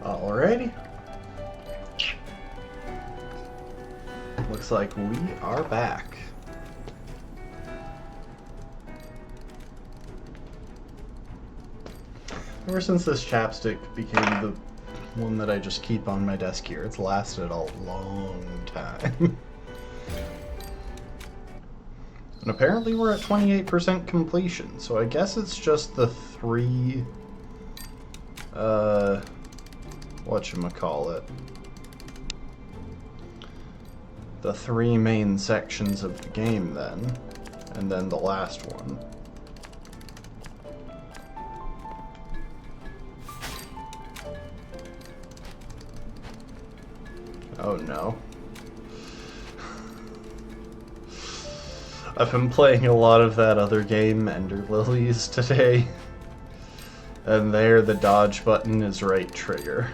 Alrighty. Looks like we are back. Ever since this chapstick became the one that I just keep on my desk here, it's lasted a long time. And apparently we're at 28% completion, so I guess it's just the three... whatchamacallit. The three main sections of the game then, and then the last one. Oh no. I've been playing a lot of that other game, Ender Lilies, today. And there the dodge button is right trigger.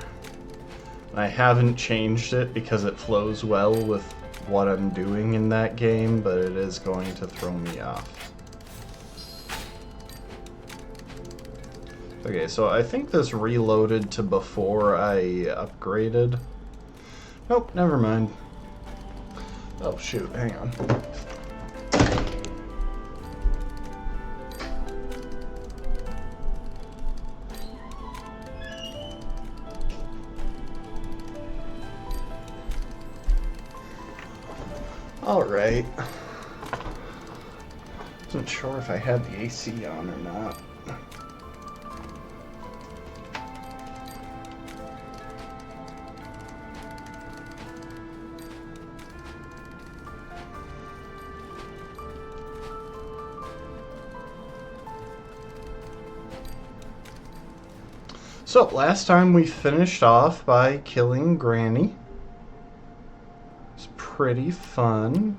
I haven't changed it because it flows well with what I'm doing in that game, but it is going to throw me off. Okay, so I think this reloaded to before I upgraded. Nope, never mind. Oh shoot, hang on. Alright. Wasn't sure if I had the AC on or not. So, last time we finished off by killing Granny. It's pretty fun.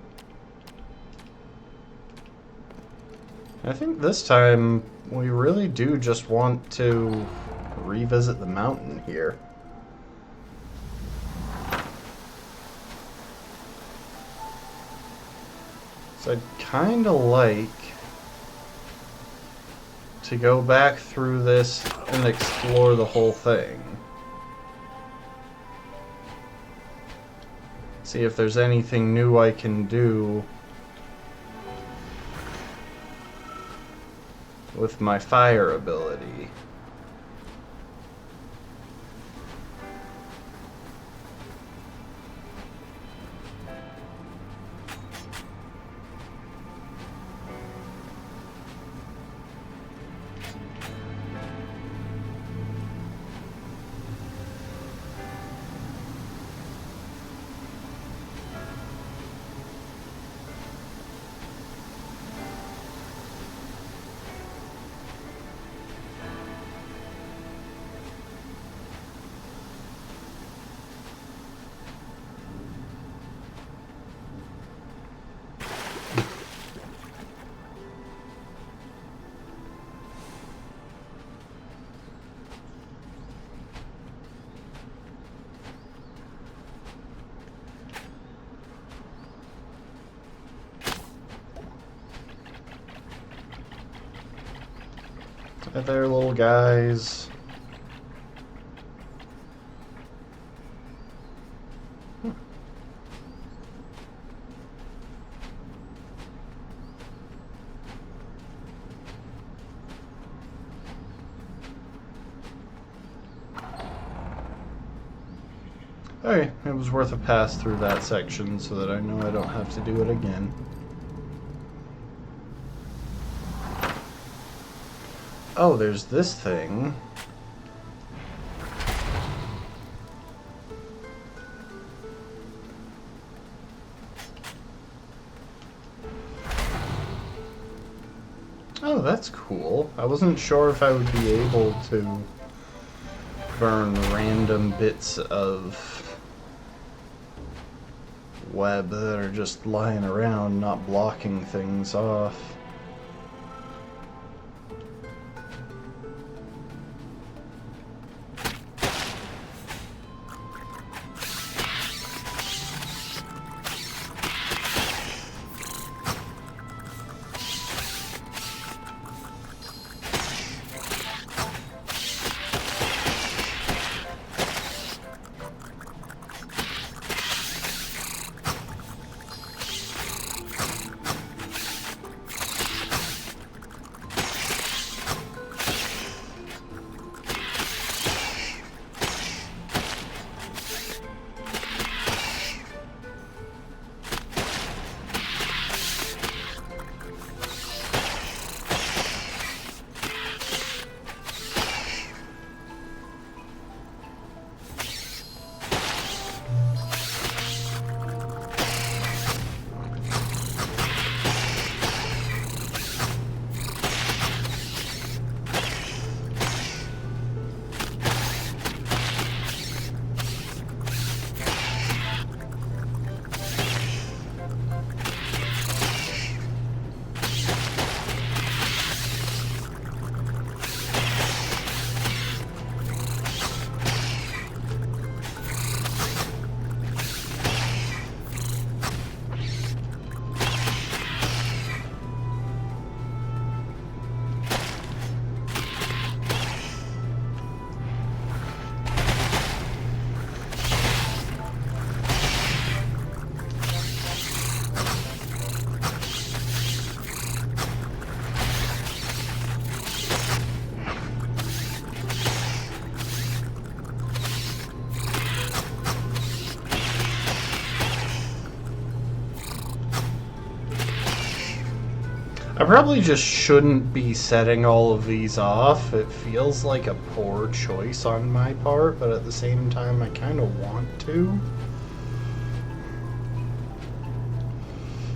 I think this time we really do just want to revisit the mountain here. So I'd kind of like to go back through this and explore the whole thing. See if there's anything new I can do with my fire ability. Hi there, little guys. Okay, it was worth a pass through that section so that I know I don't have to do it again. Oh, there's this thing. Oh, that's cool. I wasn't sure if I would be able to burn random bits of web that are just lying around, not blocking things off. I probably just shouldn't be setting all of these off. It feels like a poor choice on my part, but at the same time, I kind of want to.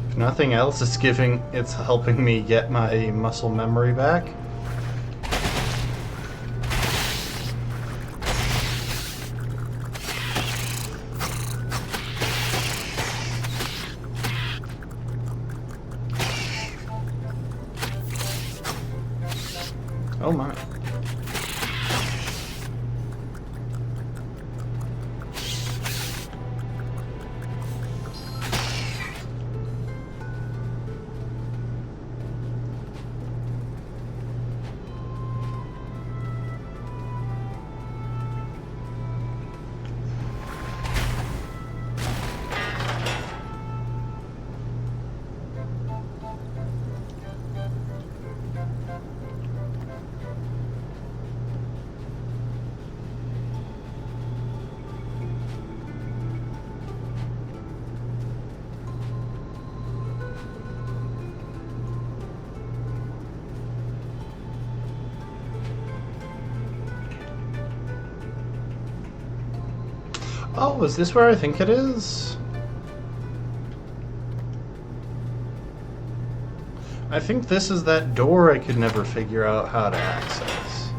If nothing else, it's helping me get my muscle memory back. Oh my. Oh, is this where I think it is? I think this is that door I could never figure out how to access.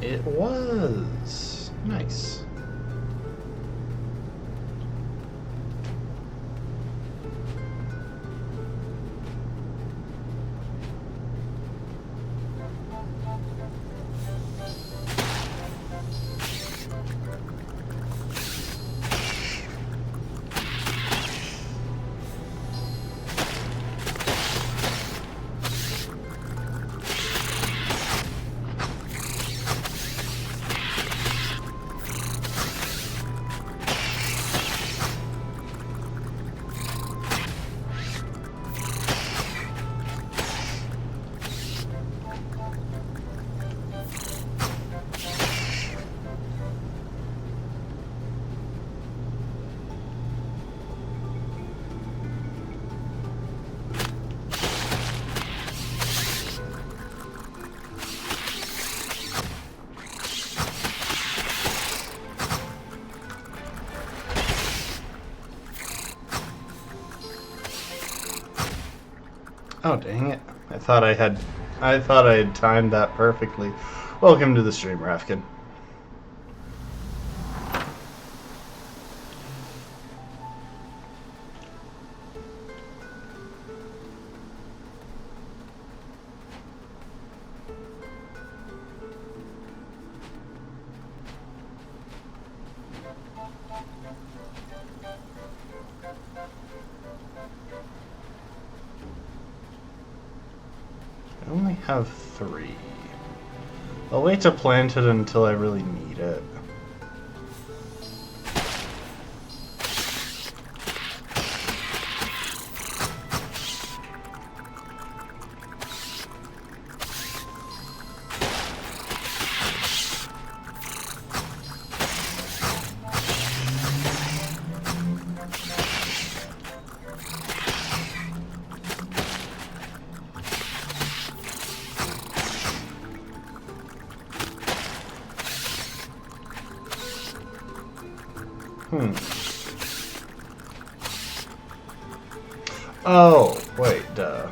It was. Nice. Oh, dang it. I thought I had timed that perfectly. Welcome to the stream, Rafkin. I only have 3. I'll wait to plant it until I really need it. Oh, wait, duh.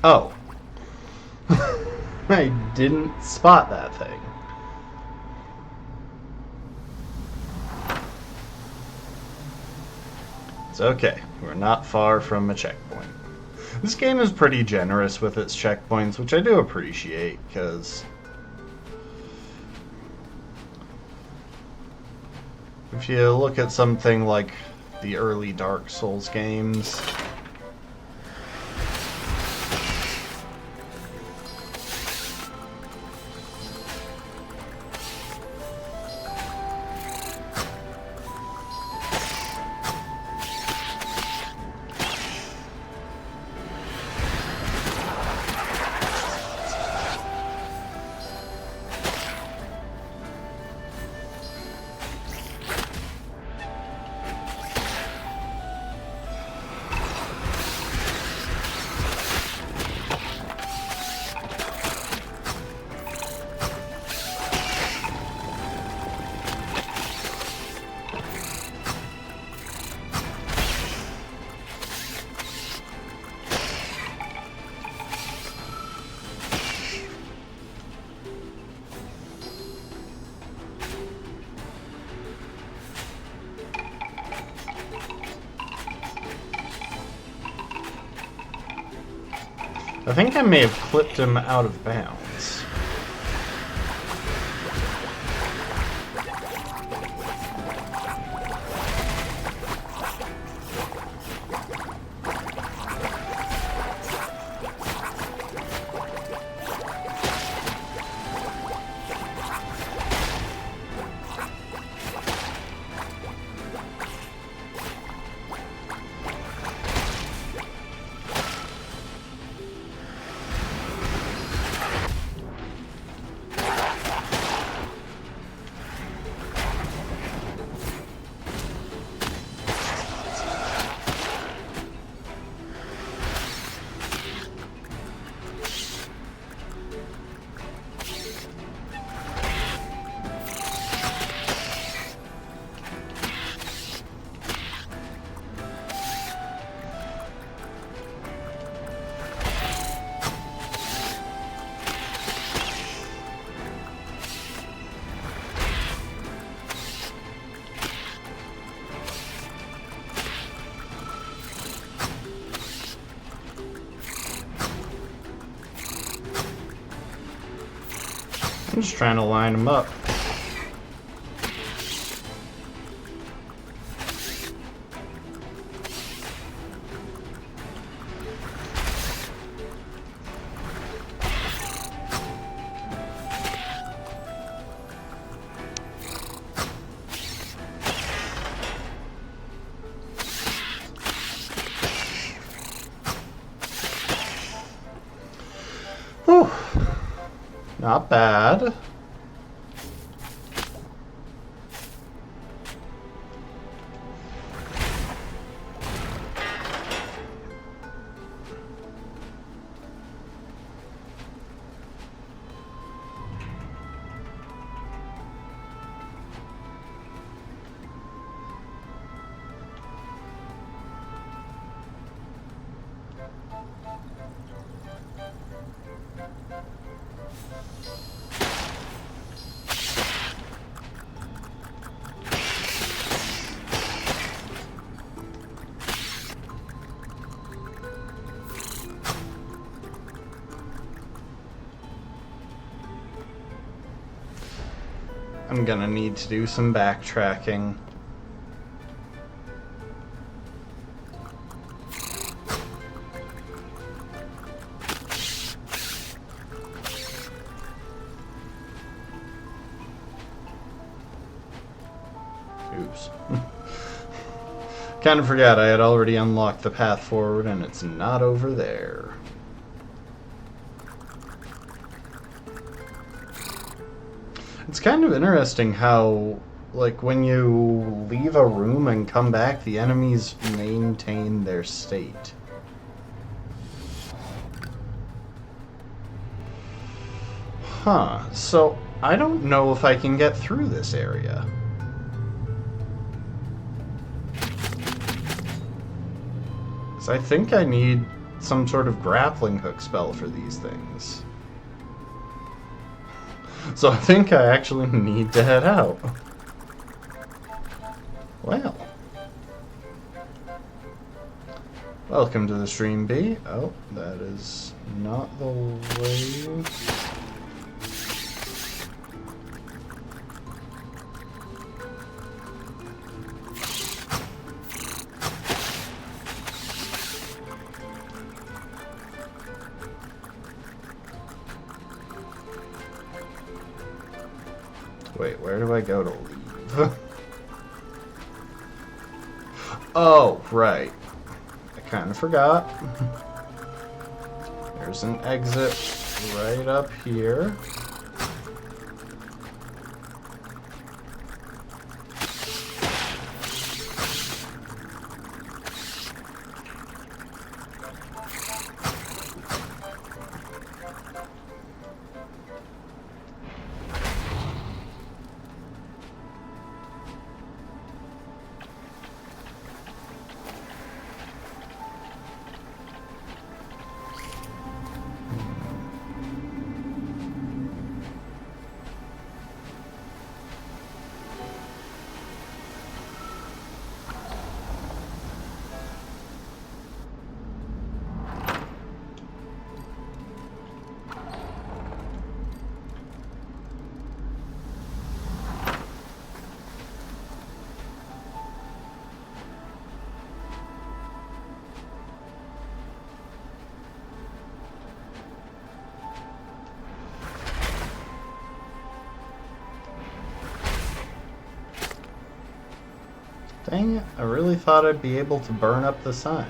Oh. I didn't spot that thing. It's okay. We're not far from a checkpoint. This game is pretty generous with its checkpoints, which I do appreciate, because if you look at something like the early Dark Souls games, I think I may have clipped him out of bounds. I'm just trying to line them up. Whew. Not bad. I'm gonna need to do some backtracking. Oops. Kind of forgot I had already unlocked the path forward and it's not over there. It's kind of interesting how, like, when you leave a room and come back, the enemies maintain their state. Huh, so I don't know if I can get through this area. 'Cause I think I need some sort of grappling hook spell for these things. So I think I actually need to head out. Well. Welcome to the stream, B. Oh, that is not the way. Wait, where do I go to leave? Oh, right. I kind of forgot. There's an exit right up here. Dang it, I really thought I'd be able to burn up the sign.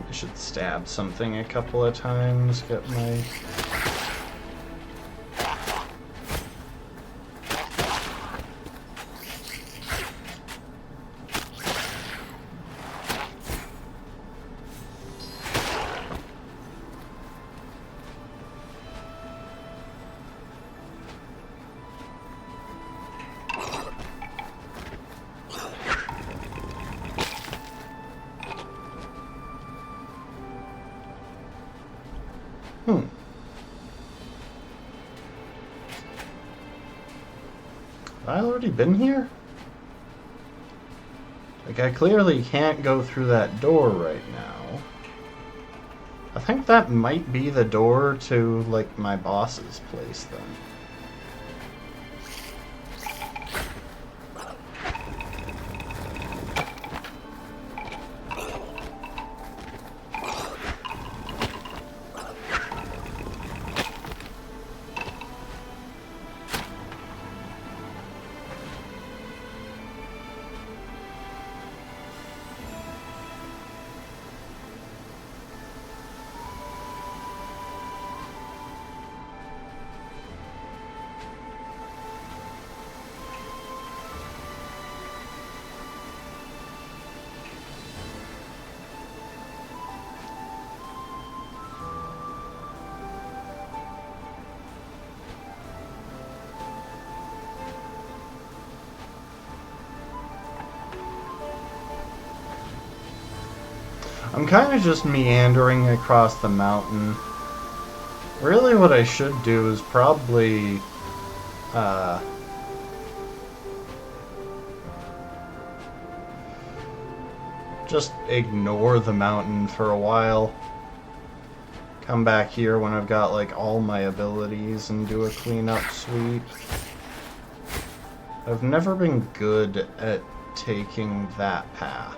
I should stab something a couple of times, get my... Have I already been here? Like, I clearly can't go through that door right now. I think that might be the door to, like, my boss's place, then. I'm kind of just meandering across the mountain. Really what I should do is probably just ignore the mountain for a while. Come back here when I've got like all my abilities and do a cleanup sweep. I've never been good at taking that path.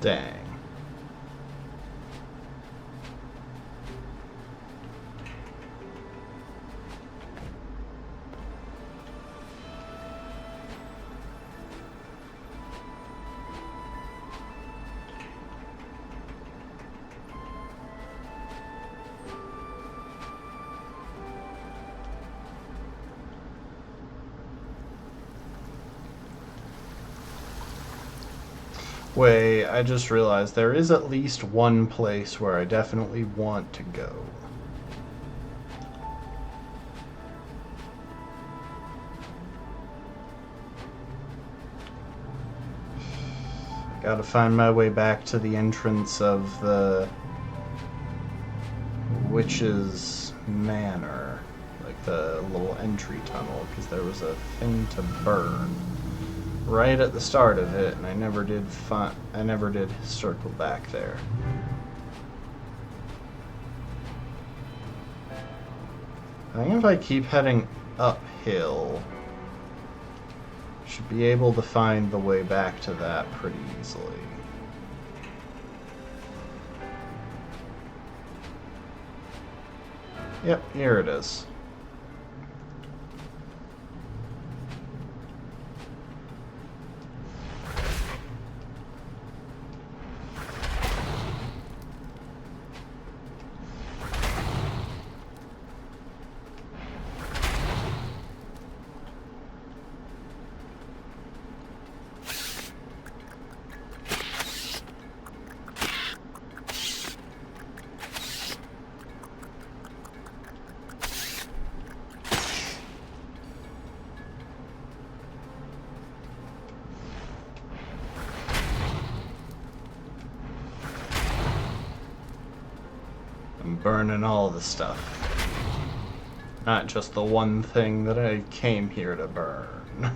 Dang. Wait, I just realized there is at least one place where I definitely want to go. I gotta find my way back to the entrance of the Witch's Manor. Like the little entry tunnel, because there was a thing to burn right at the start of it, and I never did circle back there. I think if I keep heading uphill, I should be able to find the way back to that pretty easily. Yep, here it is. I'm burning all the stuff. Not just the one thing that I came here to burn.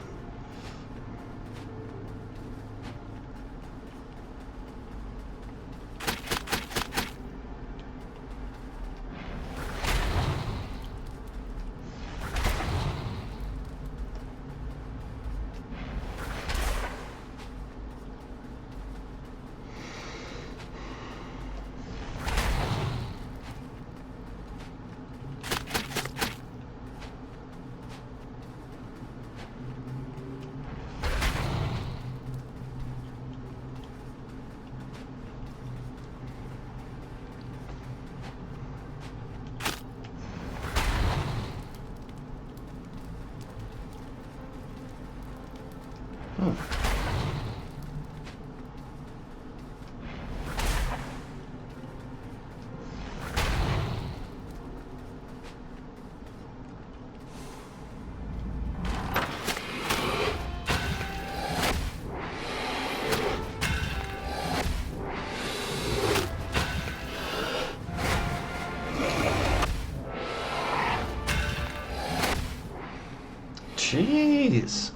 Jeez.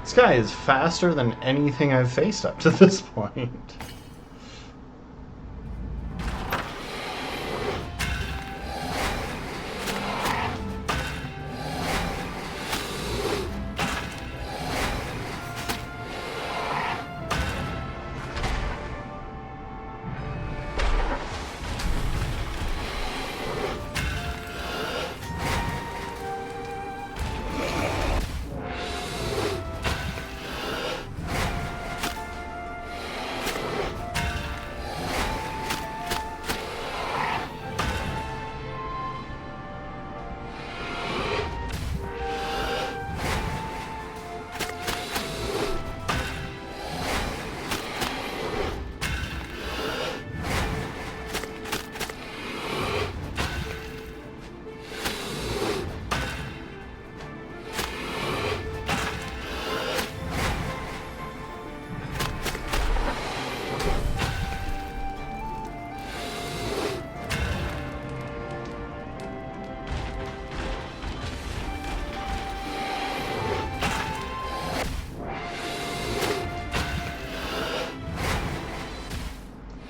This guy is faster than anything I've faced up to this point.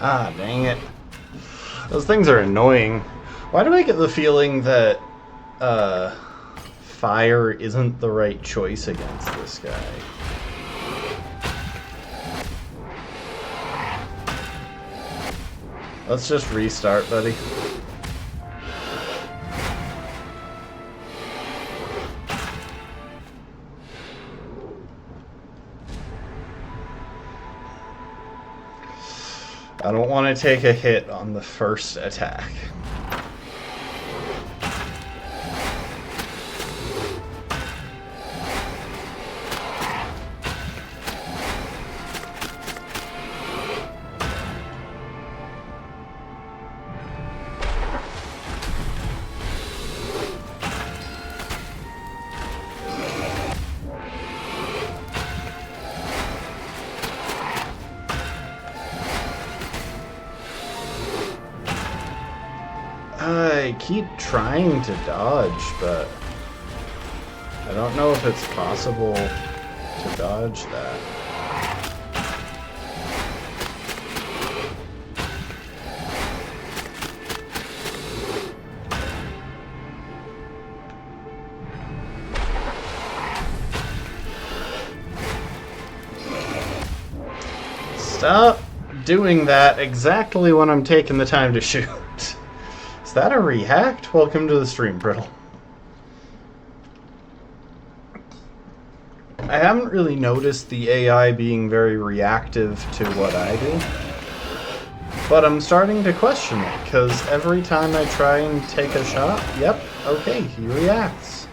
Ah, dang it. Those things are annoying. Why do I get the feeling that fire isn't the right choice against this guy? Let's just restart, buddy. I don't want to take a hit on the first attack. I keep trying to dodge, but I don't know if it's possible to dodge that. Stop doing that exactly when I'm taking the time to shoot. Is that a react? Welcome to the stream, Brittle. I haven't really noticed the AI being very reactive to what I do, but I'm starting to question it, because every time I try and take a shot, yep, okay, he reacts.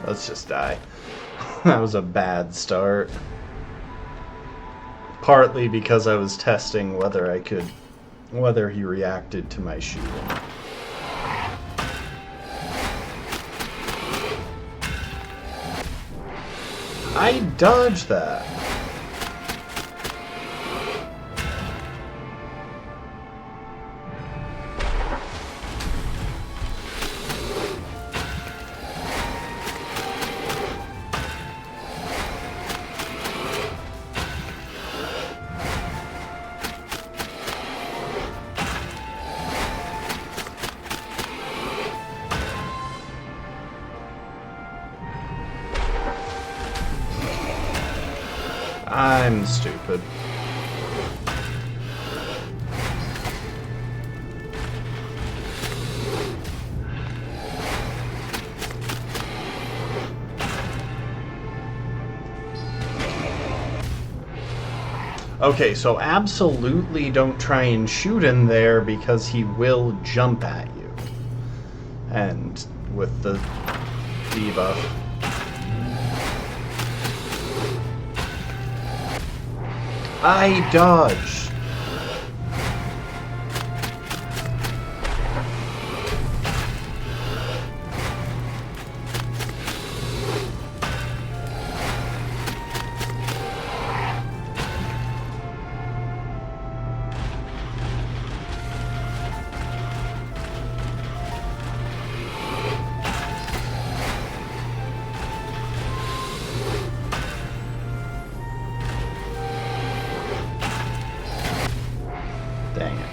Let's just die. That was a bad start. Partly because I was testing whether he reacted to my shooting. I dodged that. I'm stupid. Okay, so absolutely don't try and shoot in there because he will jump at you. And with the debuff. I dodged. Dang it.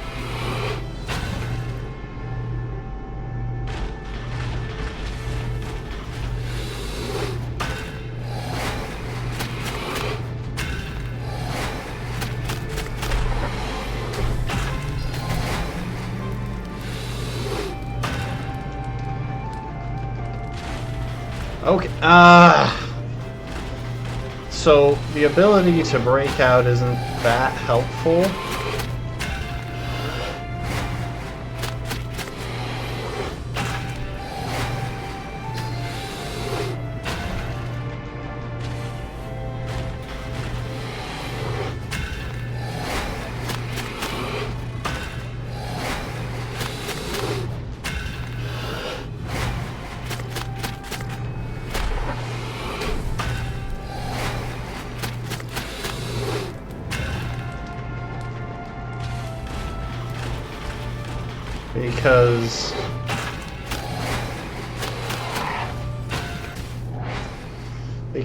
Okay. So the ability to break out isn't that helpful.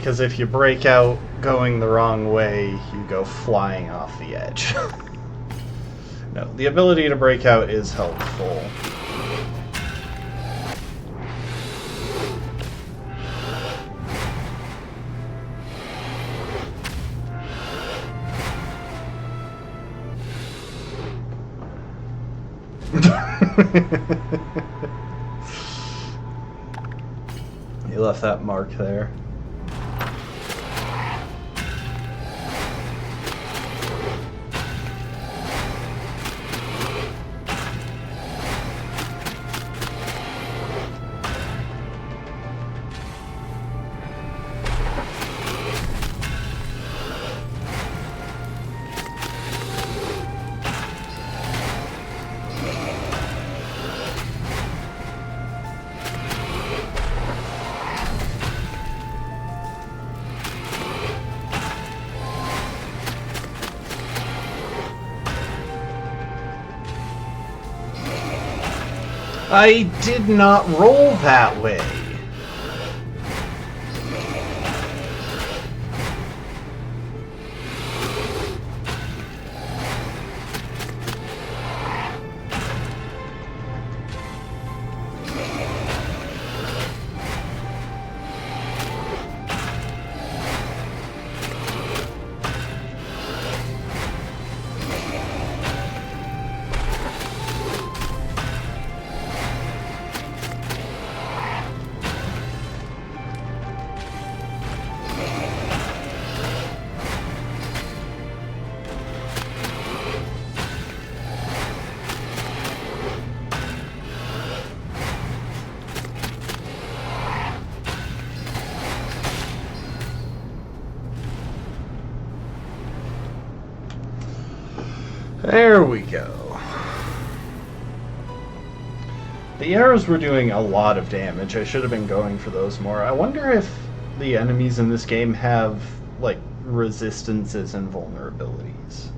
Because if you break out going the wrong way, you go flying off the edge. No, the ability to break out is helpful. You left that mark there. I did not roll that way. There we go. The arrows were doing a lot of damage. I should have been going for those more. I wonder if the enemies in this game have, like, resistances and vulnerabilities.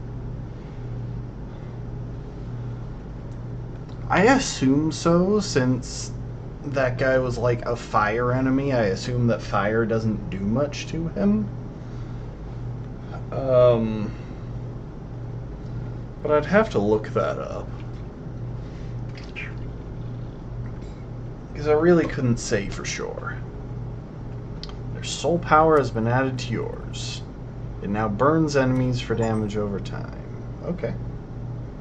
I assume so, since that guy was like a fire enemy. I assume that fire doesn't do much to him. But I'd have to look that up. Because I really couldn't say for sure. Their soul power has been added to yours. It now burns enemies for damage over time. Okay.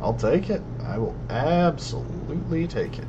I'll take it. I will absolutely take it.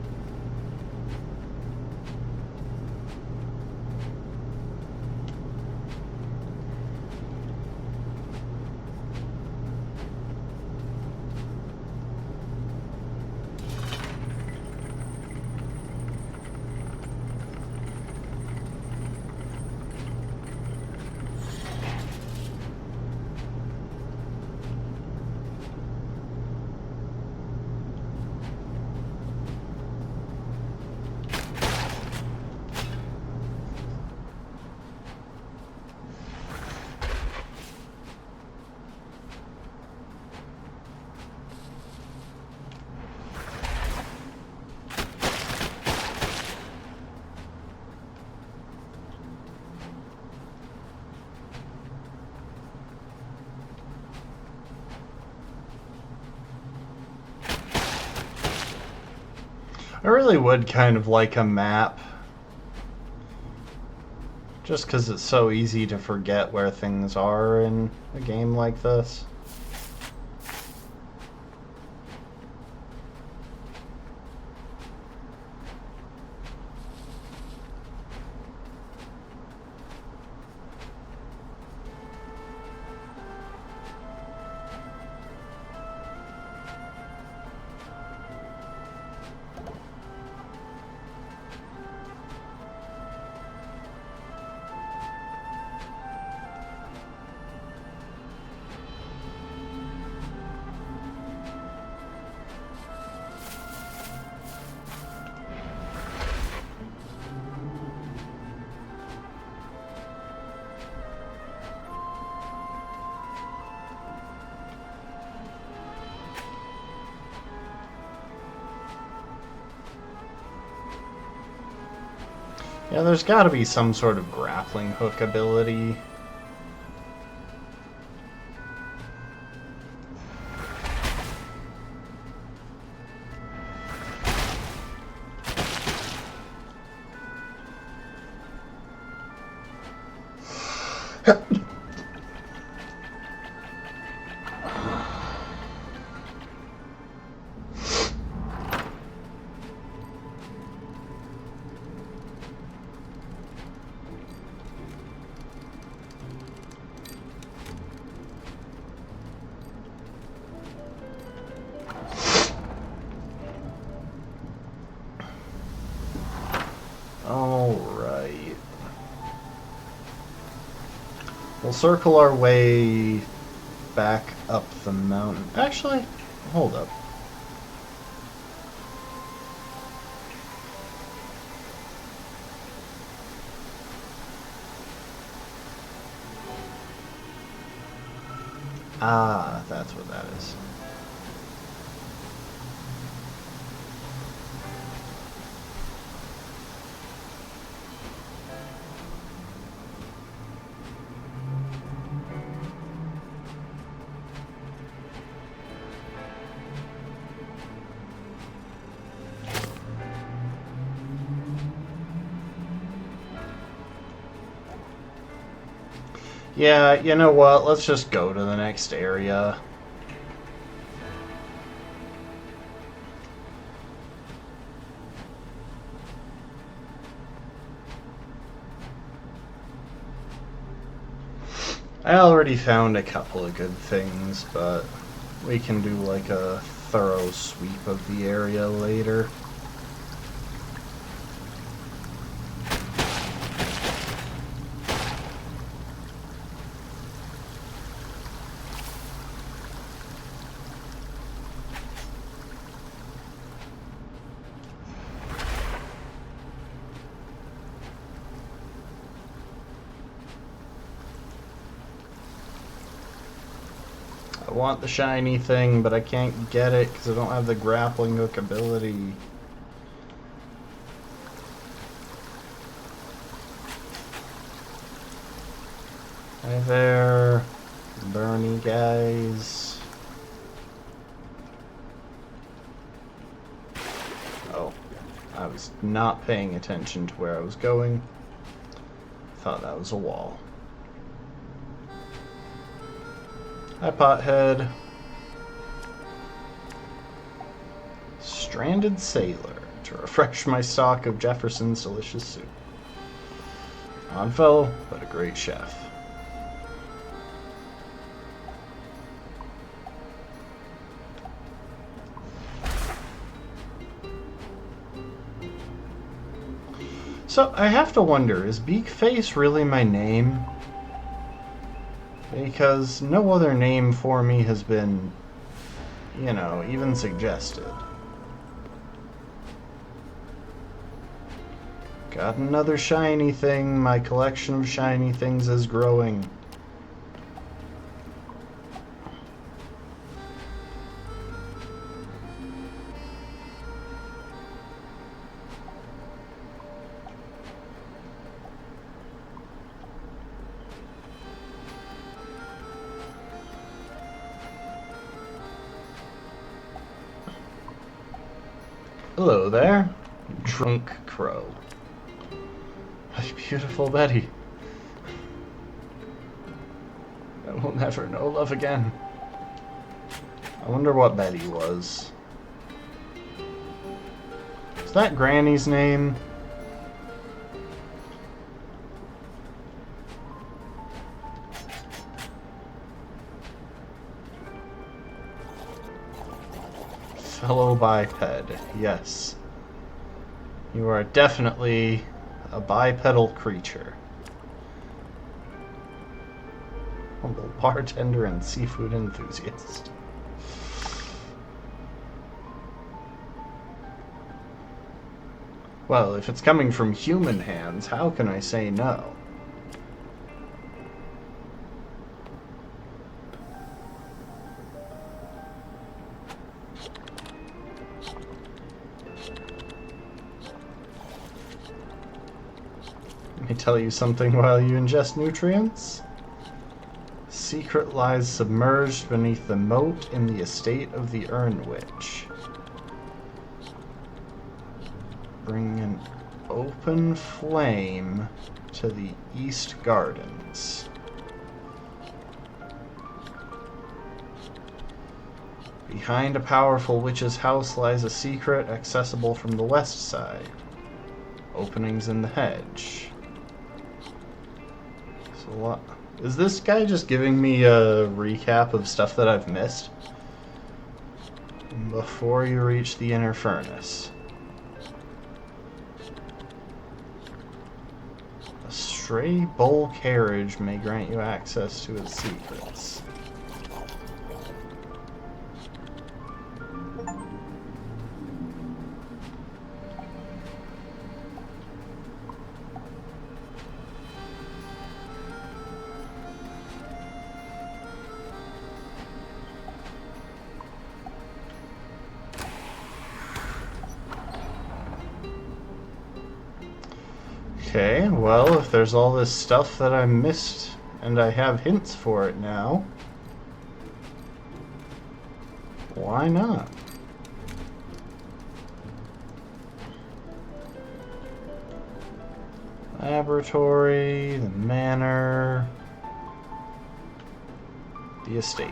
I really would kind of like a map. Just because it's so easy to forget where things are in a game like this. Yeah, there's got to be some sort of grappling hook ability. Alright. We'll circle our way back up the mountain. Actually, hold up. Ah, that's what that is. Yeah, you know what? Let's just go to the next area. I already found a couple of good things, but we can do like a thorough sweep of the area later. I want the shiny thing, but I can't get it because I don't have the grappling hook ability. Hi there, Bernie guys. Oh, I was not paying attention to where I was going. Thought that was a wall. Hi, Pothead. Stranded Sailor to refresh my stock of Jefferson's delicious soup. Odd fellow, but a great chef. So, I have to wonder, is Beakface really my name? Because no other name for me has been, you know, even suggested. Got another shiny thing. My collection of shiny things is growing. Hello there, drunk crow. My beautiful Betty. I will never know love again. I wonder what Betty was. Is that Granny's name? Fellow biped, yes. You are definitely a bipedal creature. Humble bartender and seafood enthusiast. Well, if it's coming from human hands, how can I say no? tell you something while you ingest nutrients? Secret lies submerged beneath the moat in the estate of the Urn Witch. Bring an open flame to the East Gardens. Behind a powerful witch's house lies a secret accessible from the west side. Openings in the hedge. So what? Is this guy just giving me a recap of stuff that I've missed? Before you reach the inner furnace. A stray bull carriage may grant you access to its secrets. Okay, well, if there's all this stuff that I missed, and I have hints for it now, why not? Laboratory, the manor, the estate.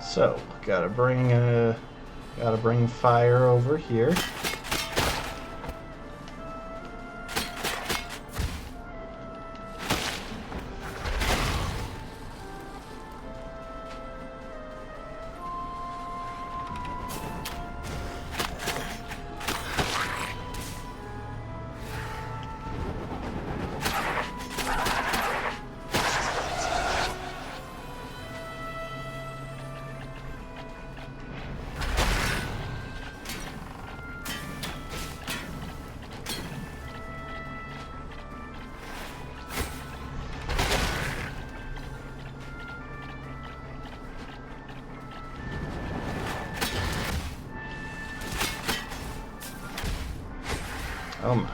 So, gotta bring fire over here. Oh my.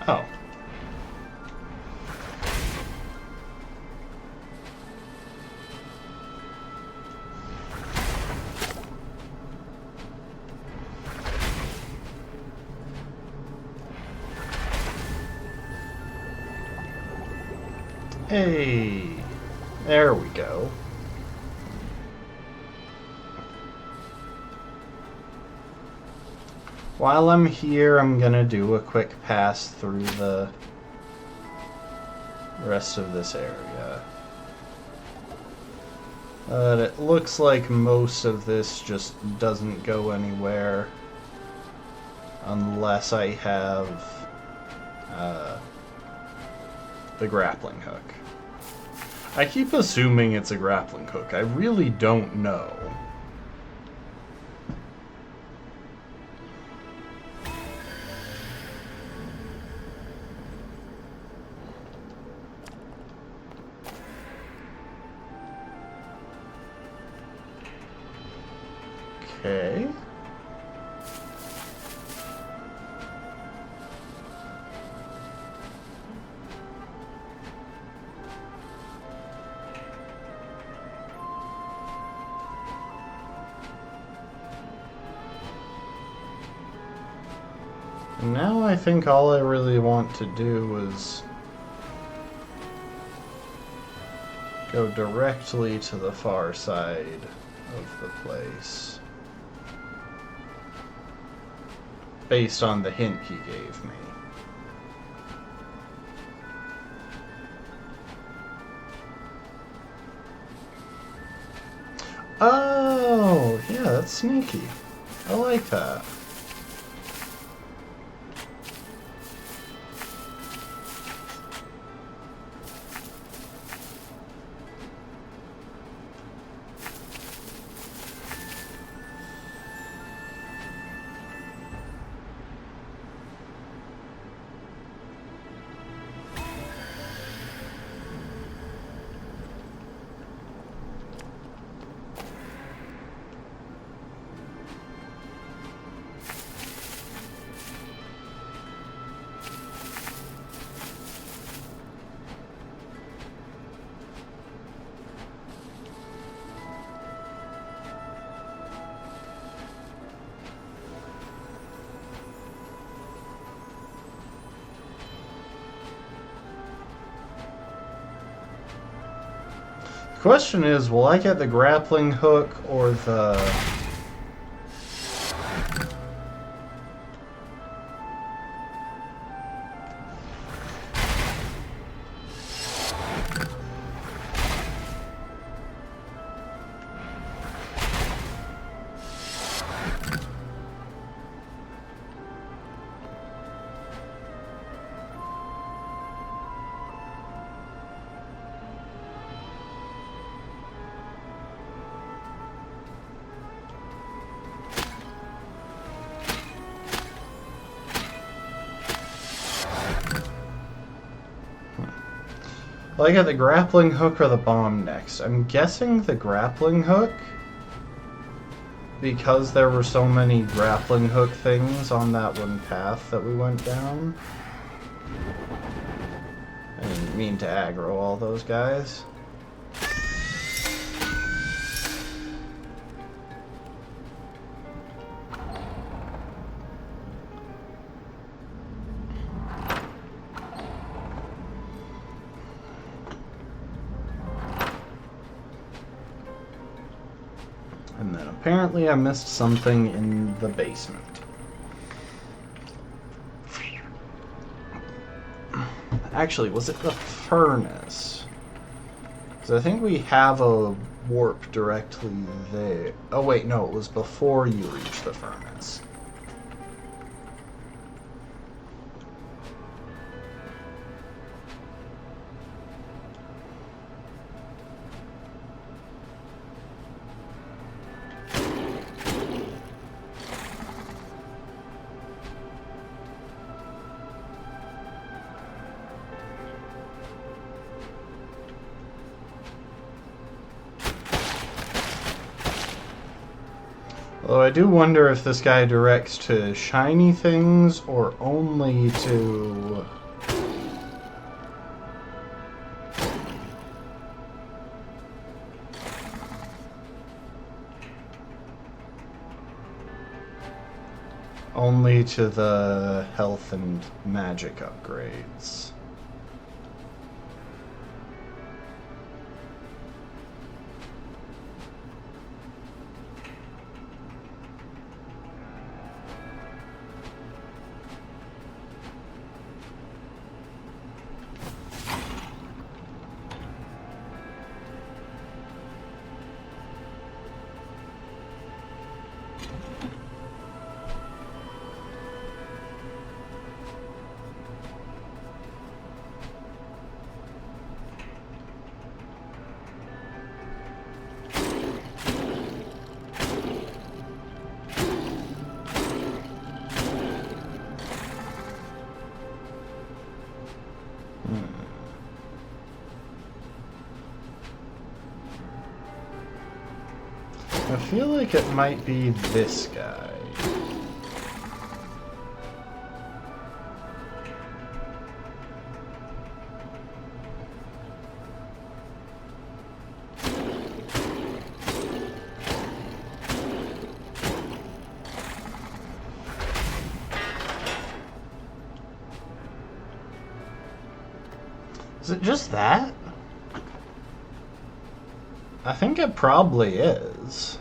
Oh. Hey, there we go. While I'm here, I'm gonna do a quick pass through the rest of this area. It looks like most of this just doesn't go anywhere unless I have the grappling hook. I keep assuming it's a grappling hook. I really don't know. Okay. Now I think all I really want to do is go directly to the far side of the place, based on the hint he gave me. Oh, yeah, that's sneaky. I like that. The question is, will I get the grappling hook or the... Will I get the grappling hook or the bomb next? I'm guessing the grappling hook, because there were so many grappling hook things on that one path that we went down. I didn't mean to aggro all those guys. And then apparently I missed something in the basement. Actually, was it the furnace? Because I think we have a warp directly there. Oh wait, no, it was before you reach the furnace. Although I do wonder if this guy directs to shiny things or only to... only to the health and magic upgrades. feel like it might be this guy. Is it just that? I think it probably is.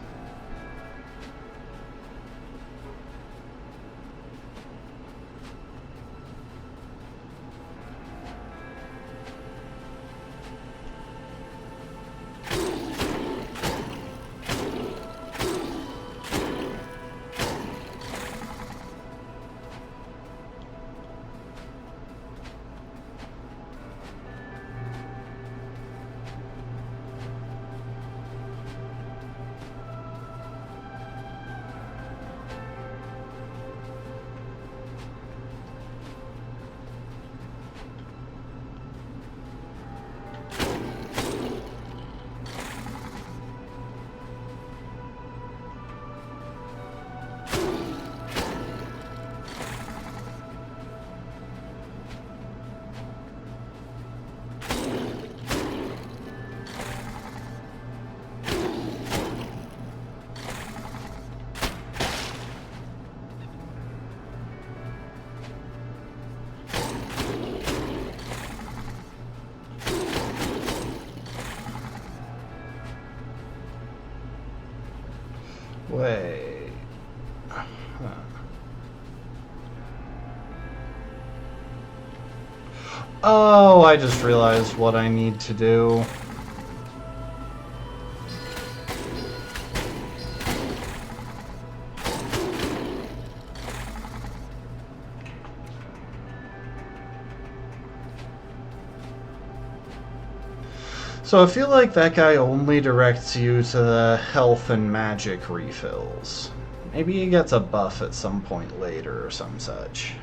Wait. Huh. Oh, I just realized what I need to do. So I feel like that guy only directs you to the health and magic refills. Maybe he gets a buff at some point later or some such.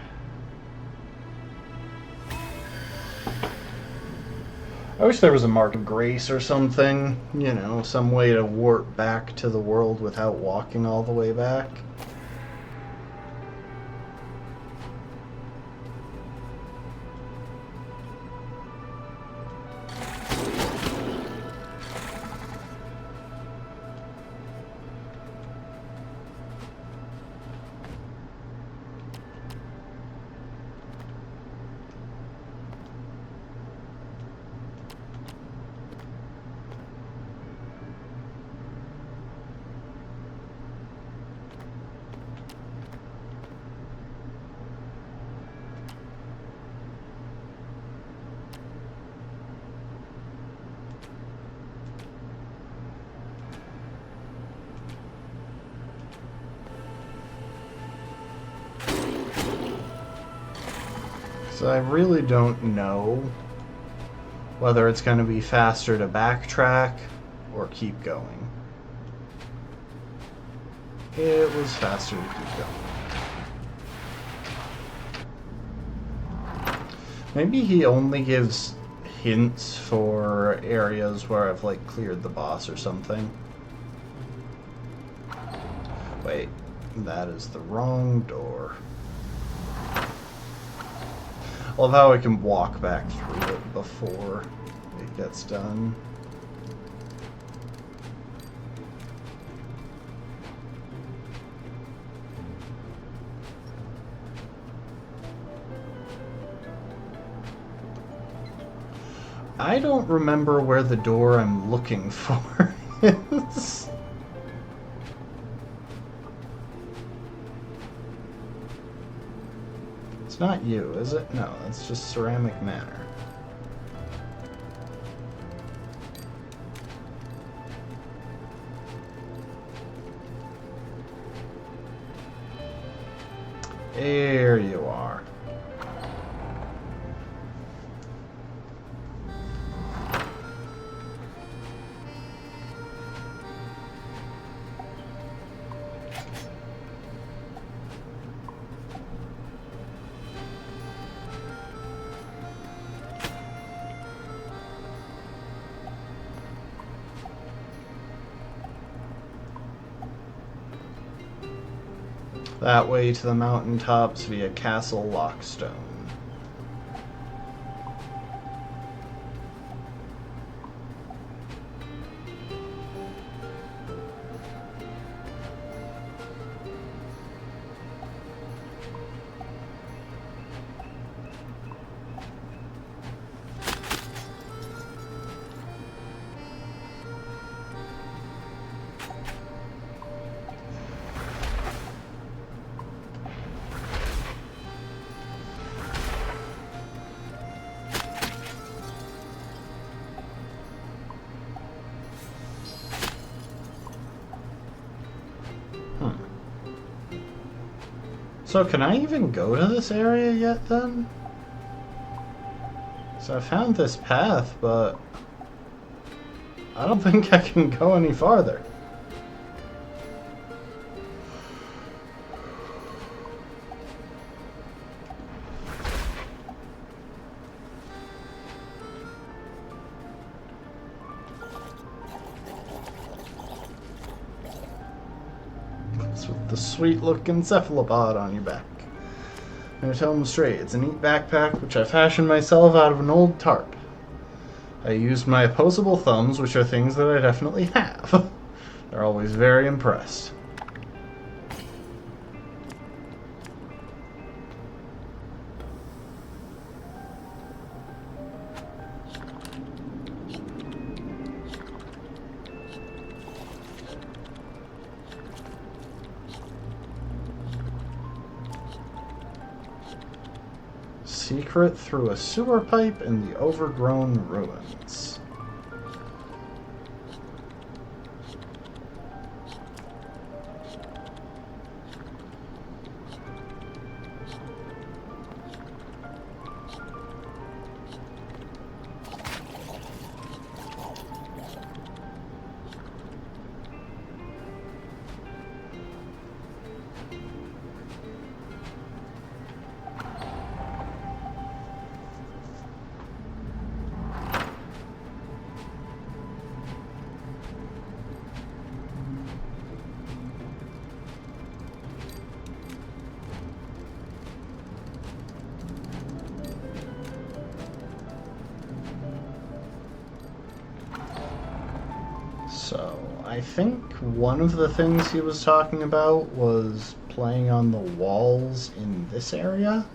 I wish there was a mark of grace or something. You know, some way to warp back to the world without walking all the way back. So I really don't know whether it's going to be faster to backtrack or keep going. It was faster to keep going. Maybe he only gives hints for areas where I've like cleared the boss or something. Wait, that is the wrong door. I love how I can walk back through it before it gets done. I don't remember where the door I'm looking for is. It's not you, is it? No, that's just Ceramic Manor. There you are. that way to the mountaintops via Castle Lockstone. So can I even go to this area yet then? So I found this path, but I don't think I can go any farther. With the sweet looking cephalopod on your back. And to tell them straight, it's a neat backpack which I fashioned myself out of an old tarp. I used my opposable thumbs, which are things that I definitely have. They're always very impressed. Secret through a sewer pipe in the overgrown ruins. So, I think one of the things he was talking about was playing on the walls in this area.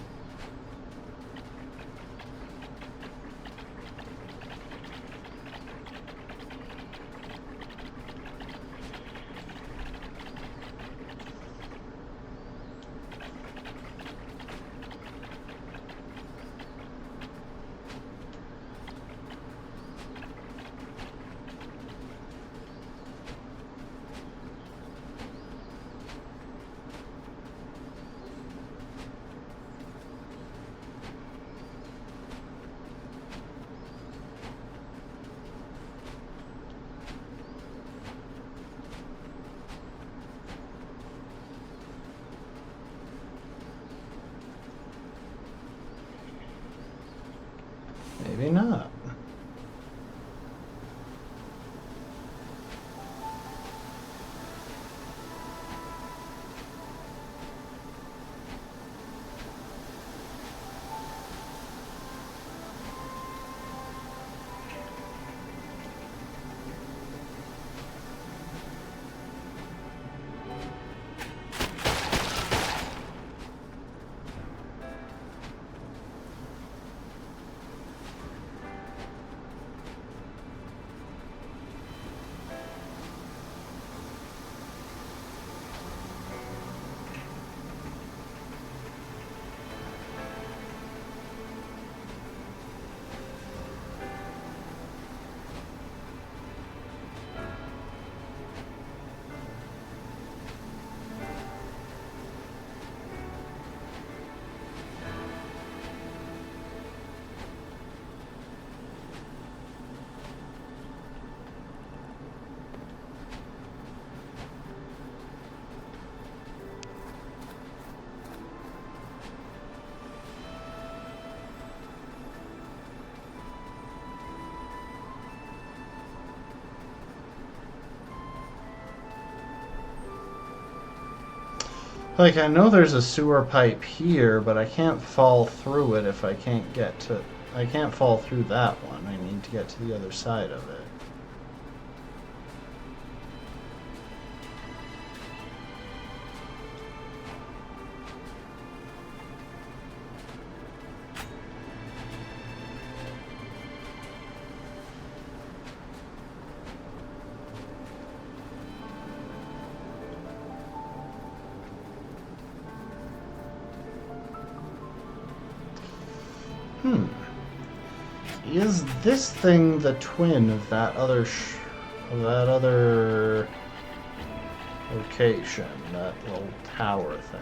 Like, I know there's a sewer pipe here, but I can't fall through it if I can't get to... I can't fall through that one. I need to get to the other side of it. Is this thing the twin of that other location, that little tower thing?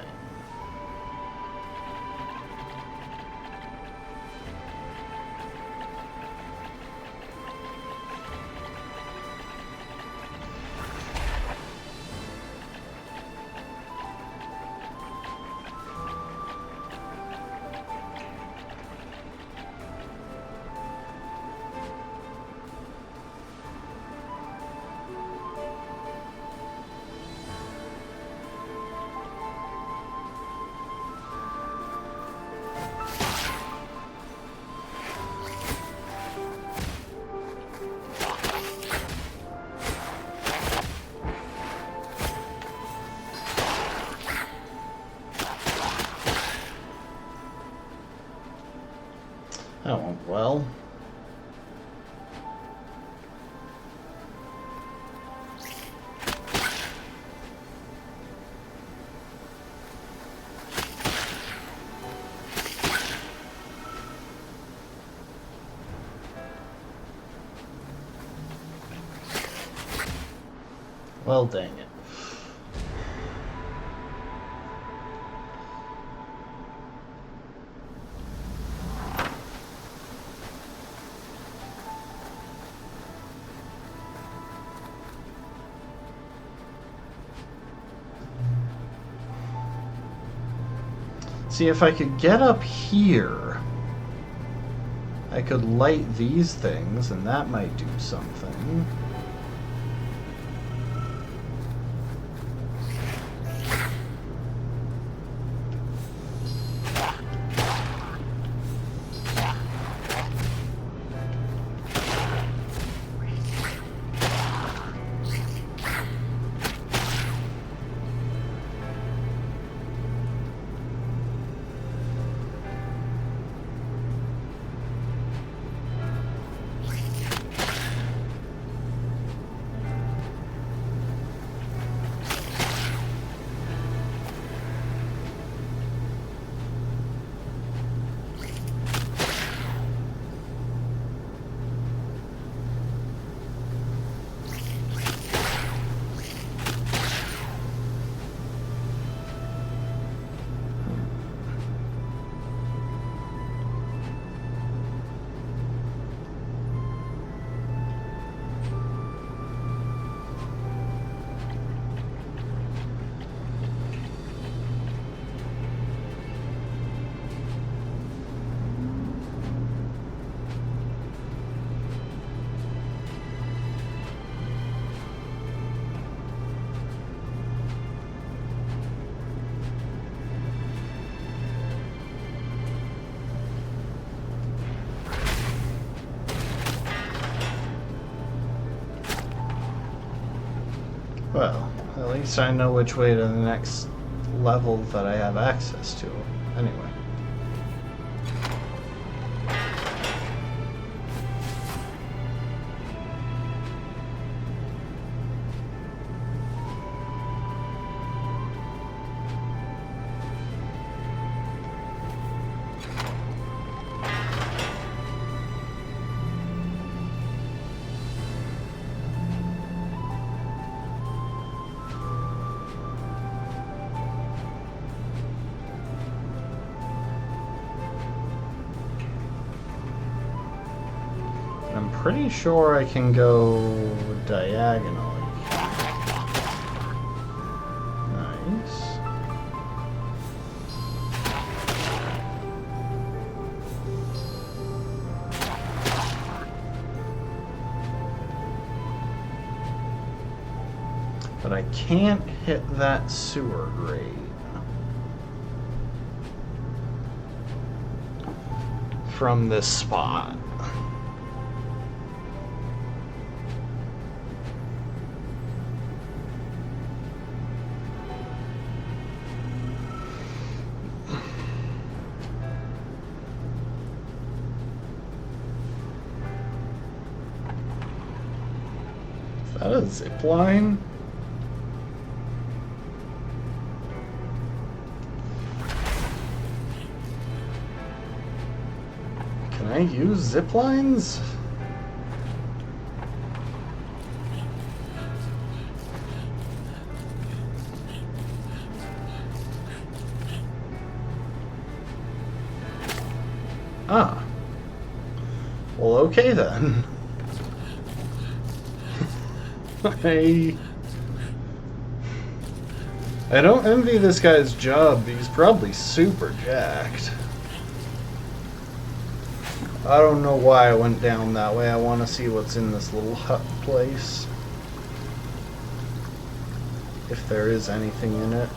Oh, well. Well, dang it. See, if I could get up here, I could light these things, and that might do something. Well, at least I know which way to the next level that I have access to. Anyway. I'm pretty sure I can go diagonally. Nice. But I can't hit that sewer grate. from this spot. Is that a zip line? Can I use zip lines? Ah. Well, okay then. I don't envy this guy's job. He's probably super jacked. I don't know why I went down that way. I want to see what's in this little hut place. If there is anything in it.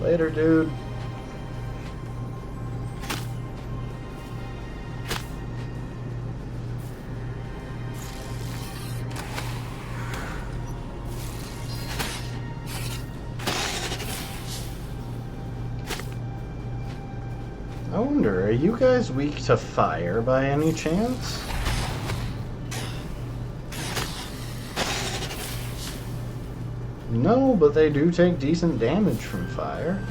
Later, dude. I wonder, are you guys weak to fire by any chance? No, but they do take decent damage from fire.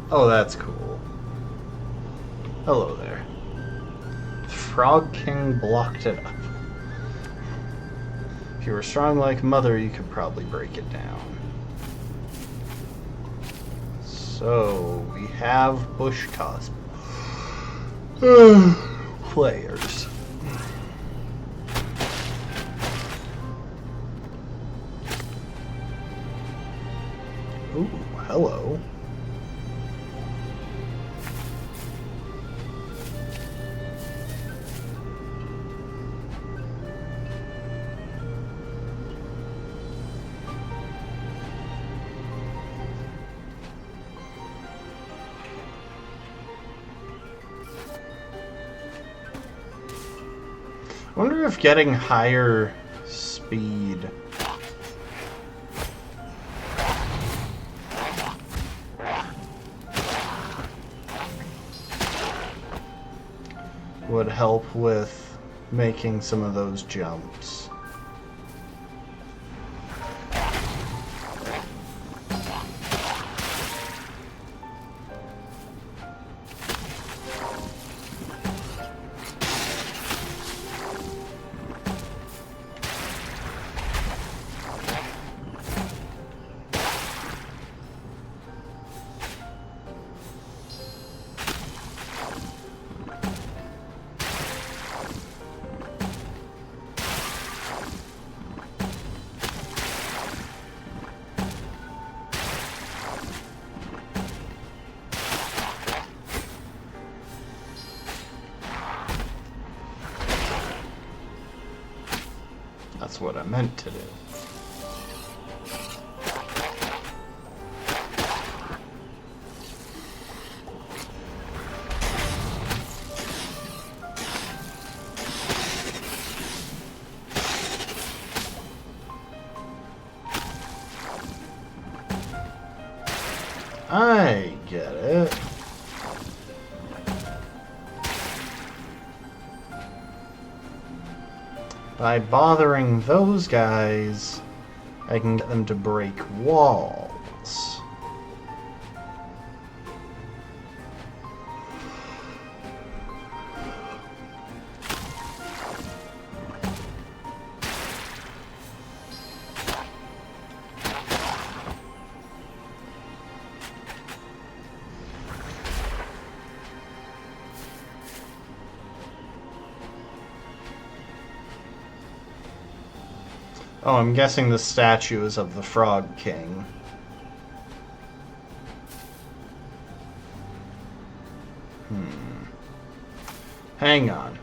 Oh, that's cool. Hello there. Frog King blocked it up. If you were strong like Mother, you could probably break it down. So, we have Bush Cosmo. Players. Ooh, hello. I wonder if getting higher speed would help with making some of those jumps. That's what I meant to do. I get it. By bothering those guys, I can get them to break walls. Oh, I'm guessing the statue is of the Frog King. Hang on.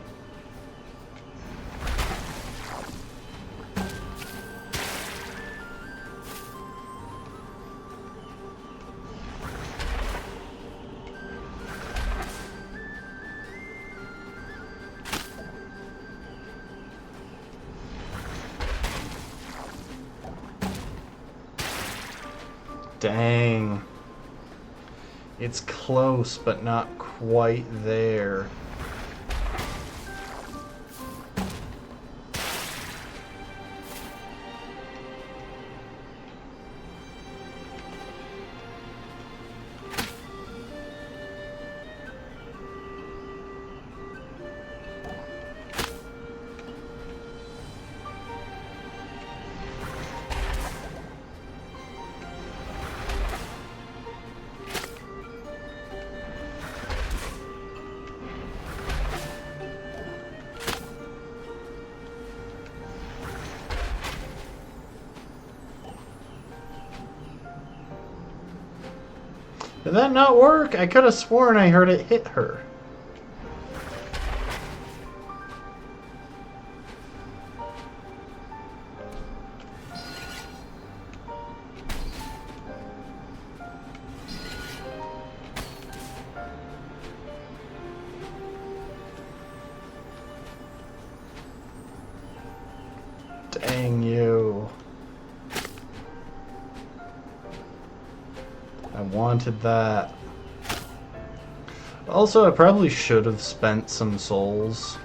Dang. It's close, but not quite there. Did that not work? I could have sworn I heard it hit her. Dang you. I wanted that. Also, I probably should have spent some souls.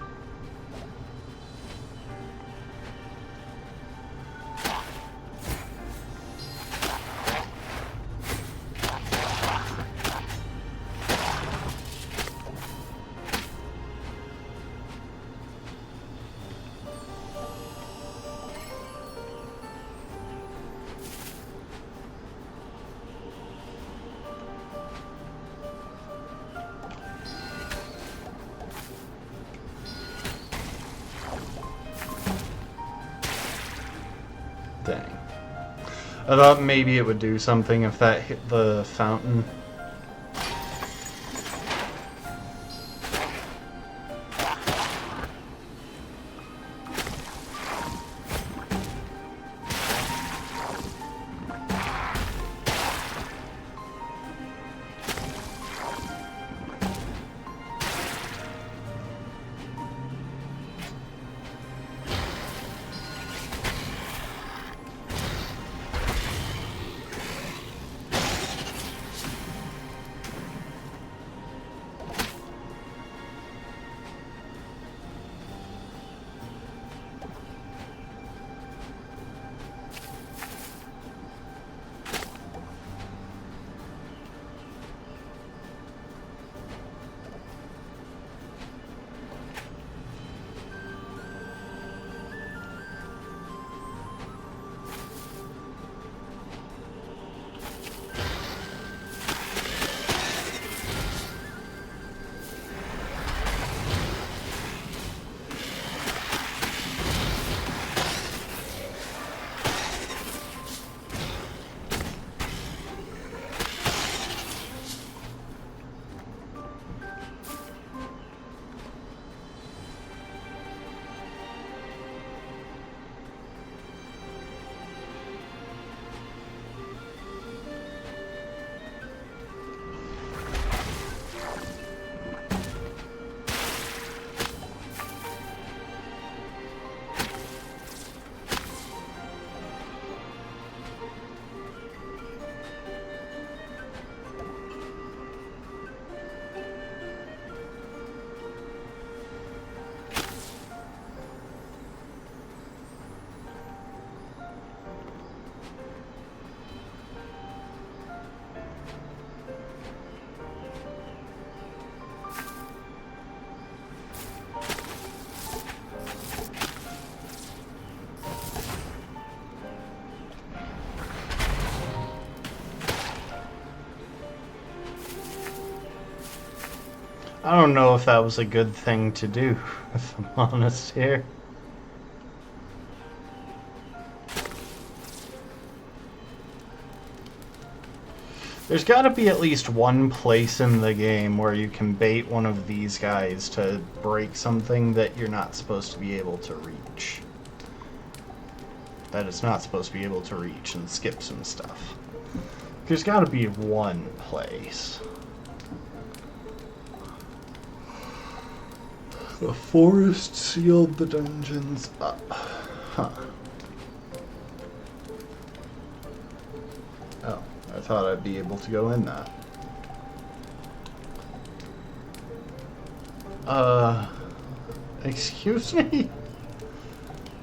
Dang. I thought maybe it would do something if that hit the fountain. I don't know if that was a good thing to do, if I'm honest here. There's got to be at least one place in the game where you can bait one of these guys to break something that you're not supposed to be able to reach. That it's not supposed to be able to reach and skip some stuff. There's got to be one place. The forest sealed the dungeons up. Huh. Oh, I thought I'd be able to go in that. Excuse me?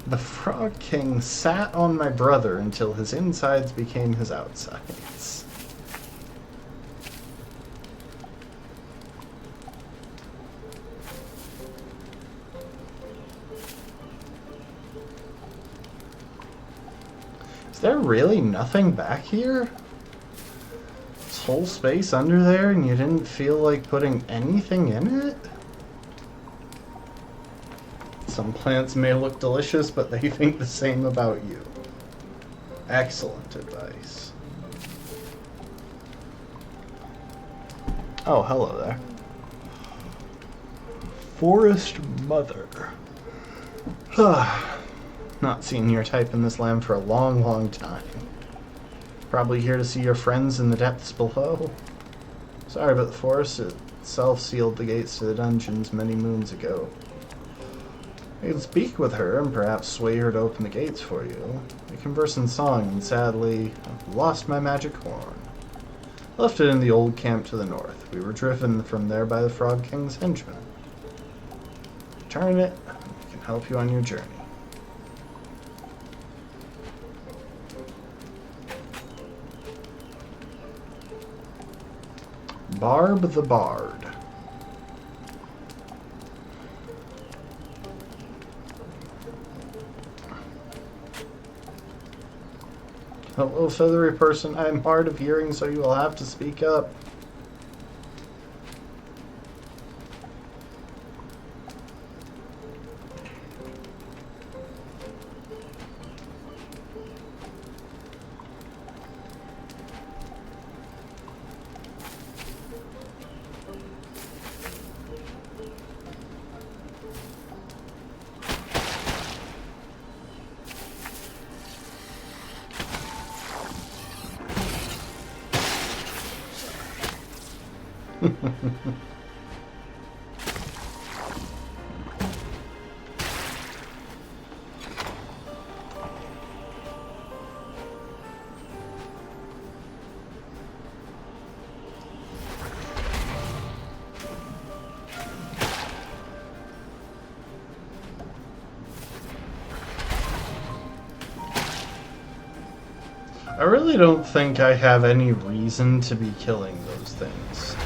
The Frog King sat on my brother until his insides became his outsides. Is there really nothing back here? This whole space under there and you didn't feel like putting anything in it? Some plants may look delicious, but they think the same about you. Excellent advice. Oh, hello there. Forest Mother. Not seen your type in this land for a long, long time. Probably here to see your friends in the depths below. Sorry, but the forest itself sealed the gates to the dungeons many moons ago. You can speak with her and perhaps sway her to open the gates for you. We converse in song, and sadly, I've lost my magic horn. I left it in the old camp to the north. We were driven from there by the Frog King's henchmen. Return it, and we can help you on your journey. Barb the Bard. Hello, feathery person. I am hard of hearing, so you will have to speak up. I really don't think I have any reason to be killing those things.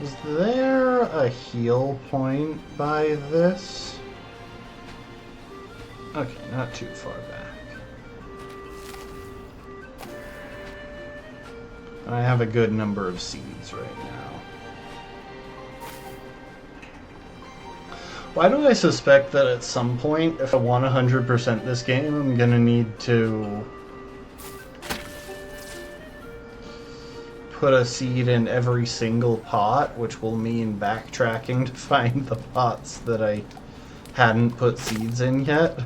Is there a heal point by this? Okay, not too far back. I have a good number of seeds right now. Why do I suspect that at some point, if I want 100% this game, I'm gonna need to put a seed in every single pot, which will mean backtracking to find the pots that I hadn't put seeds in yet.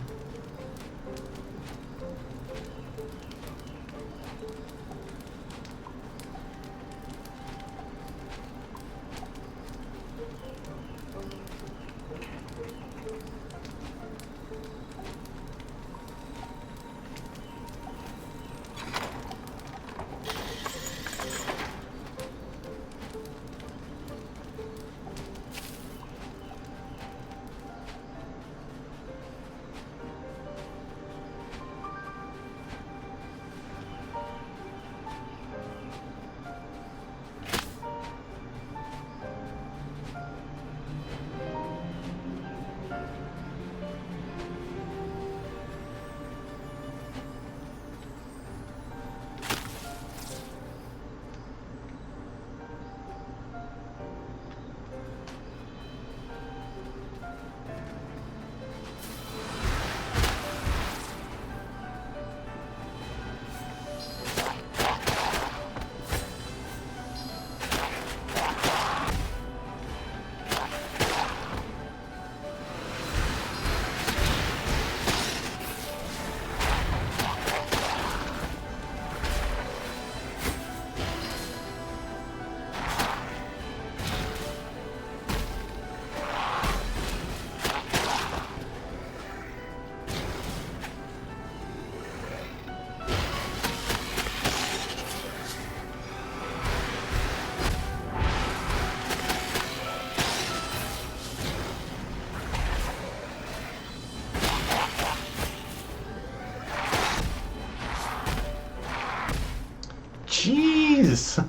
Jeez!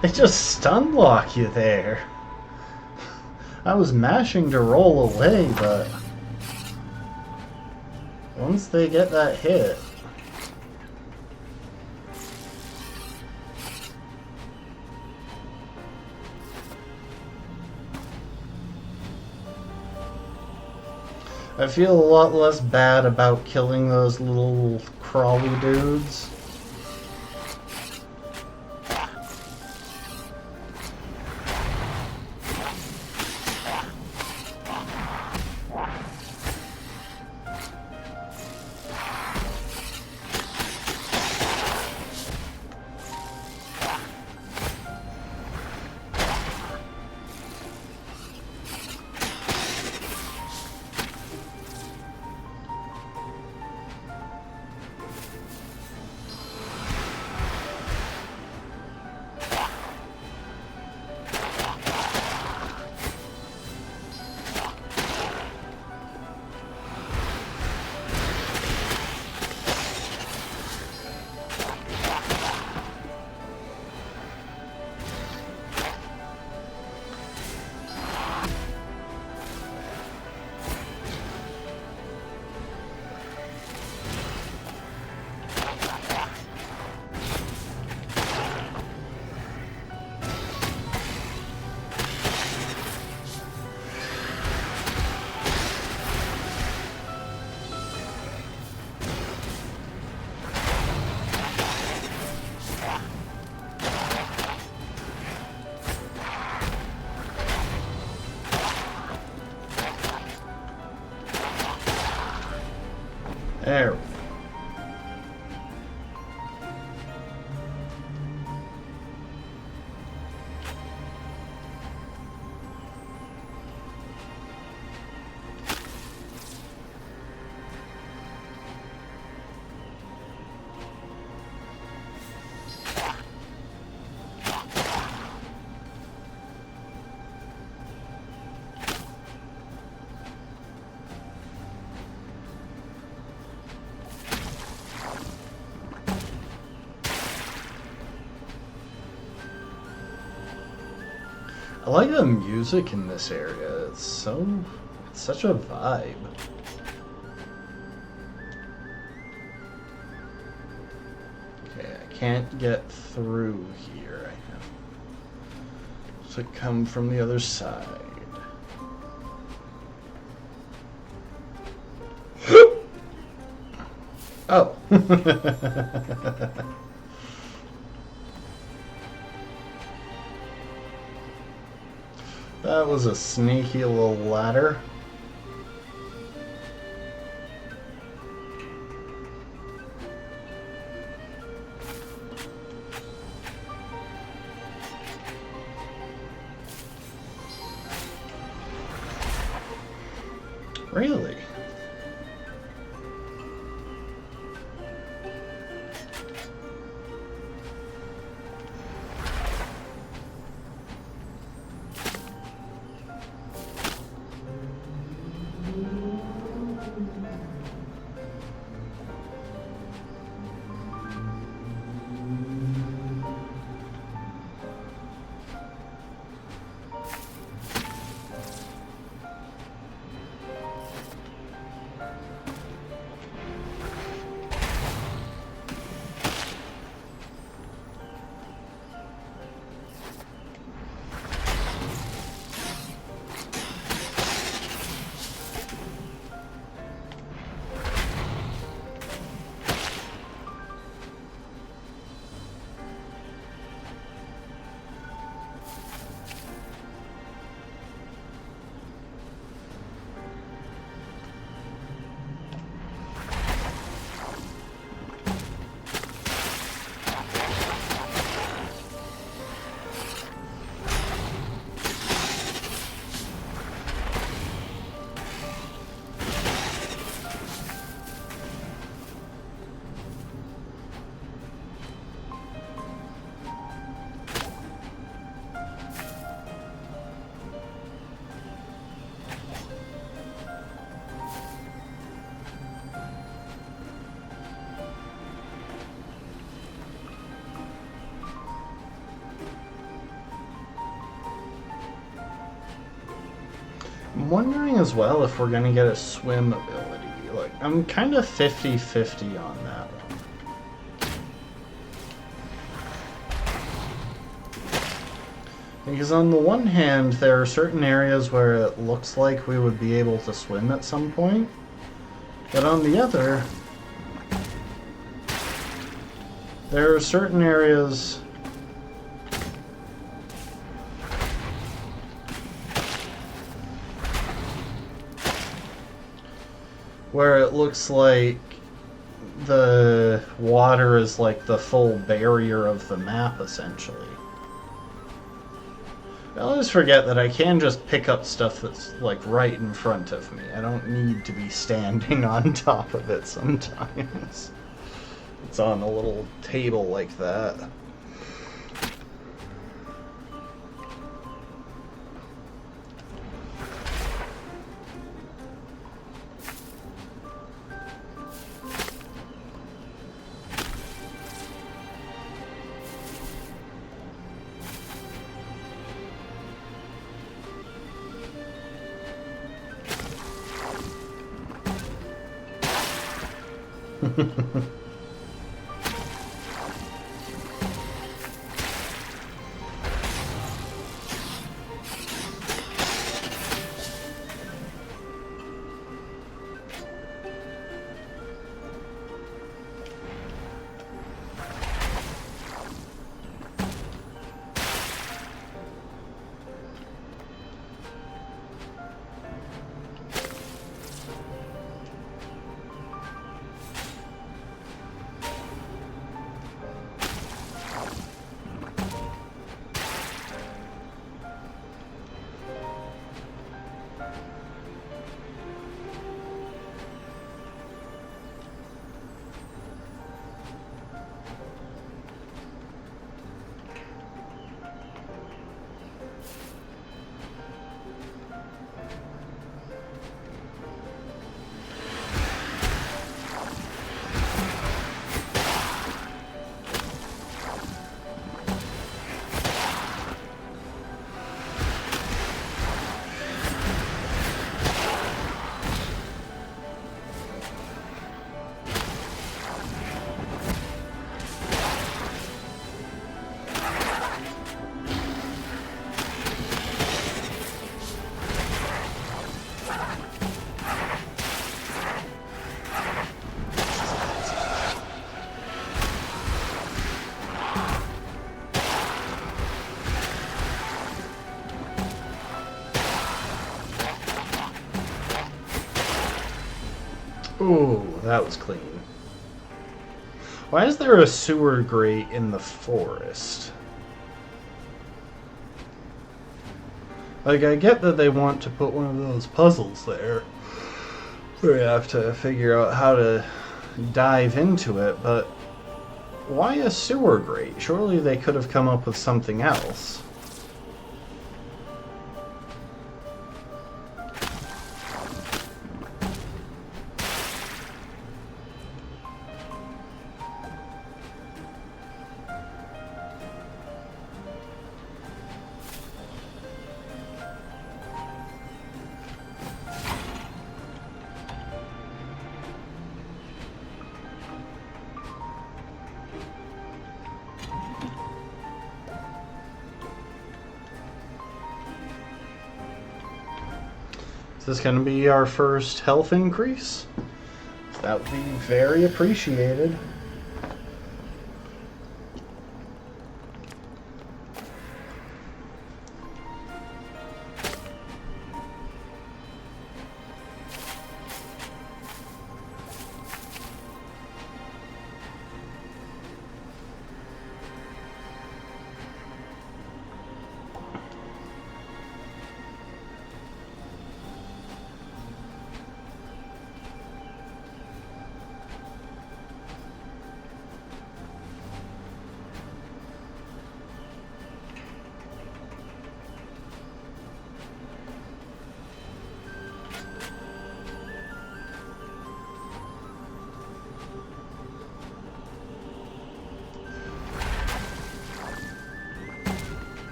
They just stun lock you there. I was mashing to roll away, but once they get that hit... I feel a lot less bad about killing those little crawly dudes. There. I like the music in this area. It's such a vibe. Okay, I can't get through here. I have to come from the other side. Oh. That was a sneaky little ladder. Really? I'm wondering as well if we're going to get a swim ability. Like, I'm kind of 50-50 on that one. Because on the one hand, there are certain areas where it looks like we would be able to swim at some point. But on the other, there are certain areas where it looks like the water is like the full barrier of the map, essentially. I always forget that I can just pick up stuff that's like right in front of me. I don't need to be standing on top of it sometimes. It's on a little table like that. Ooh, that was clean. Why is there a sewer grate in the forest? Like, I get that they want to put one of those puzzles there, where you have to figure out how to dive into it, but why a sewer grate? Surely they could have come up with something else. Is this going to be our first health increase? That would be very appreciated.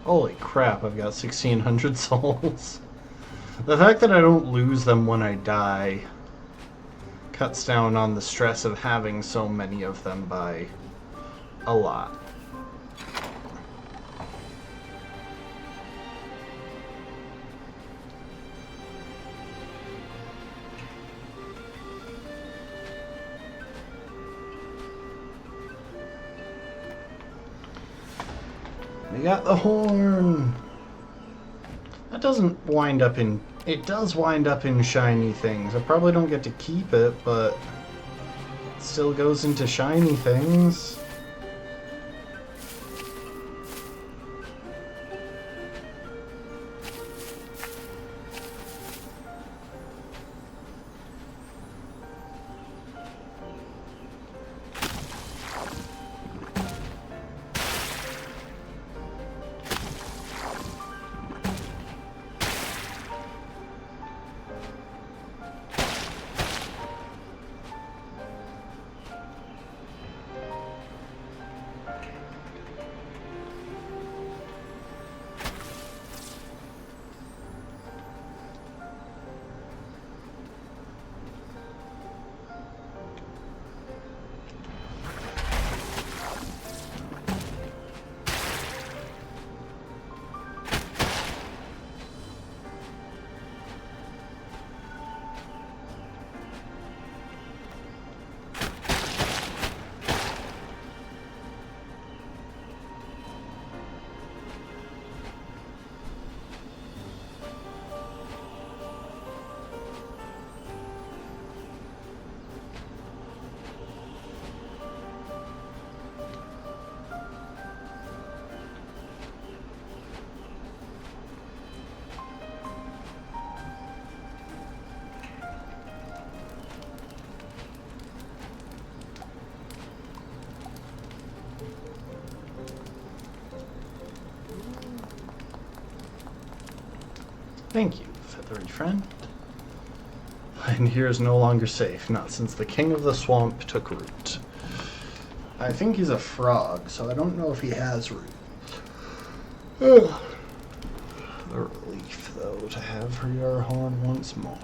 Holy crap, I've got 1,600 souls. The fact that I don't lose them when I die cuts down on the stress of having so many of them by a lot. We got the horn. That doesn't wind up in... It does wind up in shiny things. I probably don't get to keep it, but it still goes into shiny things. Thank you, feathery friend. And here is no longer safe, not since the king of the swamp took root. I think he's a frog, so I don't know if he has root. Ugh. A relief, though, to have your horn once more.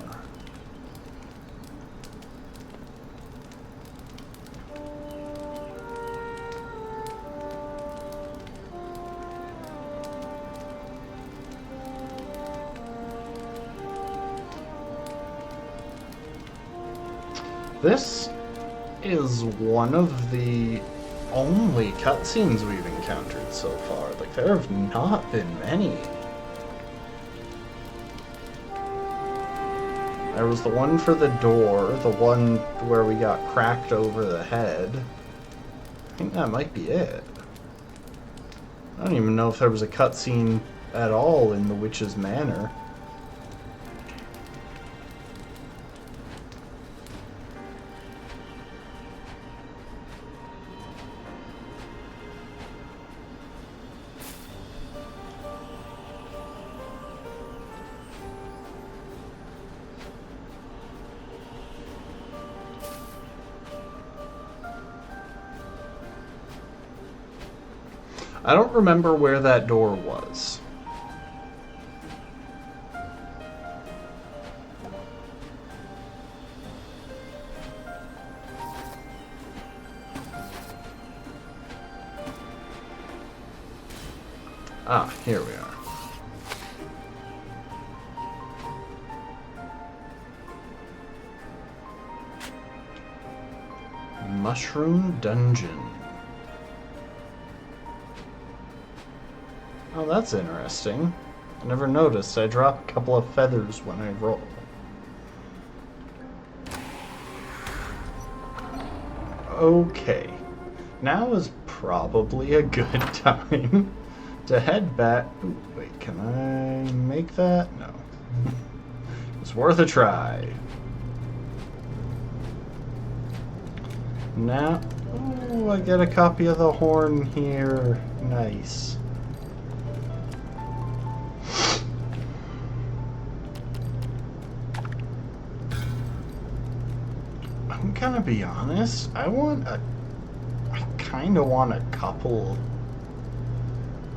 This is one of the only cutscenes we've encountered so far. Like, there have not been many. There was the one for the door, the one where we got cracked over the head. I think that might be it. I don't even know if there was a cutscene at all in the Witch's Manor. I don't remember where that door was. Ah, here we are. Mushroom Dungeon. Oh, that's interesting. I never noticed. I drop a couple of feathers when I roll. Okay. Now is probably a good time to head back. Ooh, wait, can I make that? No. It's worth a try. Now, ooh, I get a copy of the horn here. Nice. I'm gonna be honest, I kinda want a couple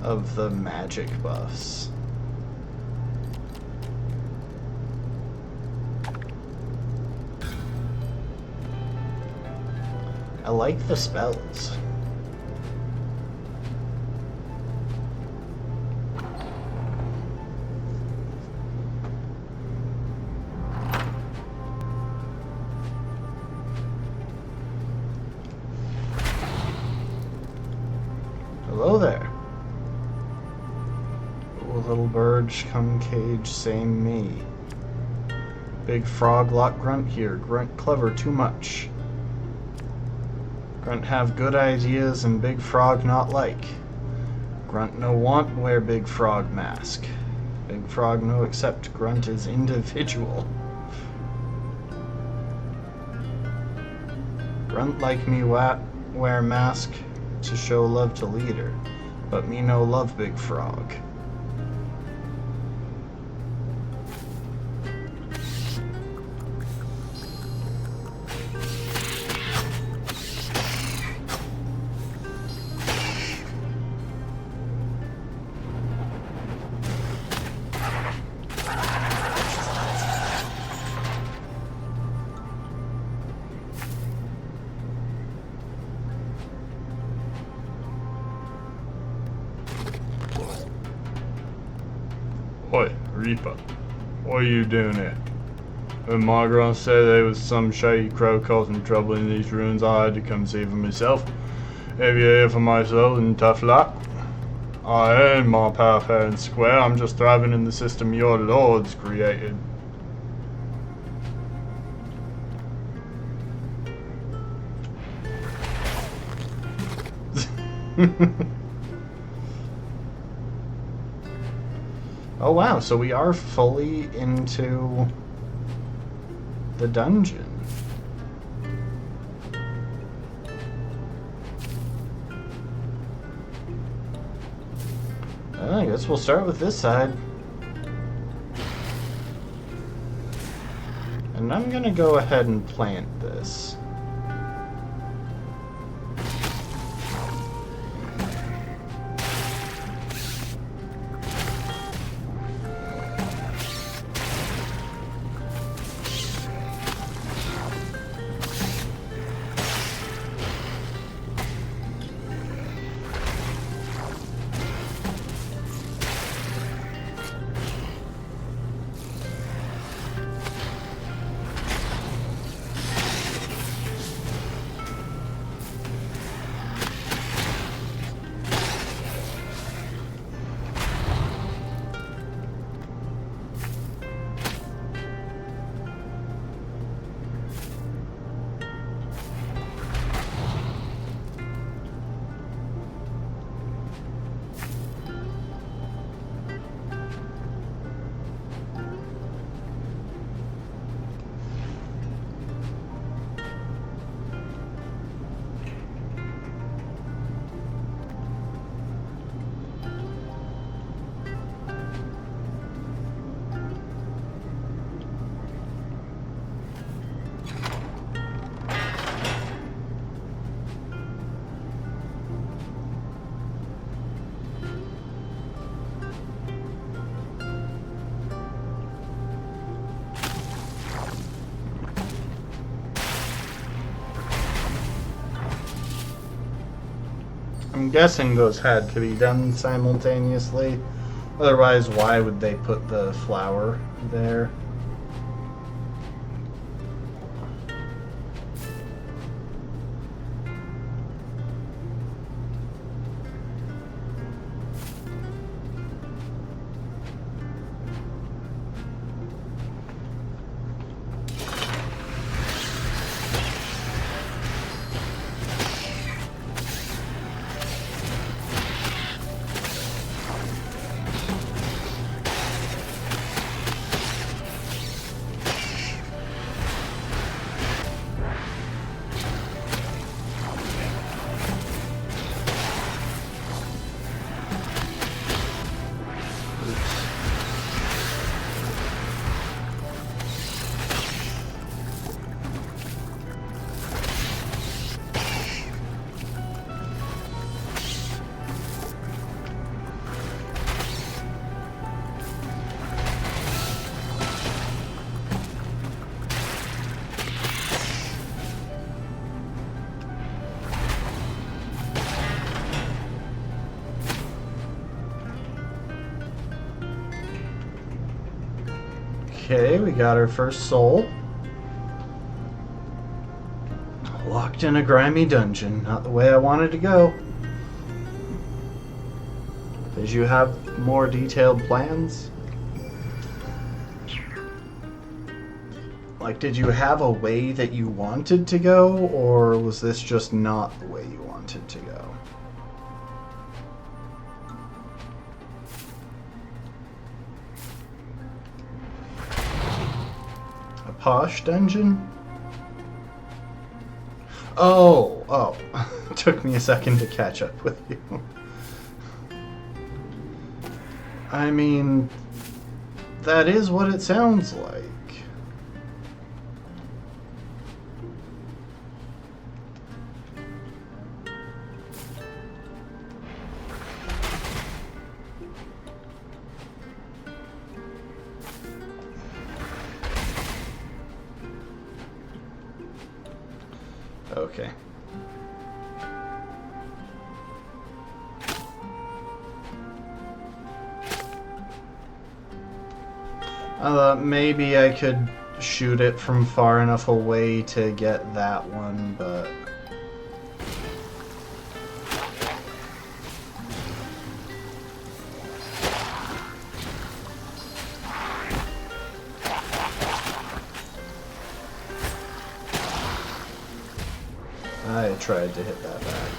of the magic buffs. I like the spells. Hello there. Oh, little bird, come cage, same me. Big frog, lot grunt here. Grunt clever too much. Grunt have good ideas and big frog not like. Grunt no want wear big frog mask. Big frog no accept grunt is individual. Grunt like me wear mask to show love to leader, but me no love big frog. Oi, Reaper, what are you doing here? When Margaret said there was some shady crow causing trouble in these ruins, I had to come see for myself. If you're here for myself, then tough luck. I earned my power fair and square. I'm just thriving in the system your lords created. Oh wow, so we are fully into the dungeon. I guess we'll start with this side. And I'm gonna go ahead and plant this. I'm guessing those had to be done simultaneously. Otherwise, why would they put the flower there? Okay, we got our first soul. Locked in a grimy dungeon. Not the way I wanted to go. Did you have more detailed plans? Like, did you have a way that you wanted to go, or was this just not the way you wanted to go? A posh dungeon? Oh. Took me a second to catch up with you. I mean, that is what it sounds like. Okay. I thought maybe I could shoot it from far enough away to get that one, but... I tried to hit that back.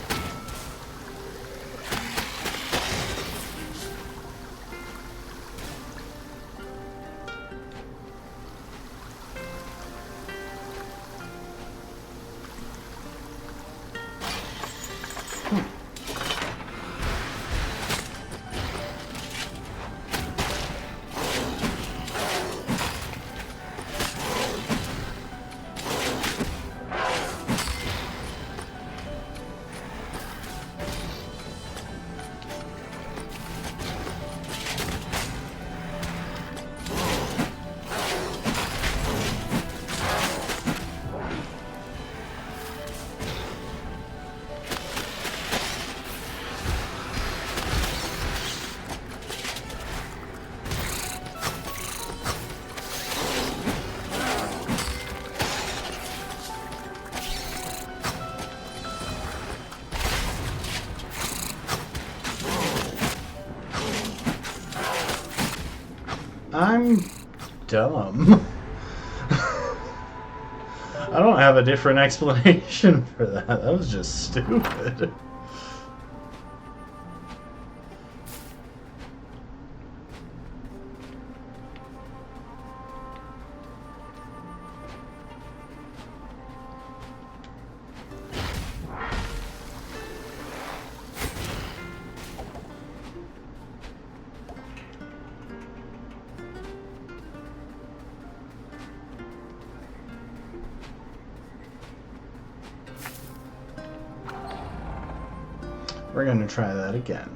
I'm dumb. I don't have a different explanation for that. That was just stupid. We're going to try that again.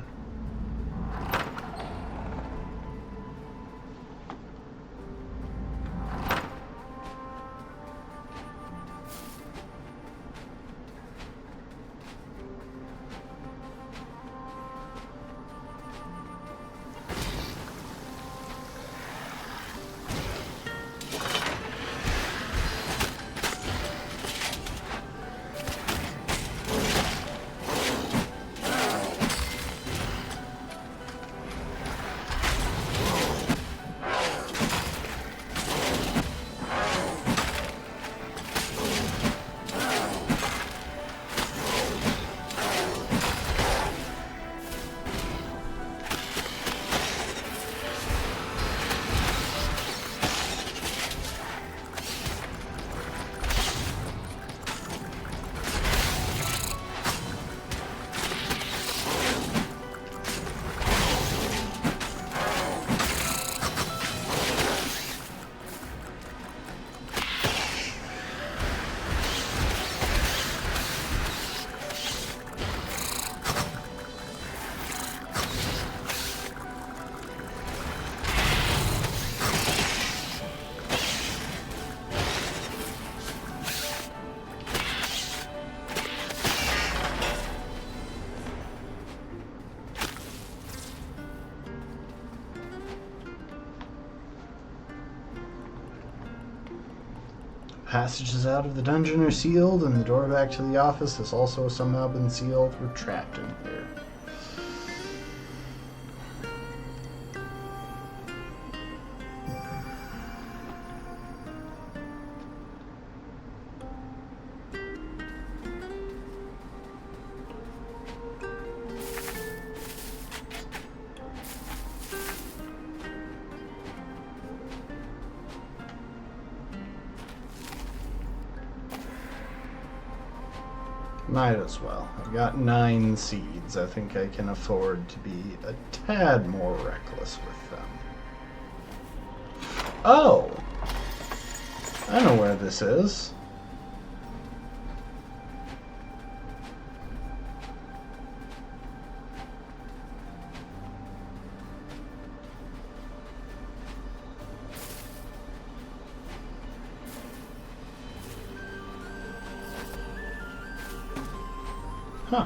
passages out of the dungeon are sealed, and the door back to the office has also somehow been sealed. We're trapped in here. Might as well. I've got 9 seeds. I think I can afford to be a tad more reckless with them. Oh! I know where this is. Huh.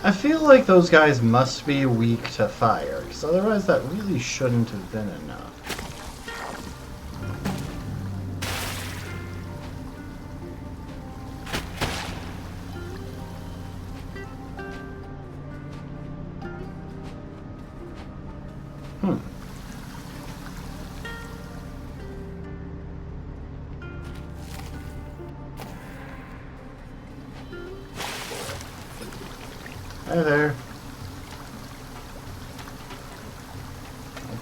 I feel like those guys must be weak to fire, because otherwise that really shouldn't have been enough. Hi there.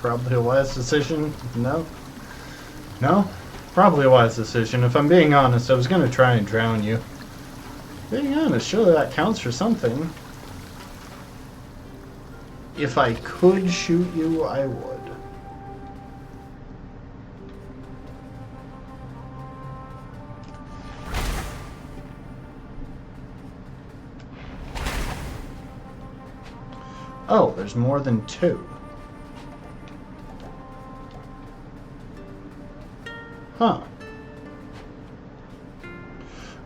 Probably a wise decision. No? No? Probably a wise decision. If I'm being honest, I was going to try and drown you. Being honest, surely that counts for something. If I could shoot you, I would. Oh, there's more than 2. Huh.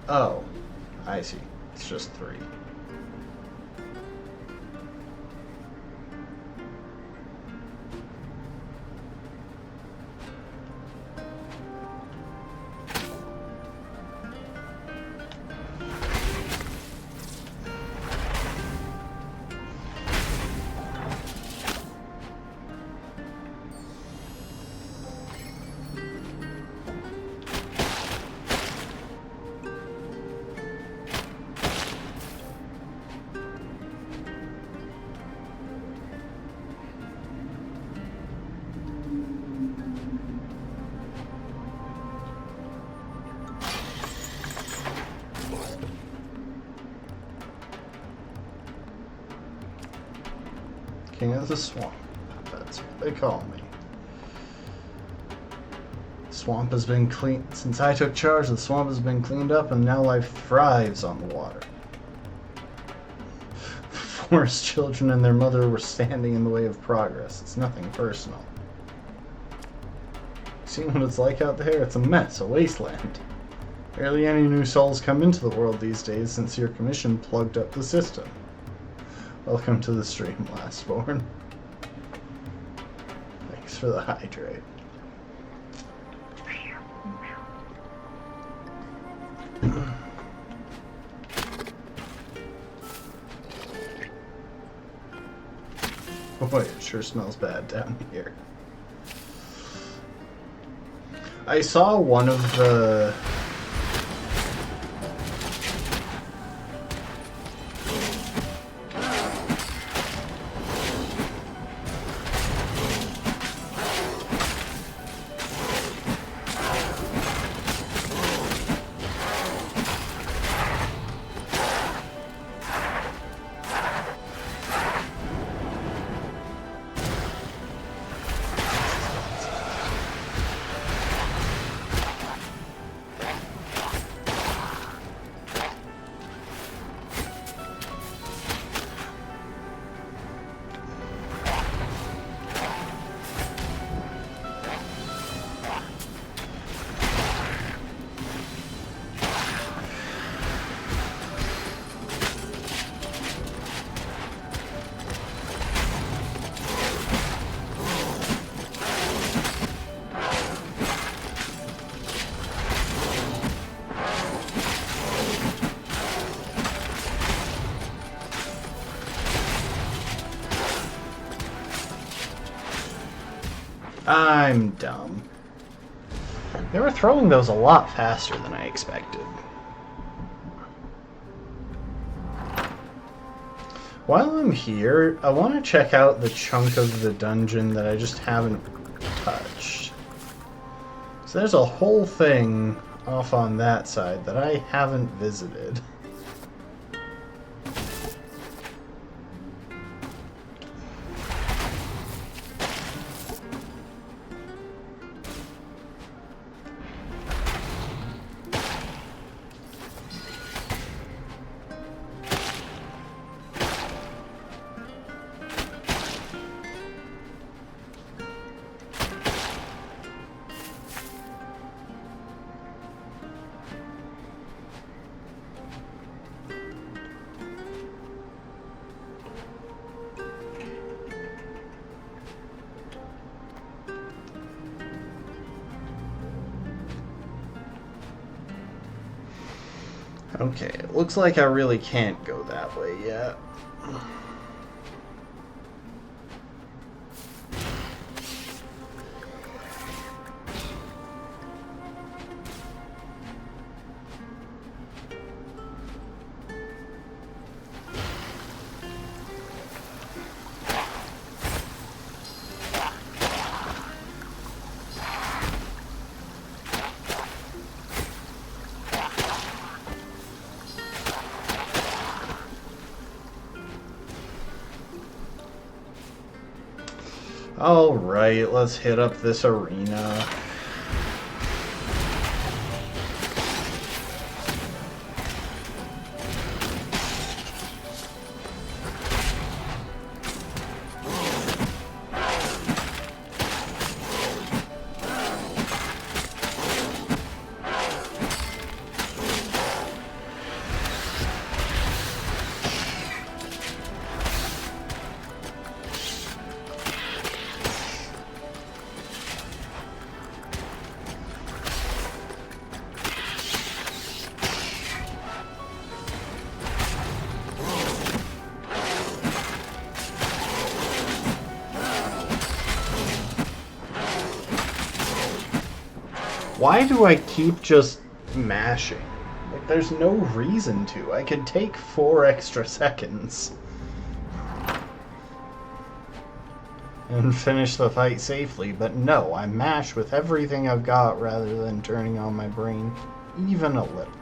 Oh, I see. It's just 3. King of the Swamp. That's what they call me. The swamp has been cleaned. Since I took charge, the swamp has been cleaned up and now life thrives on the water. The forest children and their mother were standing in the way of progress. It's nothing personal. Seen what it's like out there? It's a mess, a wasteland. Barely any new souls come into the world these days since your commission plugged up the system. Welcome to the stream, Lastborn. Thanks for the hydrate. Boy, it sure smells bad down here. I saw one of the... I'm dumb. They were throwing those a lot faster than I expected. While I'm here, I want to check out the chunk of the dungeon that I just haven't touched. So there's a whole thing off on that side that I haven't visited. Okay, it looks like I really can't go that way yet. Alright, let's hit up this arena. Why do I keep just mashing? Like, there's no reason to. I could take 4 extra seconds and finish the fight safely, but no, I mash with everything I've got rather than turning on my brain even a little.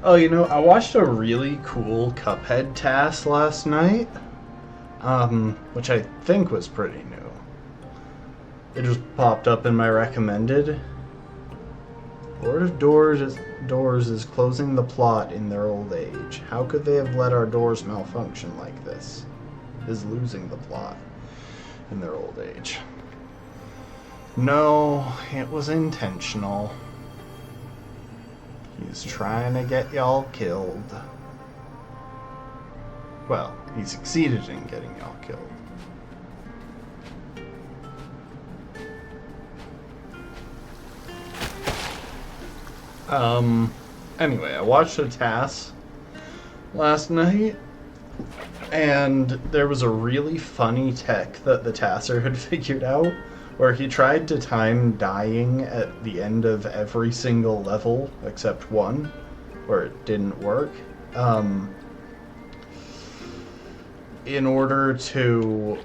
Oh, you know, I watched a really cool Cuphead task last night, which I think was pretty new. It just popped up in my recommended. Lord of Doors is closing the plot in their old age. How could they have let our doors malfunction like this? Is losing the plot in their old age. No, it was intentional. He's trying to get y'all killed. Well, he succeeded in getting y'all killed. Anyway, I watched a task last night, and there was a really funny tech that the tasser had figured out, where he tried to time dying at the end of every single level except one, where it didn't work, in order to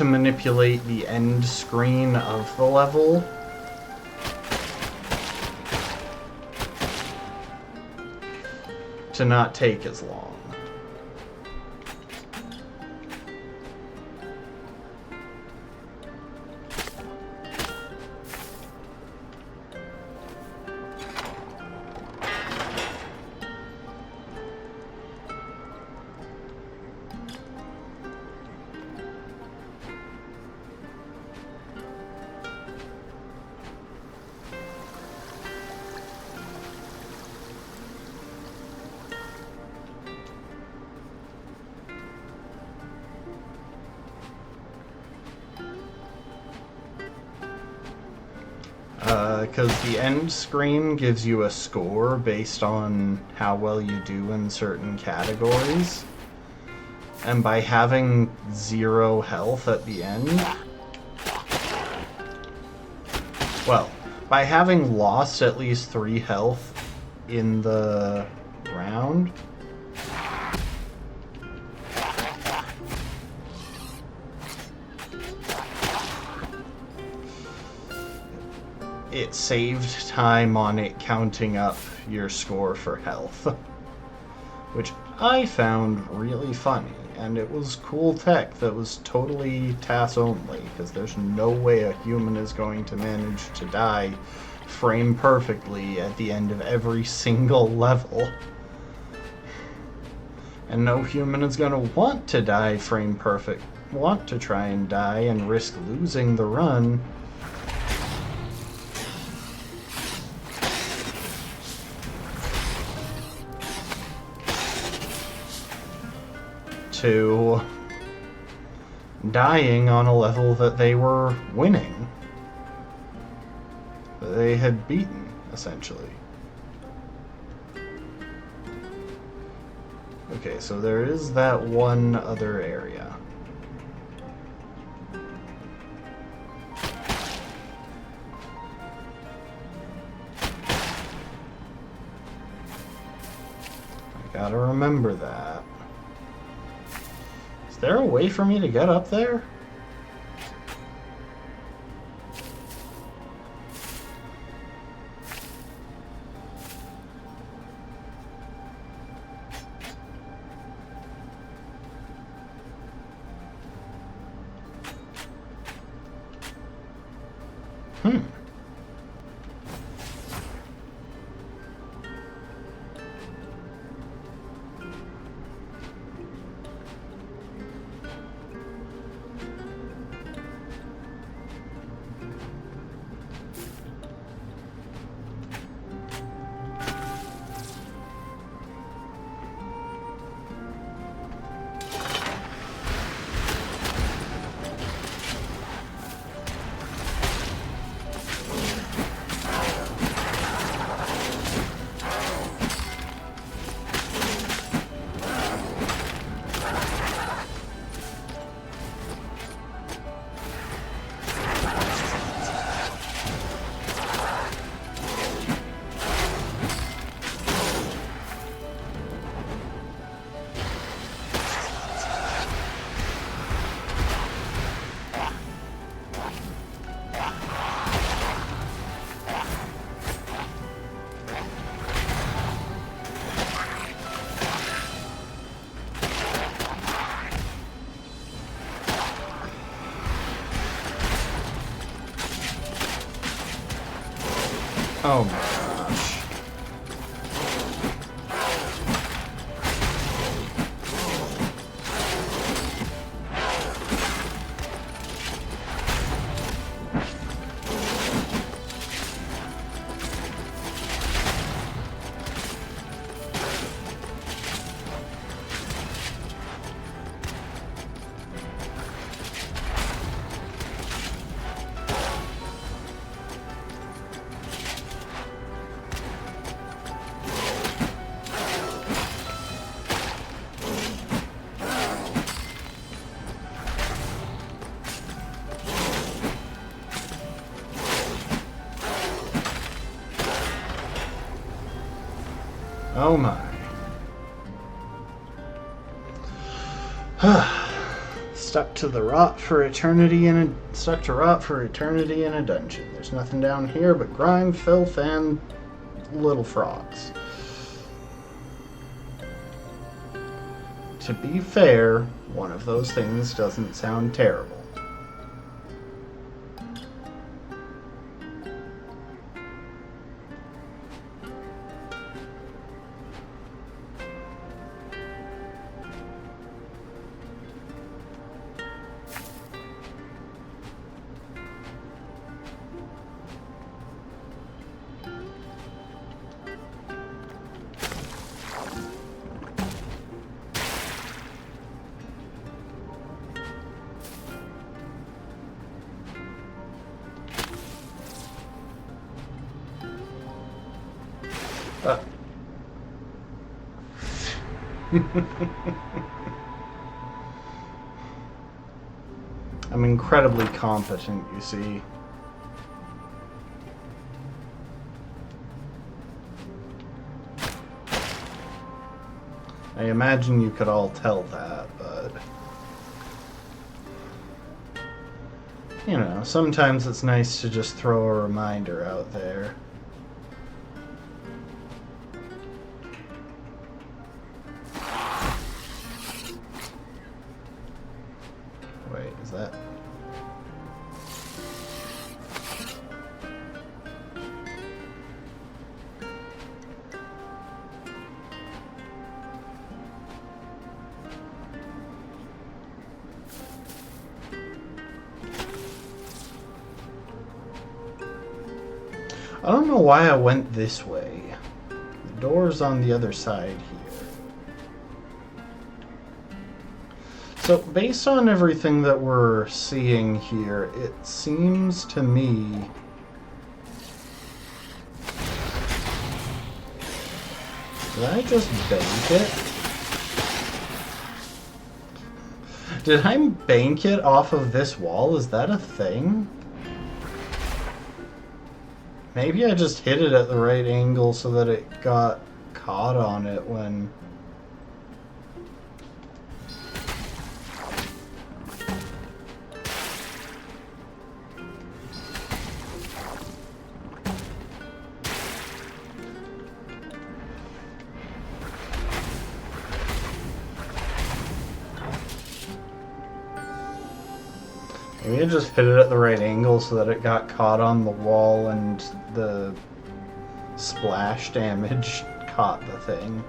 manipulate the end screen of the level. To not take as long. Because the end screen gives you a score based on how well you do in certain categories. And by having 0 health at the end... Well, by having lost at least 3 health in the round... it saved time on it counting up your score for health. Which I found really funny, and it was cool tech that was totally TAS only, because there's no way a human is going to manage to die frame perfectly at the end of every single level. And no human is going to want to die frame perfect, want to try and die and risk losing the run. To dying on a level that they were winning. That they had beaten, essentially. Okay, so there is that one other area. I gotta remember that. Is there a way for me to get up there? Oh my gosh. Oh my. Stuck to rot for eternity in a dungeon. There's nothing down here but grime, filth, and little frogs. To be fair, one of those things doesn't sound terrible. I'm incredibly competent, you see. I imagine you could all tell that, but... you know, sometimes it's nice to just throw a reminder out there. Wait, is that... I don't know why I went this way. The door's on the other side here. So, based on everything that we're seeing here, it seems to me... Did I just bank it? Did I bank it off of this wall? Is that a thing? Maybe I just hit it at the right angle so that it got caught on it when... Maybe I just hit it at the right angle so that it got caught on the wall and the splash damage caught the thing.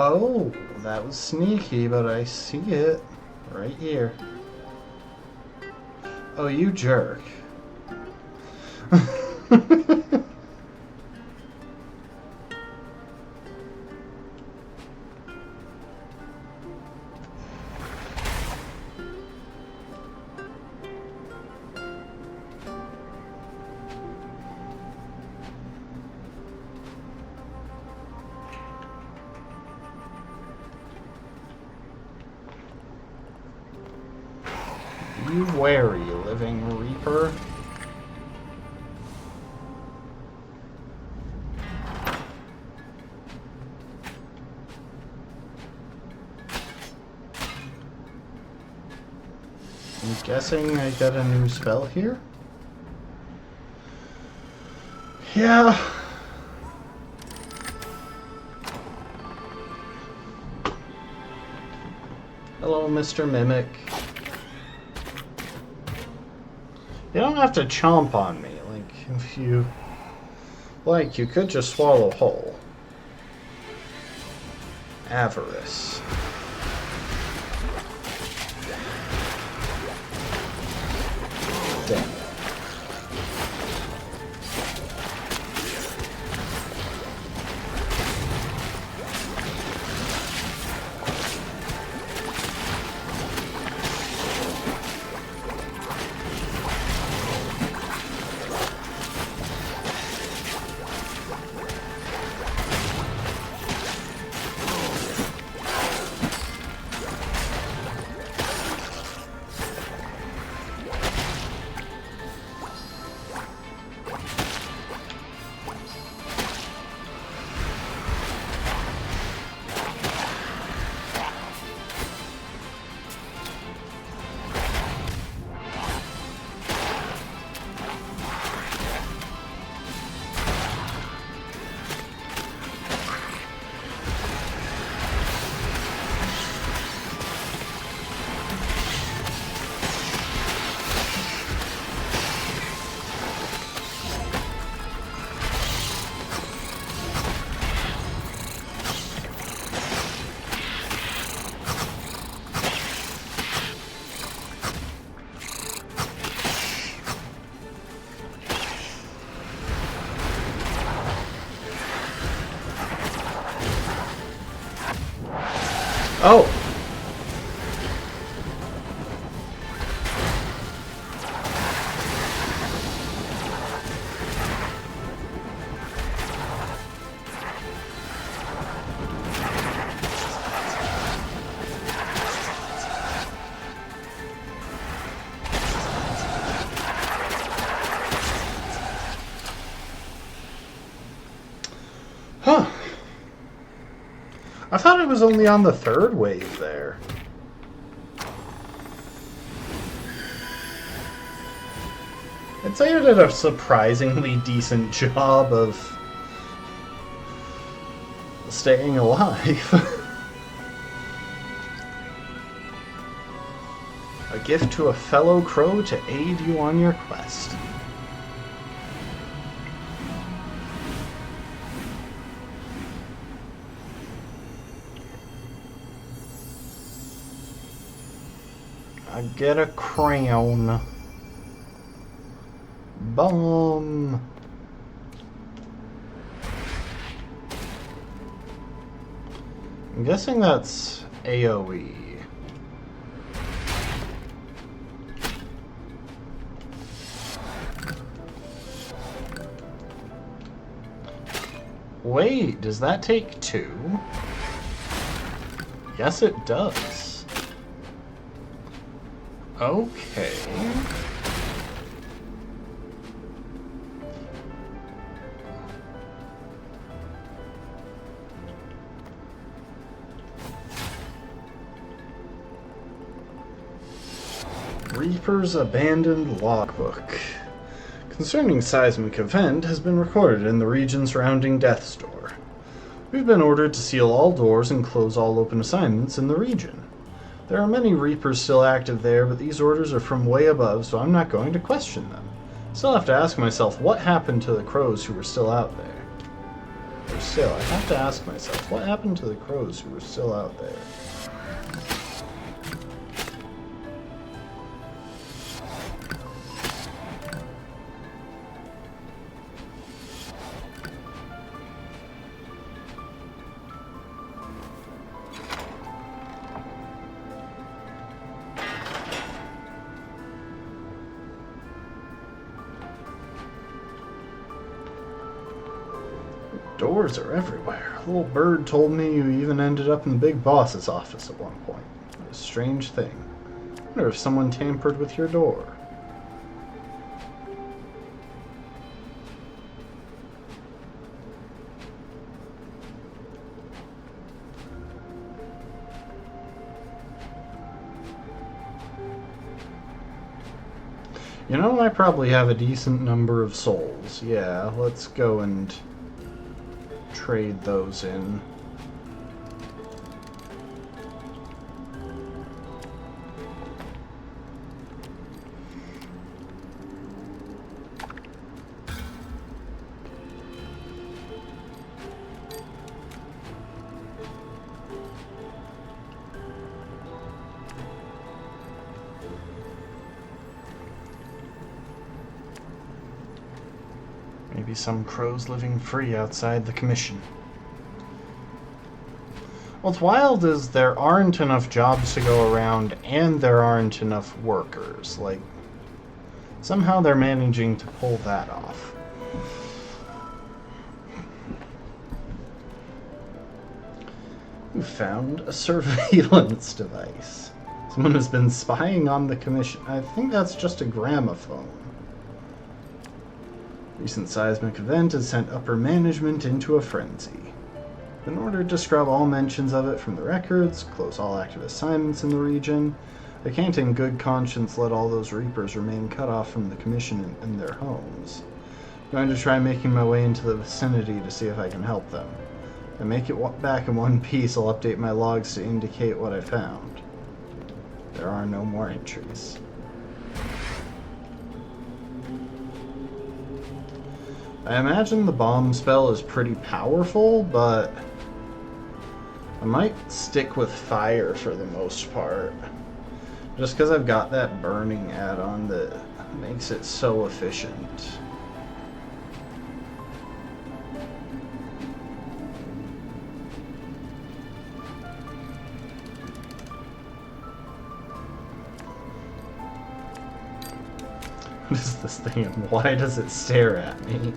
Oh, that was sneaky, but I see it right here. Oh, you jerk. Be wary, living Reaper. I'm guessing I got a new spell here? Yeah. Hello, Mr. Mimic. You don't have to chomp on me. Like, if you like, you could just swallow whole. Avarice. Damn it. Oh! Huh. I thought it was only on the third wave there. I'd say it did a surprisingly decent job of staying alive. A gift to a fellow crow to aid you on your quest. I get a crown. Boom. I'm guessing that's AoE. Wait, does that take 2? Yes, it does. Okay. Reaper's abandoned logbook. Concerning seismic event has been recorded in the region surrounding Death's Door. We've been ordered to seal all doors and close all open assignments in the region. There are many Reapers still active there, but these orders are from way above, so I'm not going to question them. Still have to ask myself, what happened to the crows who were still out there? Or still, I have to ask myself, what happened to the crows who were still out there? Doors are everywhere. A little bird told me you even ended up in the big boss's office at one point. A strange thing. wonder if someone tampered with your door. You know, I probably have a decent number of souls. Yeah, let's go and trade those in. Maybe some crows living free outside the commission. What's wild is there aren't enough jobs to go around and there aren't enough workers. Like, somehow they're managing to pull that off. You found a surveillance device. Someone has been spying on the commission. I think that's just a gramophone. Recent seismic event has sent upper management into a frenzy. In order to scrub all mentions of it from the records, close all active assignments in the region, I can't in good conscience let all those Reapers remain cut off from the Commission and their homes. I'm going to try making my way into the vicinity to see if I can help them. If I make it back in one piece, I'll update my logs to indicate what I found. There are no more entries. I imagine the bomb spell is pretty powerful, but I might stick with fire for the most part. Just because I've got that burning add-on that makes it so efficient. What is this thing and why does it stare at me?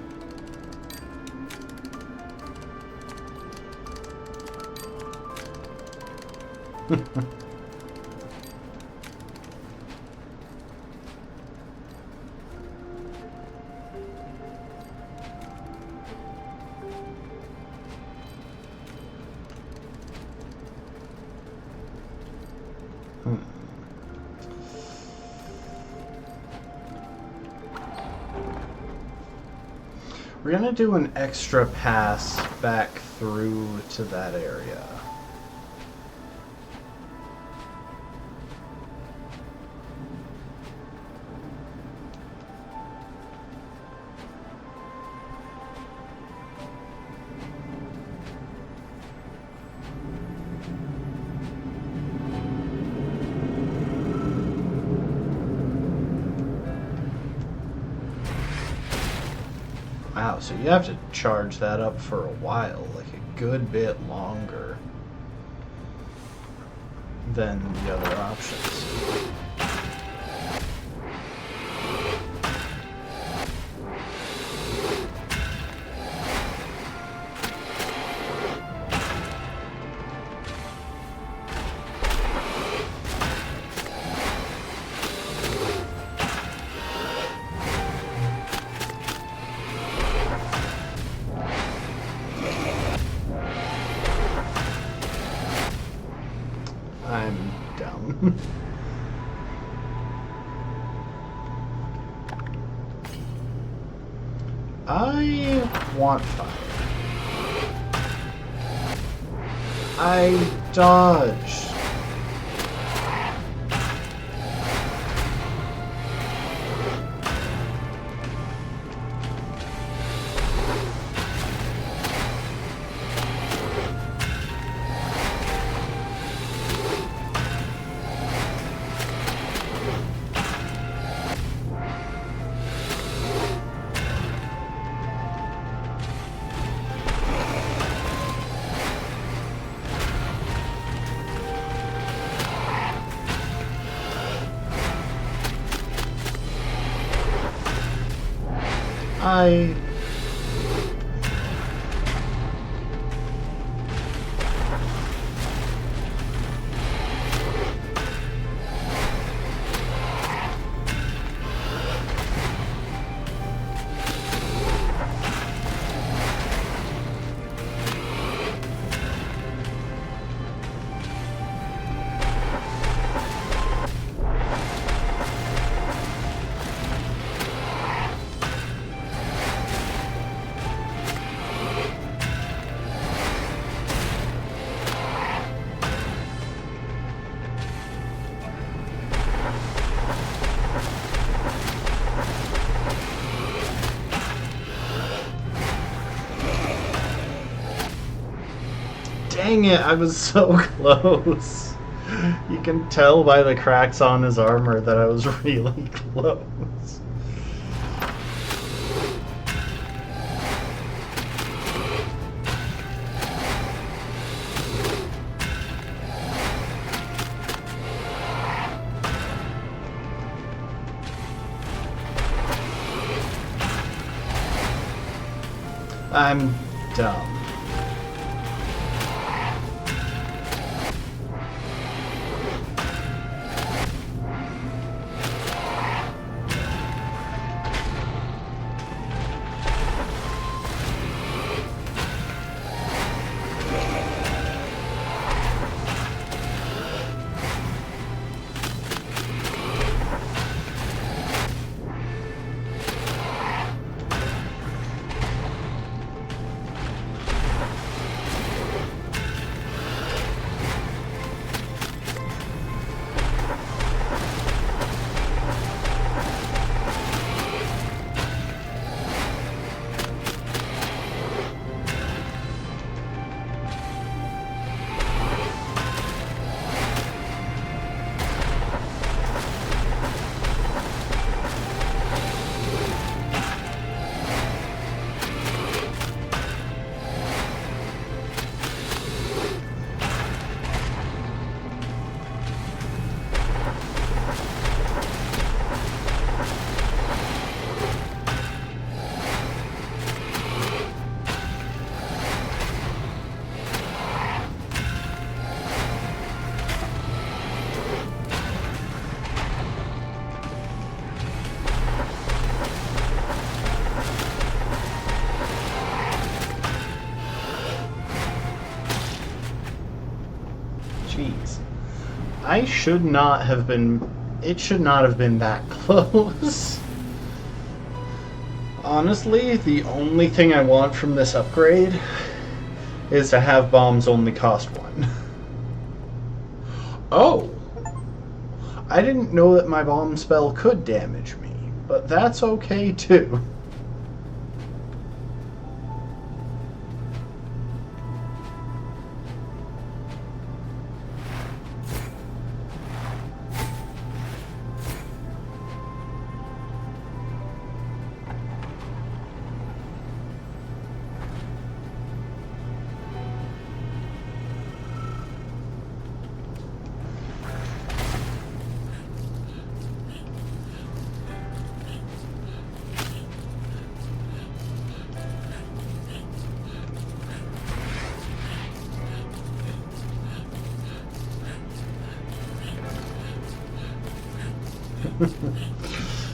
We're gonna do an extra pass back through to that area. Wow, so you have to charge that up for a while, like a good bit longer than the other options. I'm dumb. I want fire. I dodged. Dang it, I was so close. You can tell by the cracks on his armor that I was really close. I'm dumb. Jeez. I should not have been... It should not have been that close. Honestly, the only thing I want from this upgrade is to have bombs only cost 1. Oh! I didn't know that my bomb spell could damage me, but that's okay too.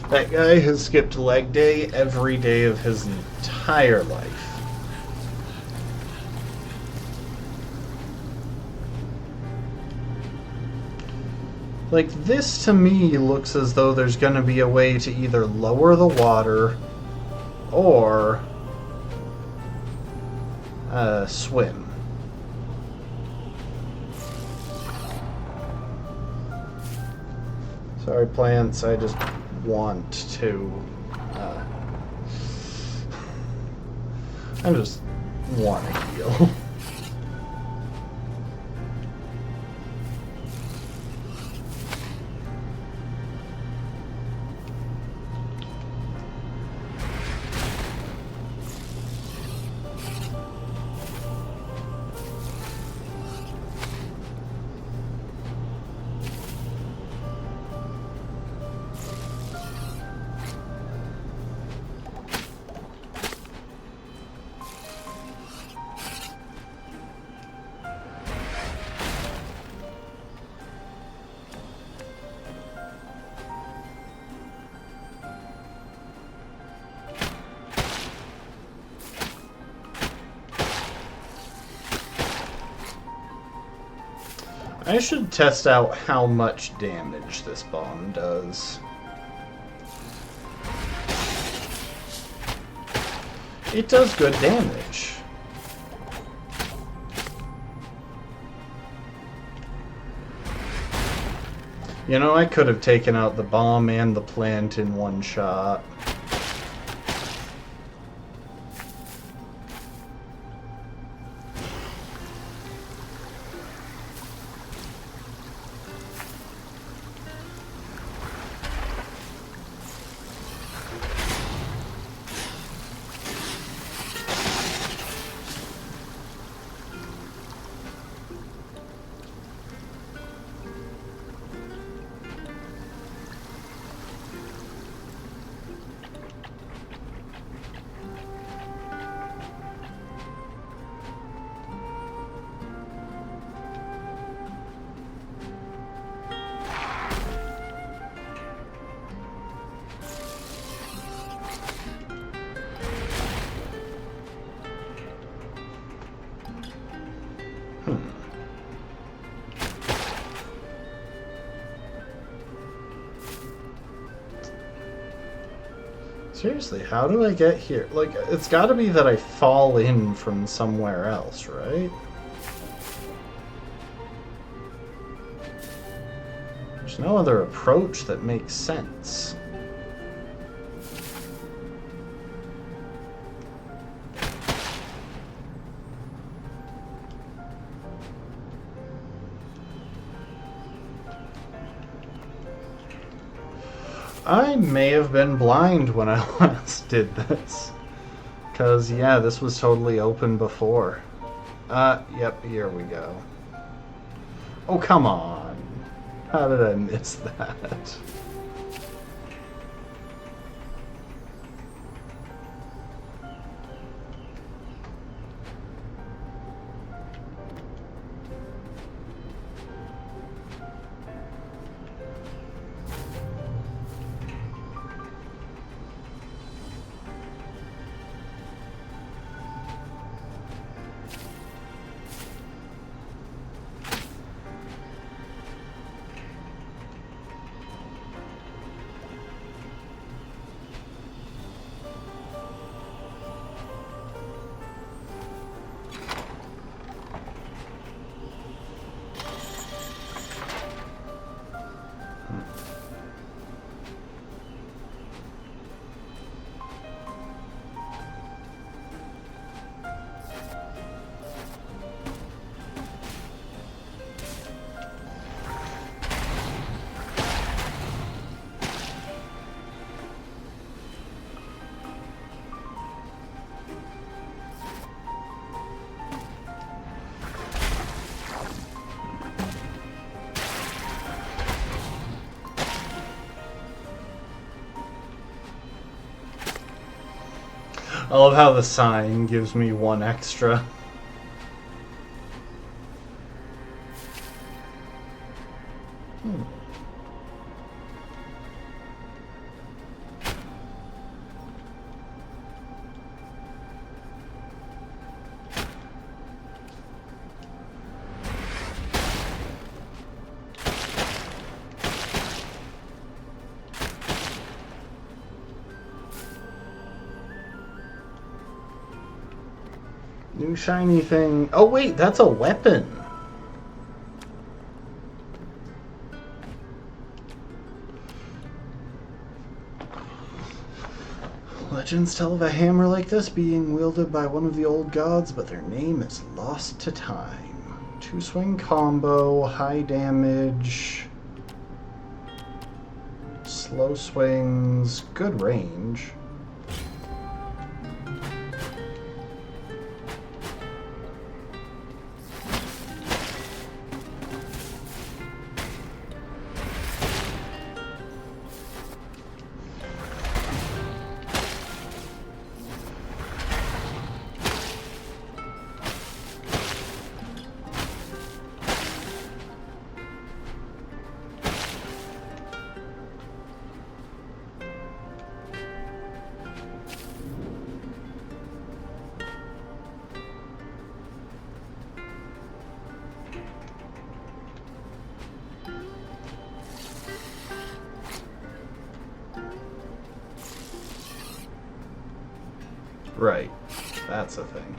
That guy has skipped leg day every day of his entire life. Like, this to me looks as though there's gonna be a way to either lower the water or swim. Sorry, plants, I just want to... I just want to heal. I should test out how much damage this bomb does. It does good damage. You know, I could have taken out the bomb and the plant in one shot. Seriously, how do I get here? Like, it's gotta be that I fall in from somewhere else, right? There's no other approach that makes sense. I may have been blind when I last did this. Because, yeah, this was totally open before. Yep, here we go. Oh, come on. How did I miss that? I love how the sign gives me one extra. New shiny thing. Oh wait, that's a weapon. Legends tell of a hammer like this being wielded by one of the old gods, but their name is lost to time. 2-swing combo, high damage, slow swings, good range. Right, that's a thing.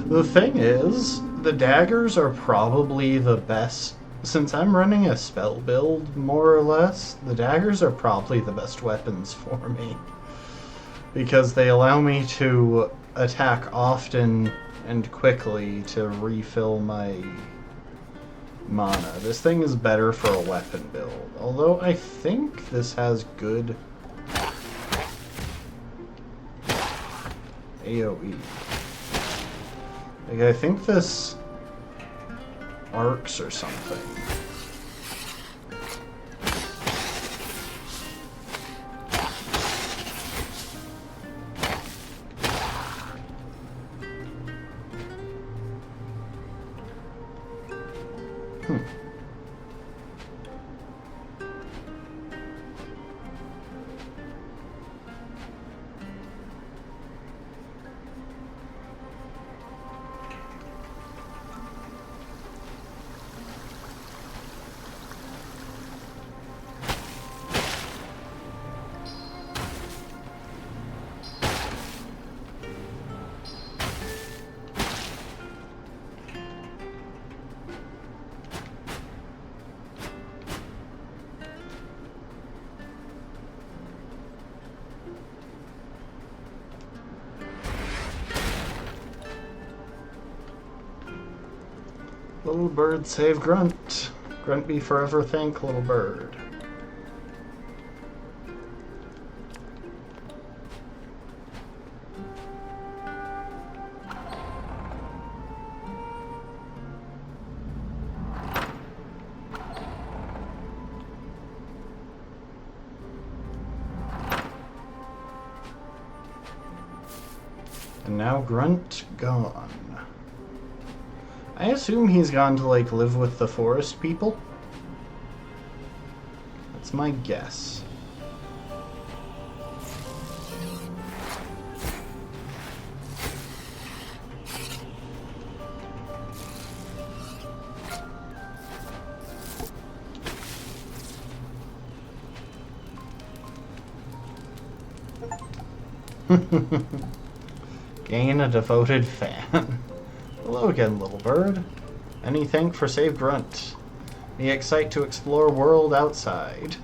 The thing is, the daggers are probably the best. Since I'm running a spell build, more or less, the daggers are probably the best weapons for me. Because they allow me to attack often and quickly to refill my mana. This thing is better for a weapon build. Although I think this has good AoE. Like, I think this arcs or something. Little bird save Grunt. Grunt be forever thank little bird. And now Grunt gone. I assume he's gone to, like, live with the forest people? That's my guess. Gain a devoted fan. Hello again, little bird. Any thank for save Grunt. Me excite to explore world outside.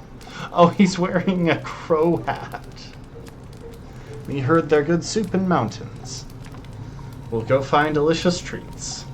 Oh, he's wearing a crow hat. Me heard their good soup in mountains. We'll go find delicious treats.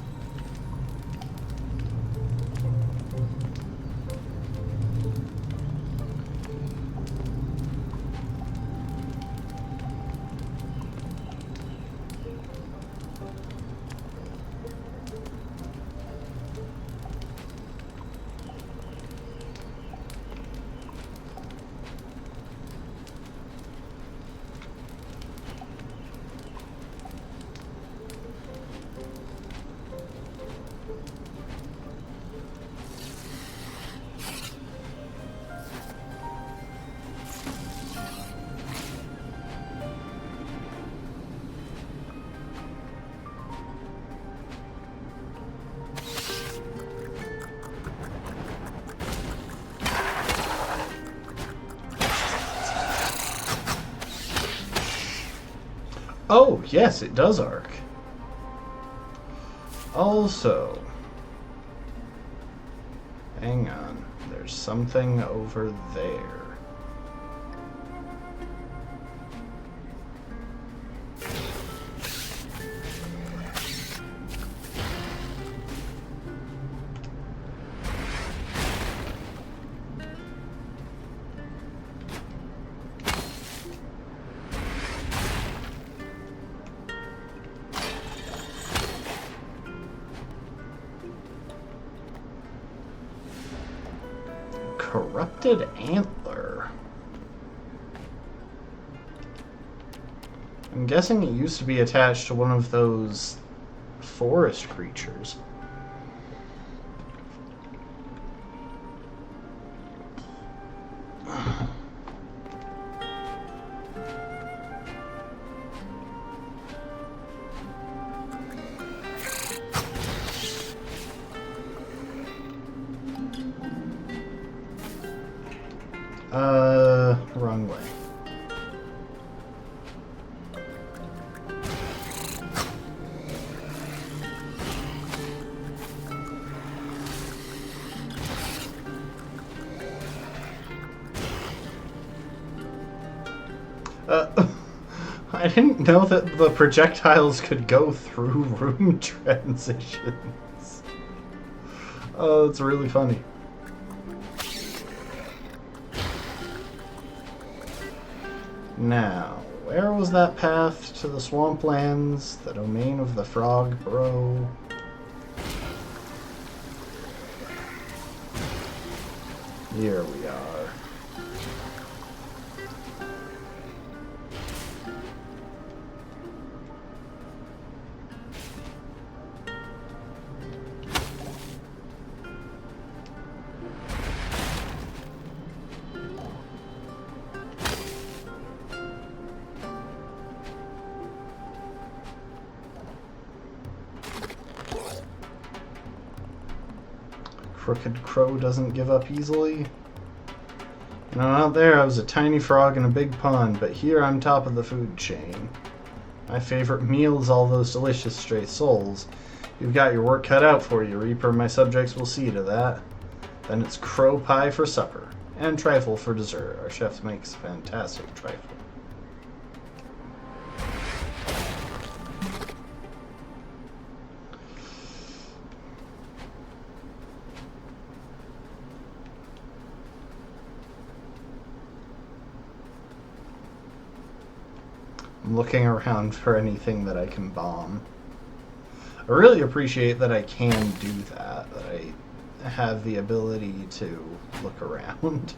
Oh, yes, it does arc. Also, hang on, there's something over there. Corrupted antler. I'm guessing it used to be attached to one of those forest creatures. Wrong way. I didn't know that the projectiles could go through room transitions. Oh, it's really funny. Now, where was that path to the swamplands, the domain of the frog bro? Here we are. Crooked Crow doesn't give up easily. You know, out there I was a tiny frog in a big pond, but here I'm top of the food chain. My favorite meal is all those delicious stray souls. You've got your work cut out for you, Reaper. My subjects will see to that. Then it's crow pie for supper, and trifle for dessert. Our chef makes fantastic trifle. I'm looking around for anything that I can bomb. I really appreciate that I can do that I have the ability to look around.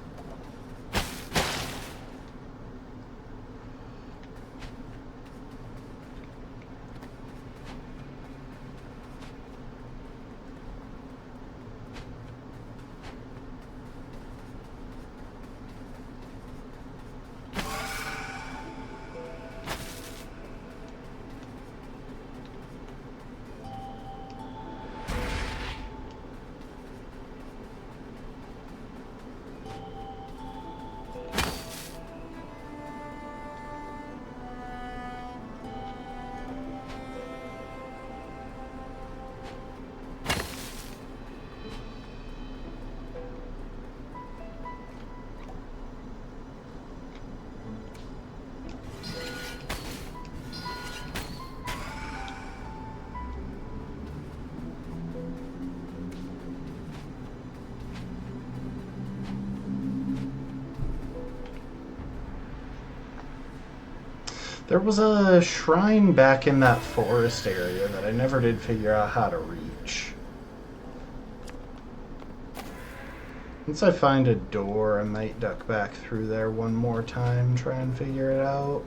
There was a shrine back in that forest area that I never did figure out how to reach. Once I find a door, I might duck back through there one more time, try and figure it out.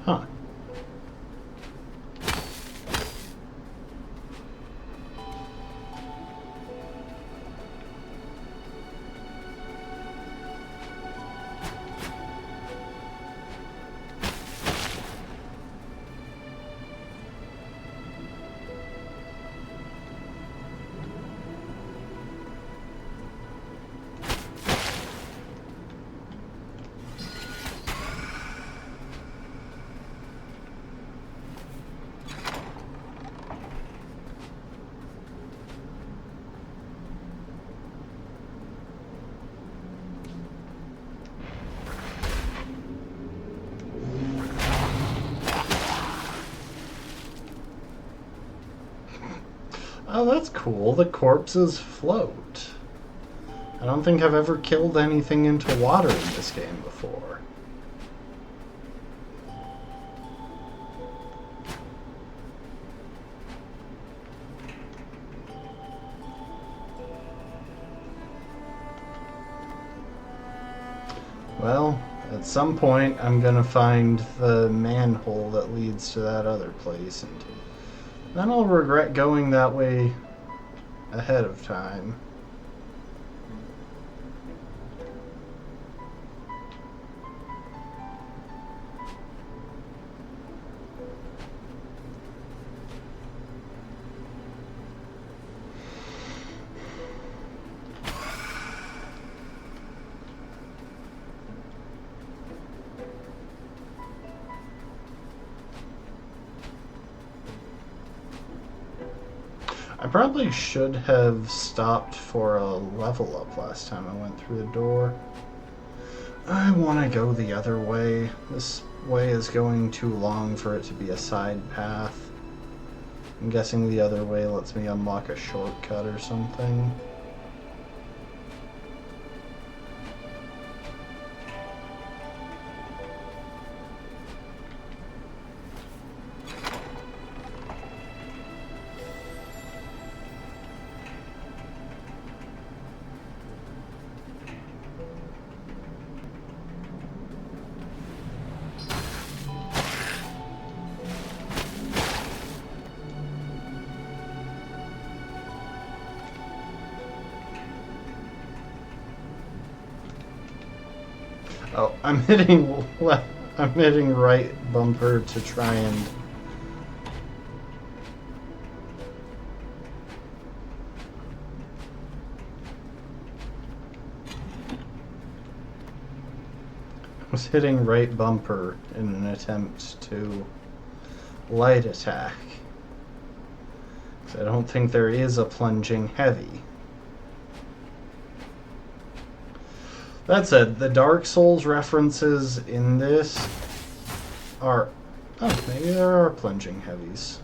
Huh. Oh, that's cool. The corpses float. I don't think I've ever killed anything into water in this game before. Well, at some point I'm gonna find the manhole that leads to that other place, and then I'll regret going that way ahead of time. I probably should have stopped for a level up last time I went through the door. I want to go the other way. This way is going too long for it to be a side path. I'm guessing the other way lets me unlock a shortcut or something. Oh, I'm hitting left. I'm hitting right bumper to try and was hitting right bumper in an attempt to light attack. 'Cause I don't think there is a plunging heavy. That said, the Dark Souls references in this are... Oh, maybe there are plunging heavies.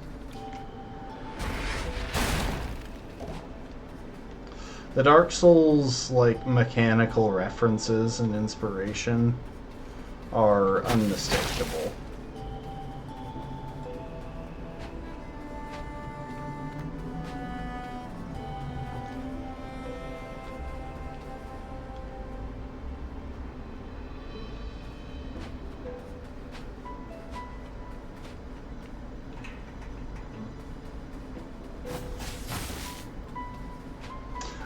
The Dark Souls, like, mechanical references and inspiration are unmistakable.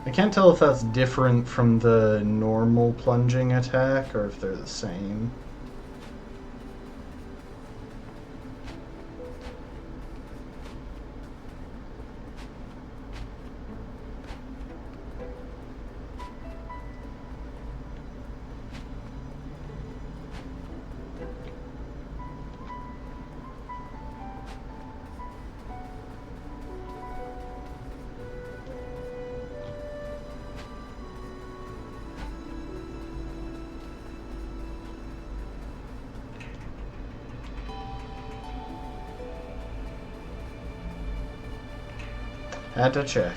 I can't tell if that's different from the normal plunging attack or if they're the same. Had to check.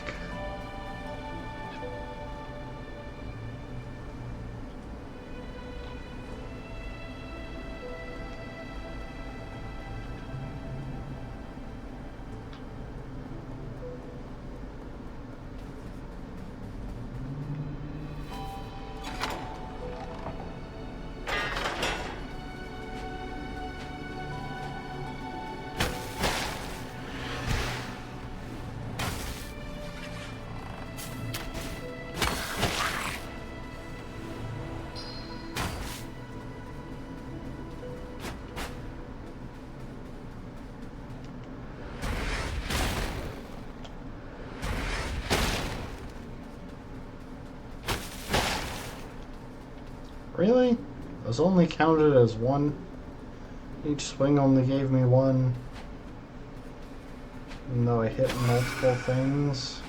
Really? It was only counted as one? Each swing only gave me one. Even though I hit multiple things.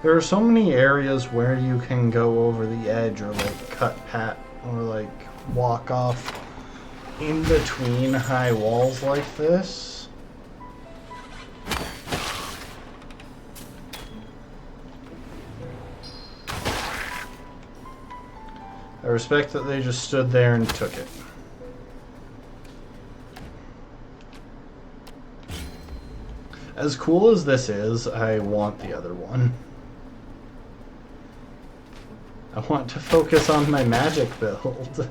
There are so many areas where you can go over the edge or like cut pat or like walk off in between high walls like this. I respect that they just stood there and took it. As cool as this is, I want the other one. I want to focus on my magic build.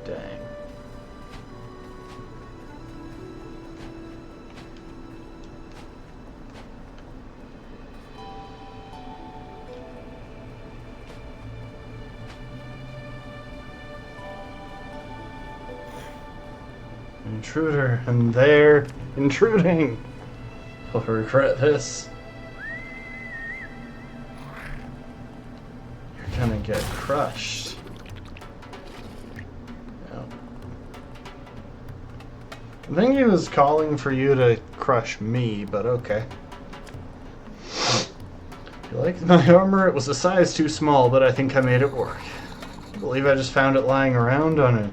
Dang. Intruder, and they're intruding. I'll regret this. You're gonna get crushed. Yeah. I think he was calling for you to crush me, but okay. You like my armor? It was a size too small, but I think I made it work. I believe I just found it lying around on a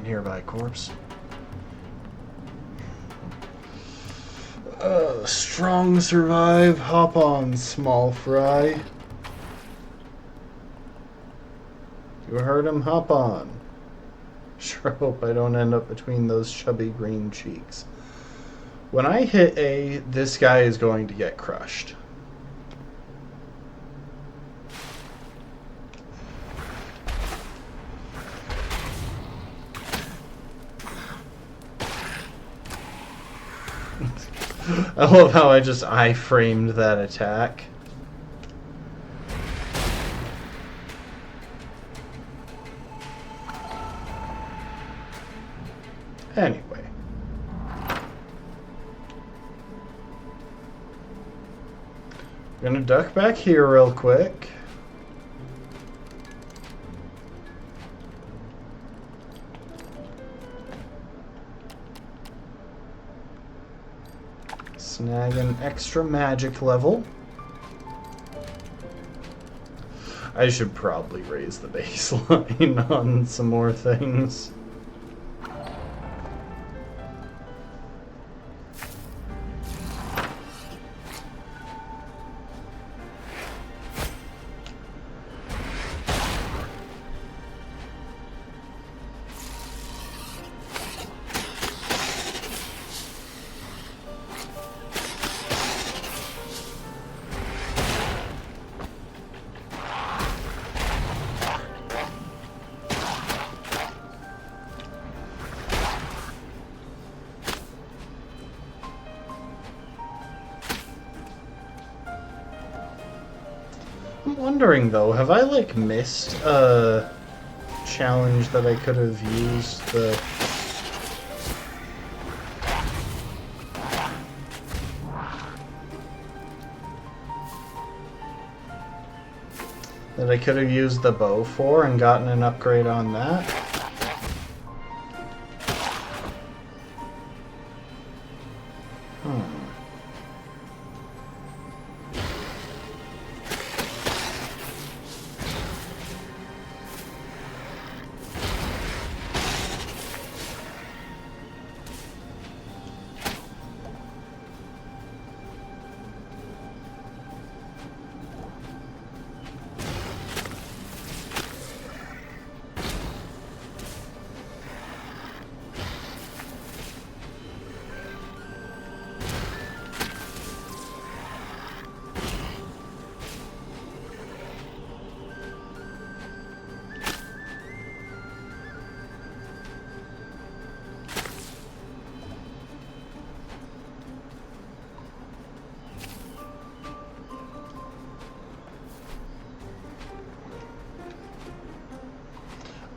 nearby corpse. Strong survive. Hop on, small fry. You heard him? Hop on. Sure hope I don't end up between those chubby green cheeks. When I hit A, this guy is going to get crushed. I love how I just I-framed that attack. Anyway. Gonna duck back here real quick. Snag an extra magic level. I should probably raise the baseline on some more things. I'm wondering though, have I like missed a challenge that I could have used the bow for and gotten an upgrade on that?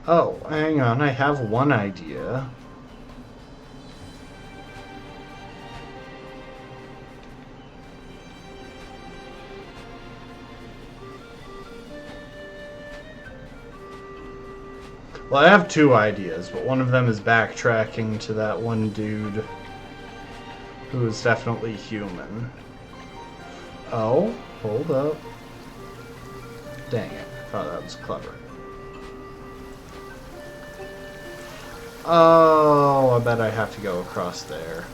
Oh, hang on, I have one idea. Well, I have two ideas, but one of them is backtracking to that one dude who is definitely human. Oh, hold up. Dang it, I thought that was clever. Oh, I bet I have to go across there.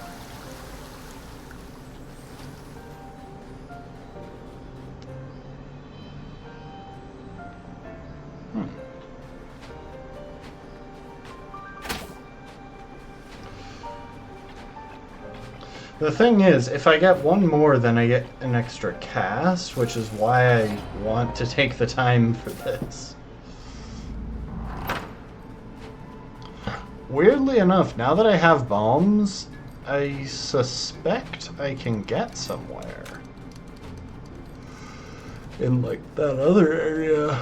The thing is, if I get one more, then I get an extra cast, which is why I want to take the time for this. Weirdly enough, now that I have bombs, I suspect I can get somewhere. In, like, that other area.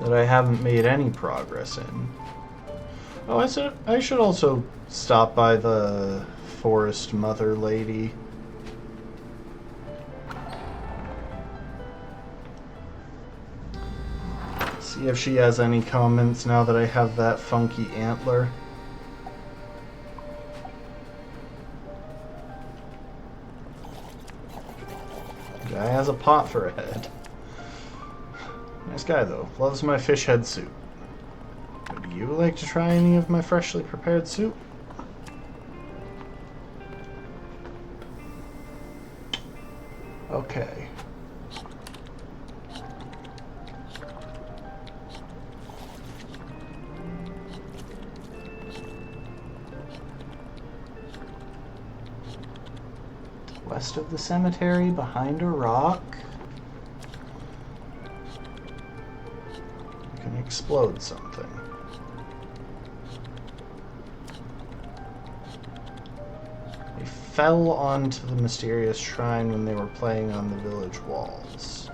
That I haven't made any progress in. Oh, I should also stop by the Forest Mother Lady. See if she has any comments now that I have that funky antler. Guy has a pot for a head. Nice guy though. Loves my fish head soup. Would you like to try any of my freshly prepared soup? Okay. West of the cemetery, behind a rock. You can explode something. fell onto the mysterious shrine when they were playing on the village walls.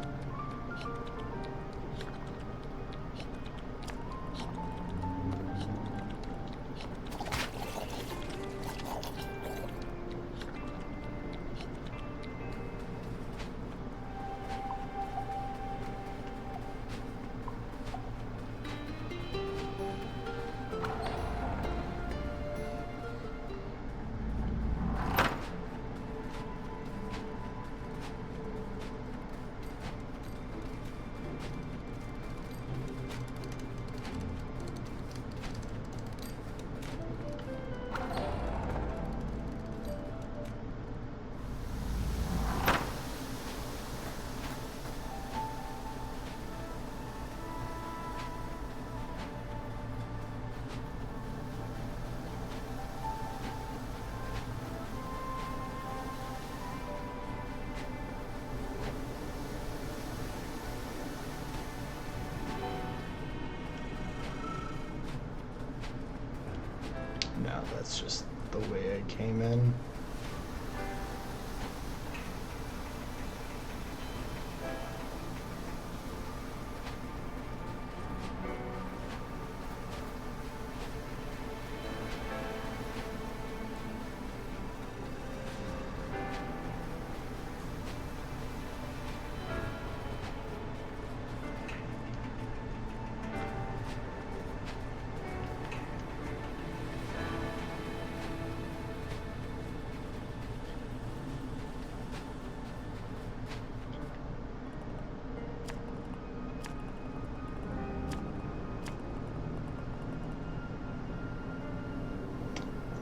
No, that's just the way I came in.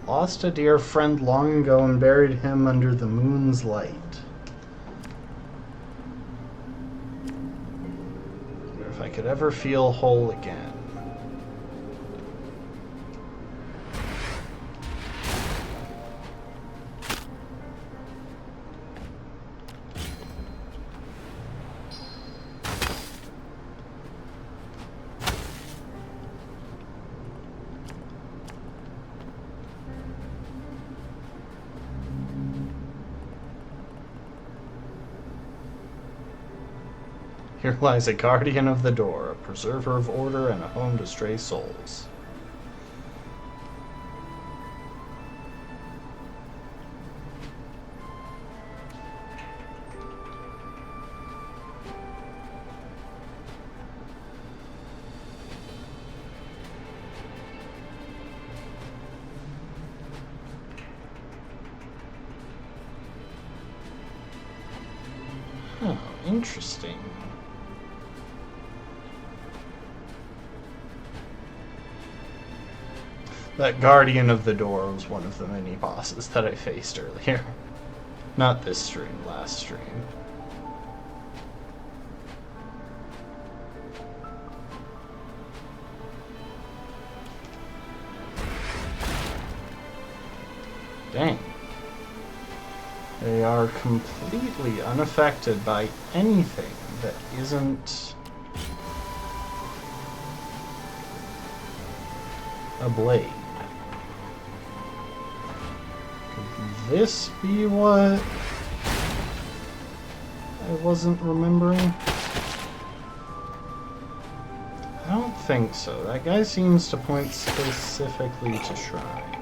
Lost a dear friend long ago and buried him under the moon's light. If I could ever feel whole again. Here lies a guardian of the door, a preserver of order, and a home to stray souls. Oh, interesting. That guardian of the door was one of the mini bosses that I faced earlier. Not this stream, last stream. Dang. They are completely unaffected by anything that isn't a blade. Could this be what I wasn't remembering? I don't think so. That guy seems to point specifically to shrines.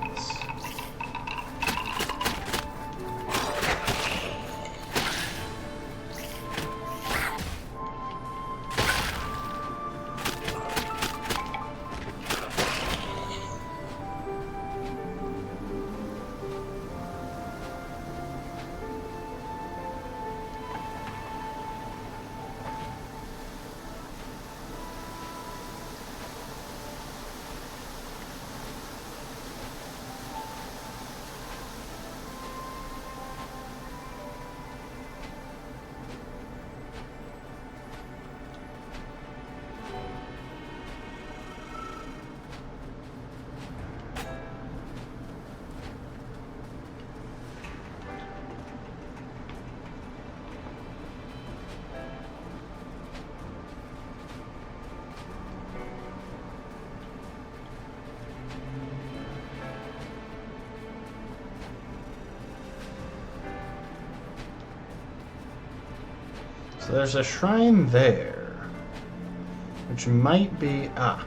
So there's a shrine there, which might be... Ah.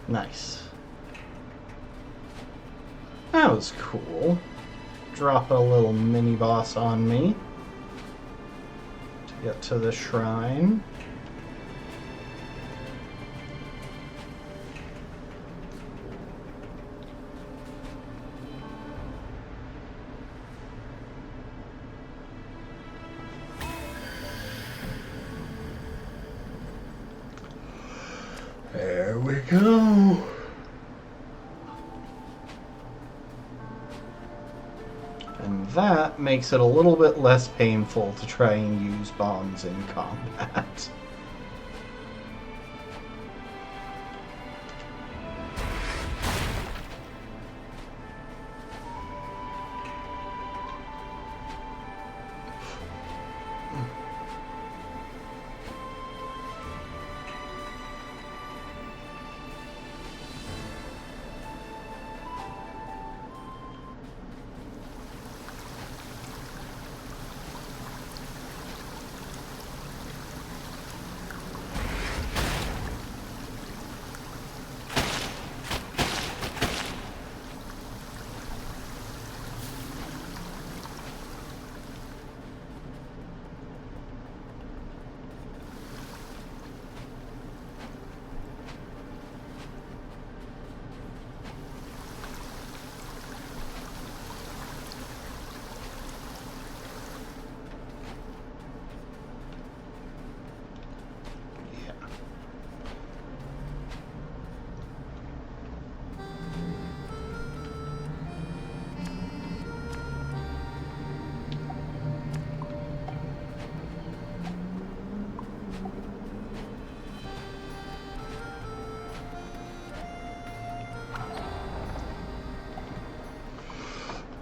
Nice. That was cool. Drop a little mini boss on me to get to the shrine. There we go. And that makes it a little bit less painful to try and use bombs in combat.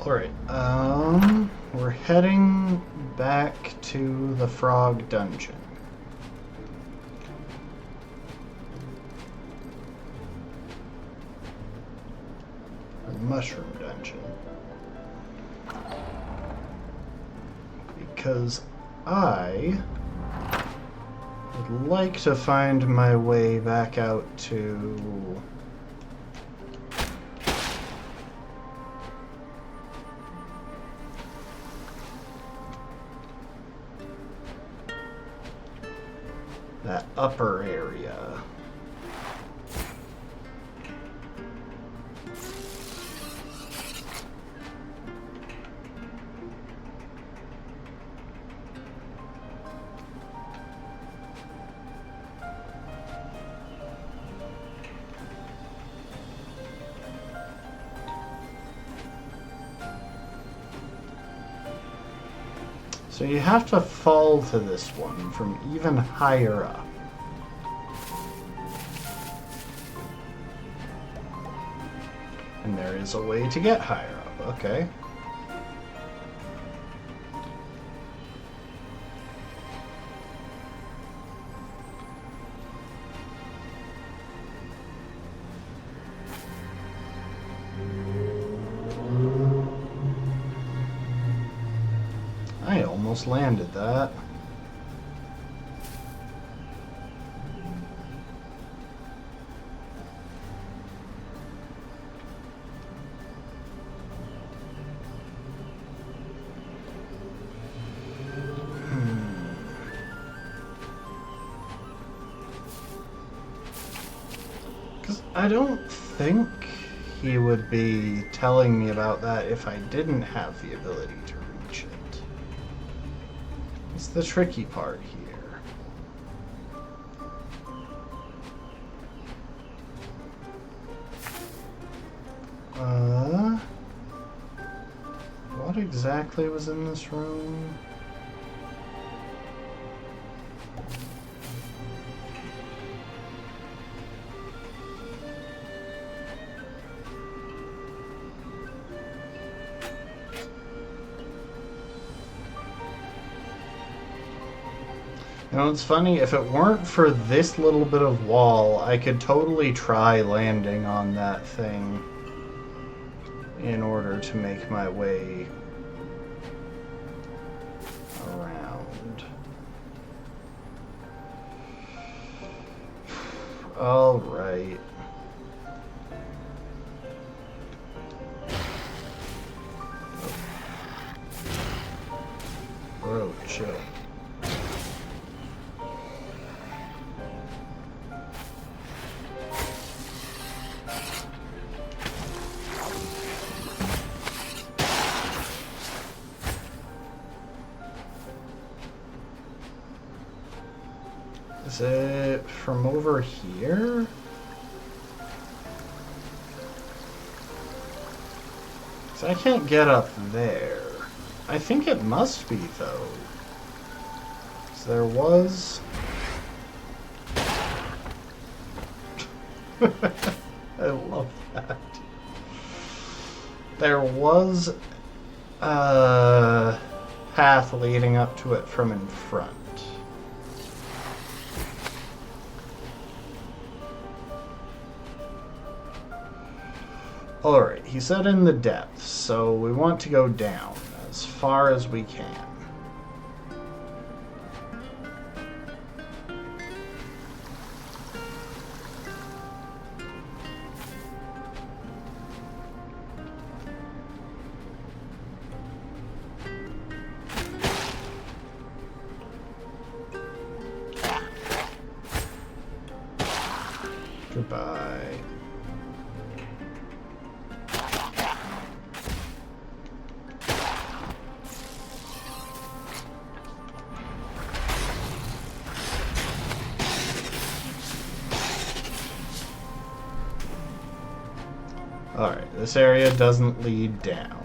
Alright, we're heading back to the frog dungeon. Or mushroom dungeon. Because I would like to find my way back out to... that upper area. So you have to fall to this one from even higher up. And there is a way to get higher up, okay. I almost landed that. I don't think he would be telling me about that if I didn't have the ability to reach it. It's the tricky part here. What exactly was in this room? You know, it's funny, if it weren't for this little bit of wall, I could totally try landing on that thing in order to make my way around. All right. Bro, chill. Is it from over here? So I can't get up there. I think it must be, though. So there was... I love that. There was a path leading up to it from in front. Alright, he said in the depths, so we want to go down as far as we can. Goodbye. Alright, this area doesn't lead down.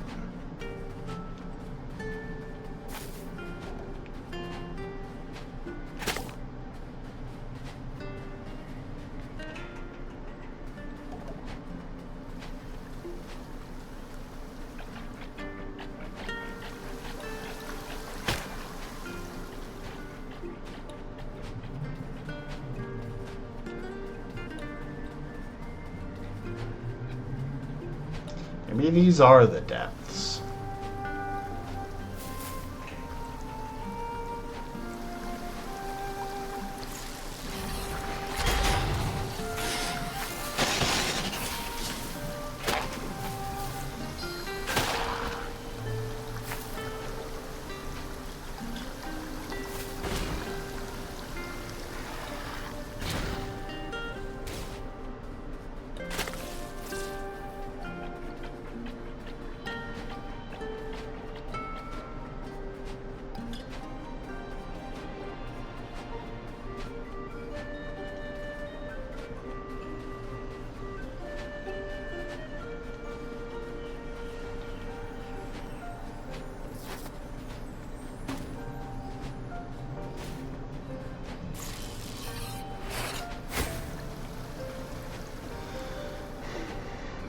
Maybe these are the depths.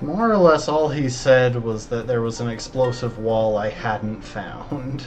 More or less all he said was that there was an explosive wall I hadn't found.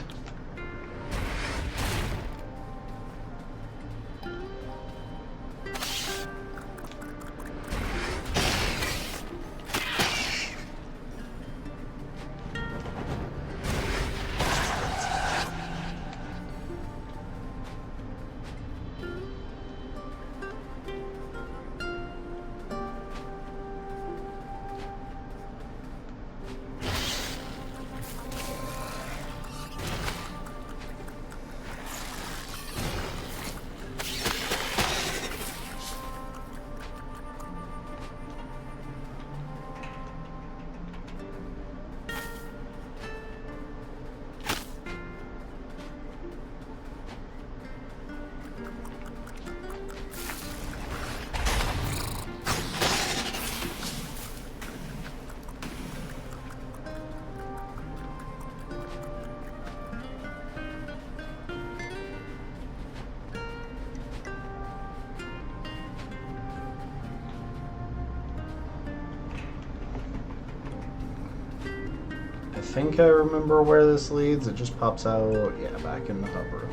think I remember where this leads. It just pops out, yeah, back in the hub room.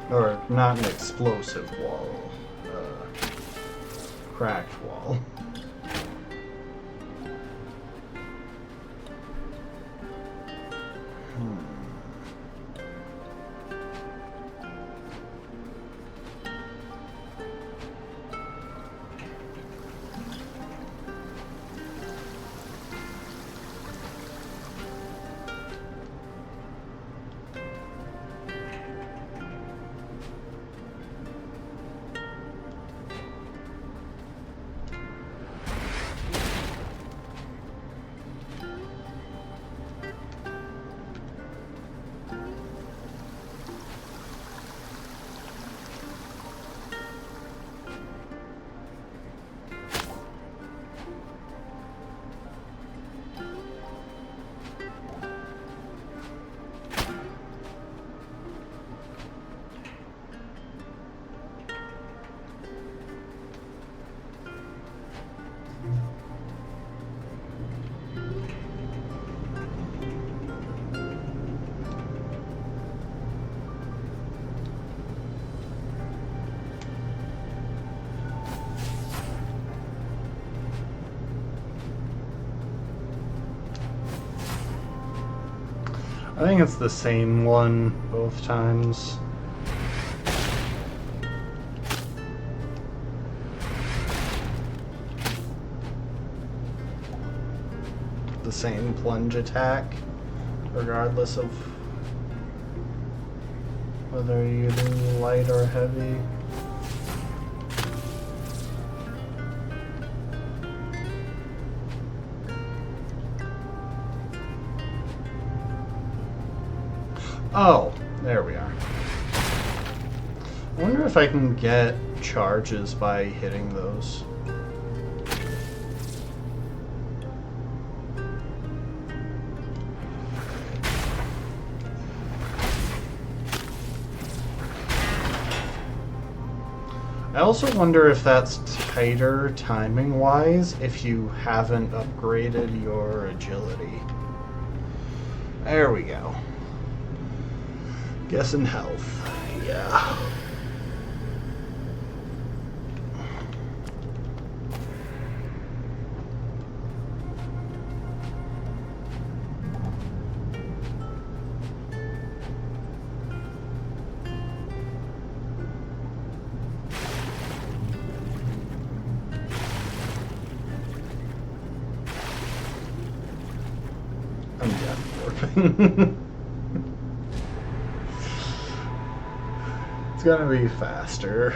Or not an explosive wall, cracked wall. I think it's the same one both times. The same plunge attack, regardless of whether you're using light or heavy. Oh, there we are. I wonder if I can get charges by hitting those. I also wonder if that's tighter timing-wise if you haven't upgraded your agility. There we go. Guessing health. Yeah. I'm death warping. It's gonna be faster.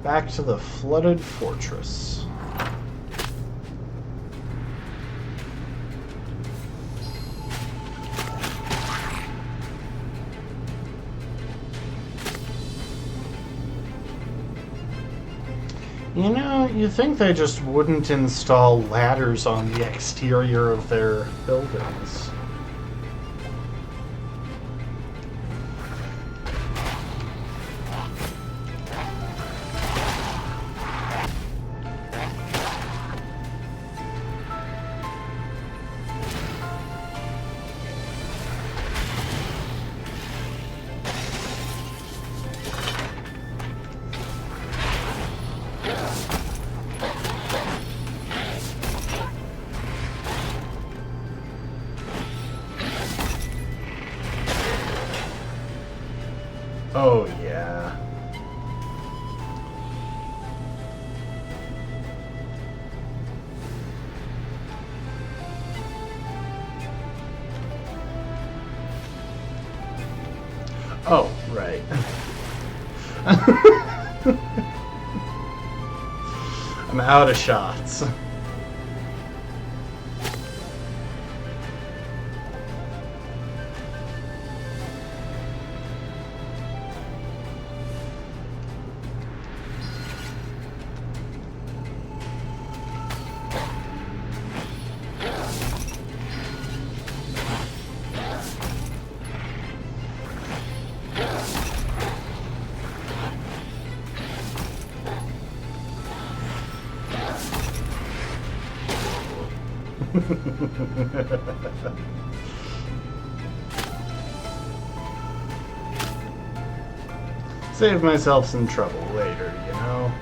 Back to the flooded fortress. You know, you'd think they just wouldn't install ladders on the exterior of their buildings. Oh, yeah. Oh, right. I'm out of shots. Save myself some trouble later, you know?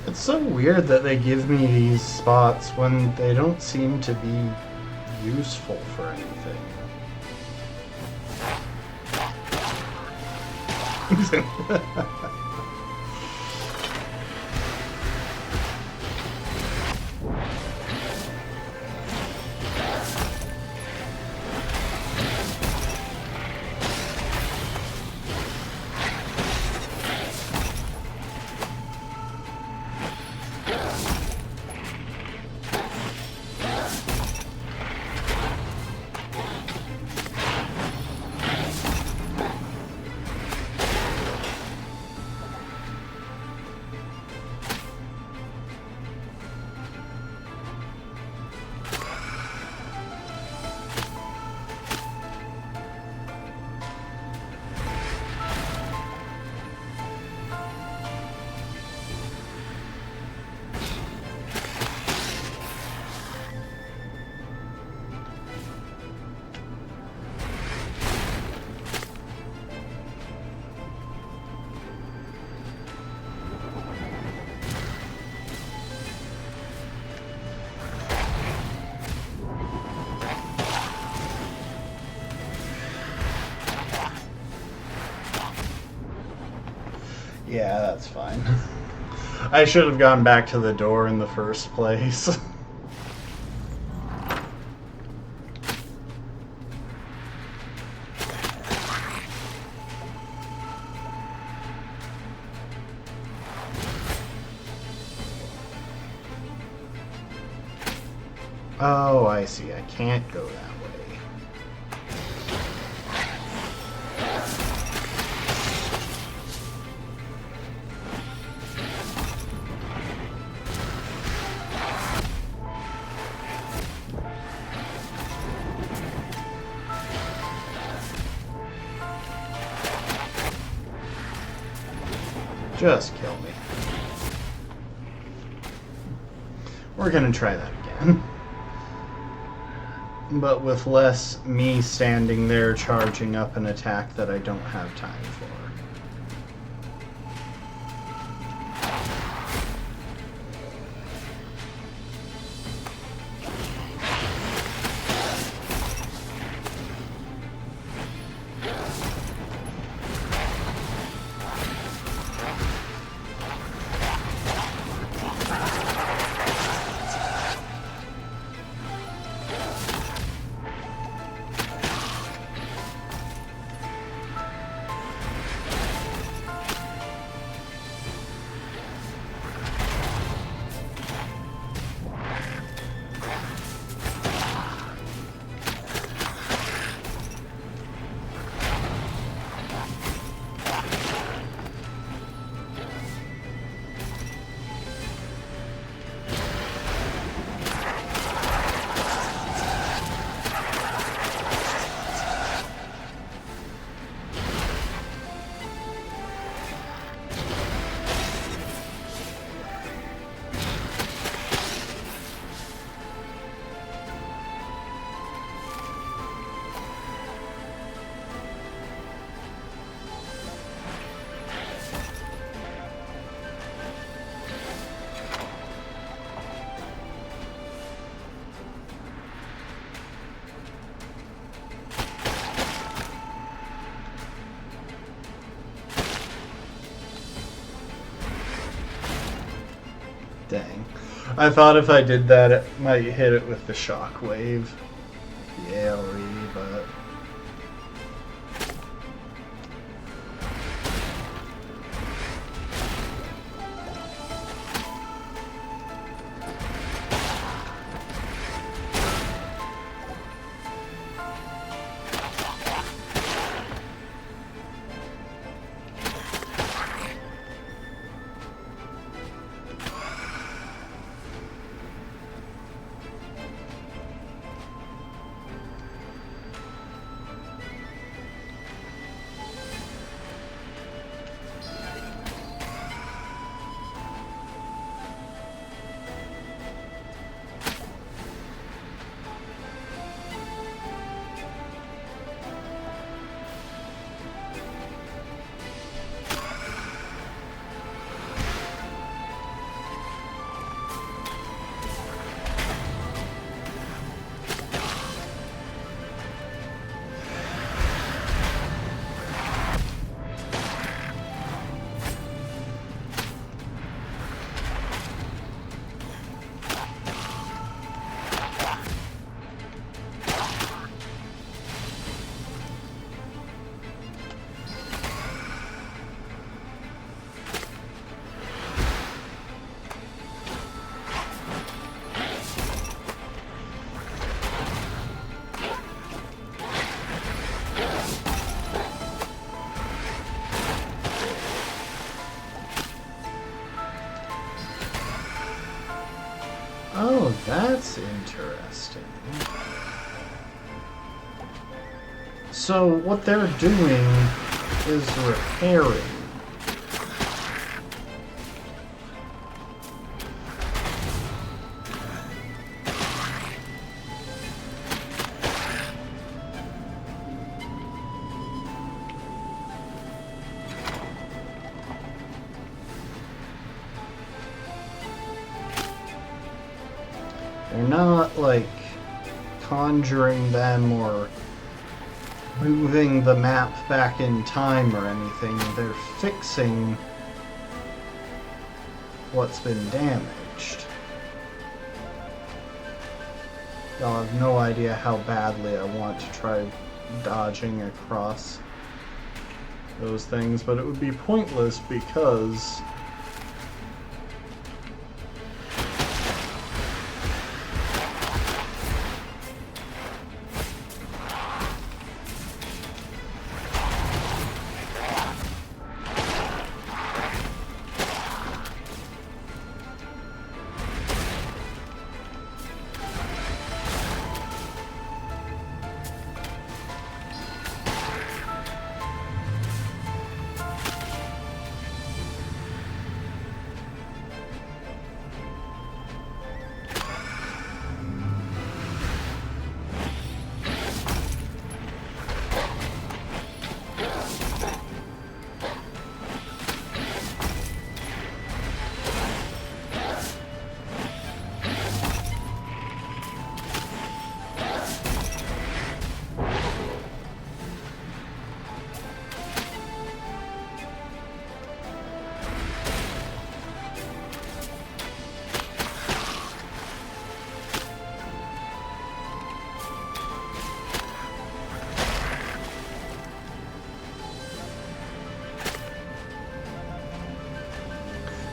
It's so weird that they give me these spots when they don't seem to be useful for anything. Yeah, that's fine. I should have gone back to the door in the first place. Oh, I see. I can't go that way. Just kill me. We're gonna try that again. But with less me standing there charging up an attack that I don't have time for. Dang. I thought if I did that, it might hit it with the shockwave. The AoE, but... Oh, that's interesting. So what they're doing is repairing. They're not, like, conjuring them or moving the map back in time or anything. They're fixing what's been damaged. Y'all have no idea how badly I want to try dodging across those things, but it would be pointless because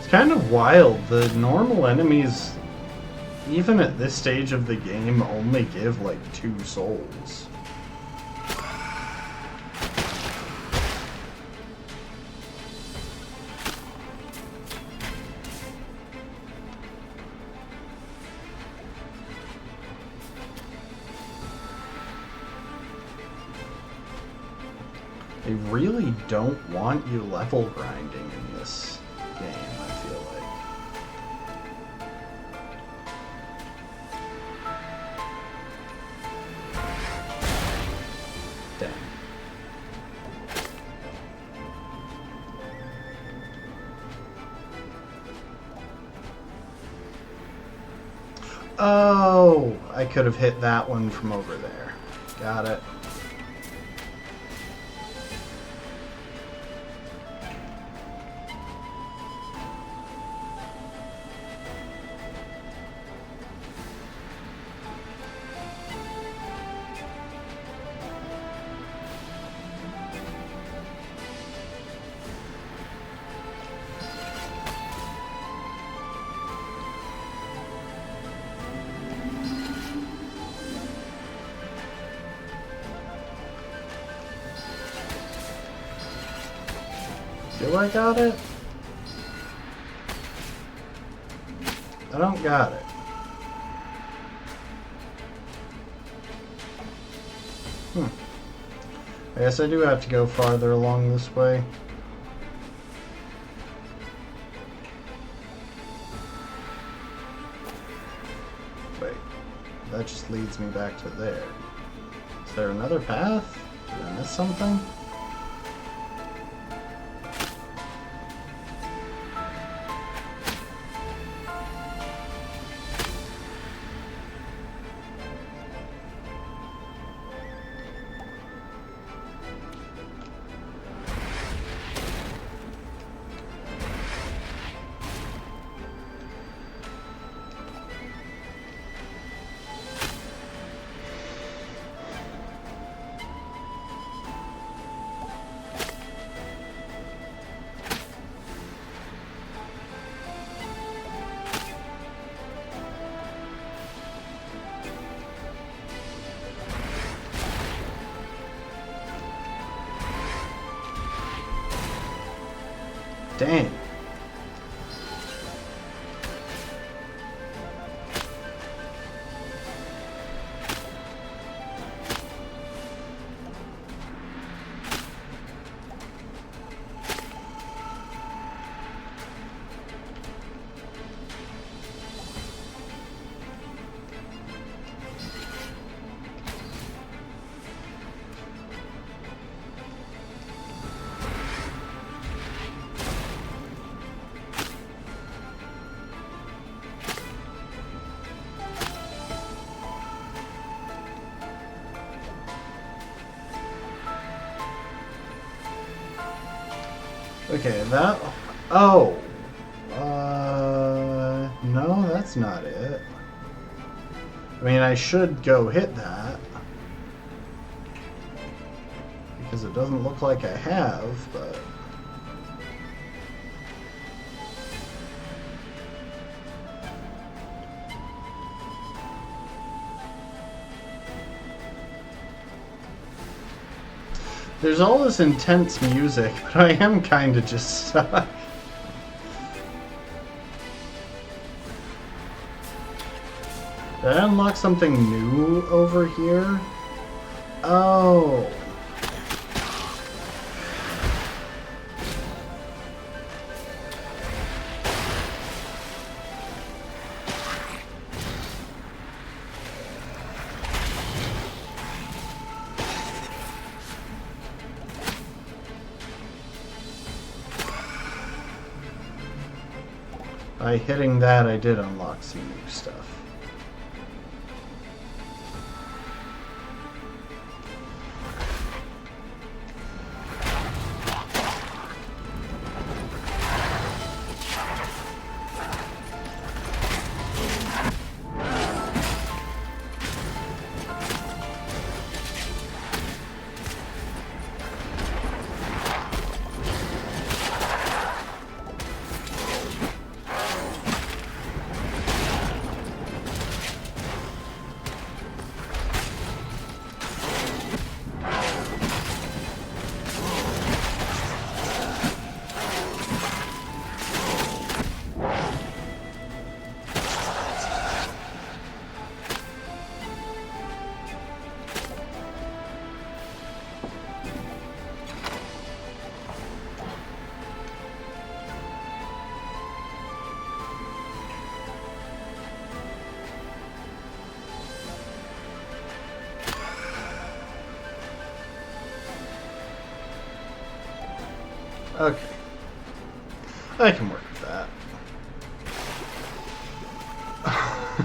It's kind of wild. The normal enemies, even at this stage of the game, only give like 2 souls. They really don't want you level grinding in this game, I feel like. Dang. Oh, I could have hit that one from over there. Got it. Do I got it? I don't got it. I guess I do have to go farther along this way. Wait, that just leads me back to there. Is there another path? Did I miss something? Dang. Okay, that... Oh! No, that's not it. I mean, I should go hit that. Because it doesn't look like I have, but... There's all this intense music, but I am kind of just stuck. Did I unlock something new over here? Oh. By hitting that, I did unlock some new stuff. Okay. I can work with that.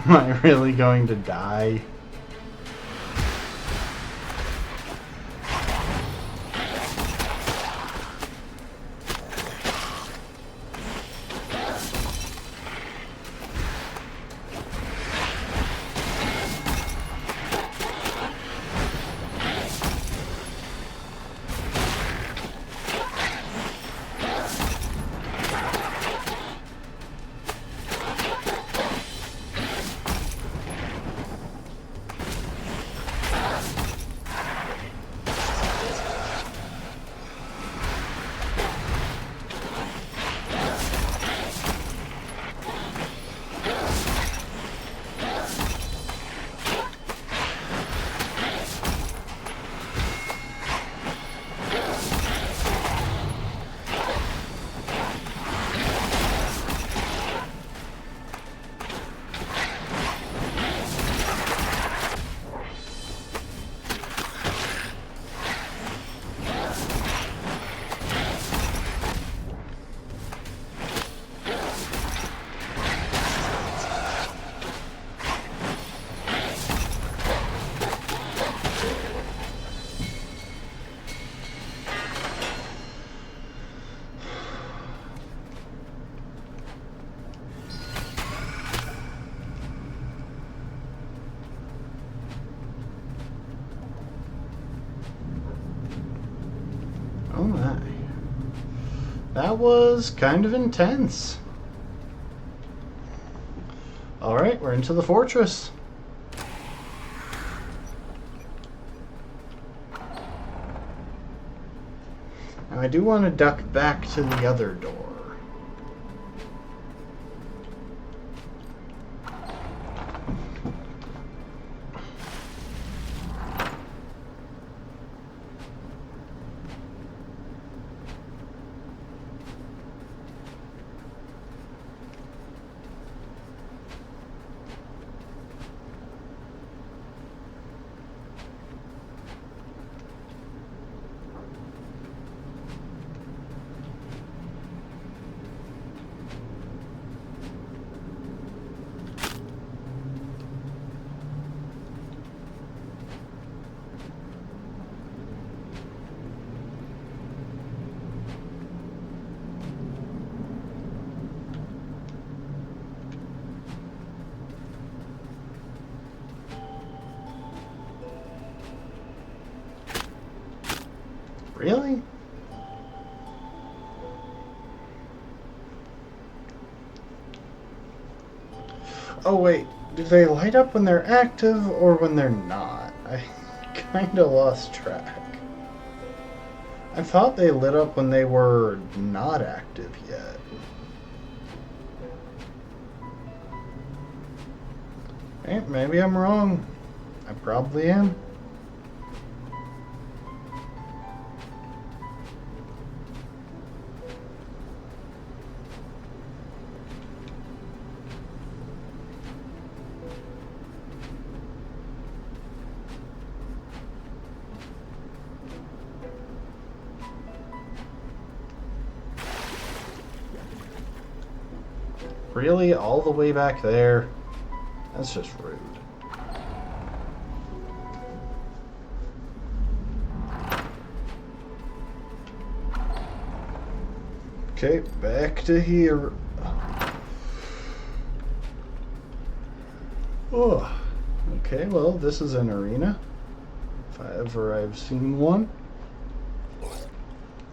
Am I really going to die? Oh my. That was kind of intense. Alright, we're into the fortress. Now I do want to duck back to the other door. Really? Oh wait, do they light up when they're active or when they're not? I kinda lost track. I thought they lit up when they were not active yet. Hey, maybe I'm wrong. I probably am. Really? All the way back there? That's just rude. Okay, back to here. Oh, okay, well, this is an arena. If I've seen one.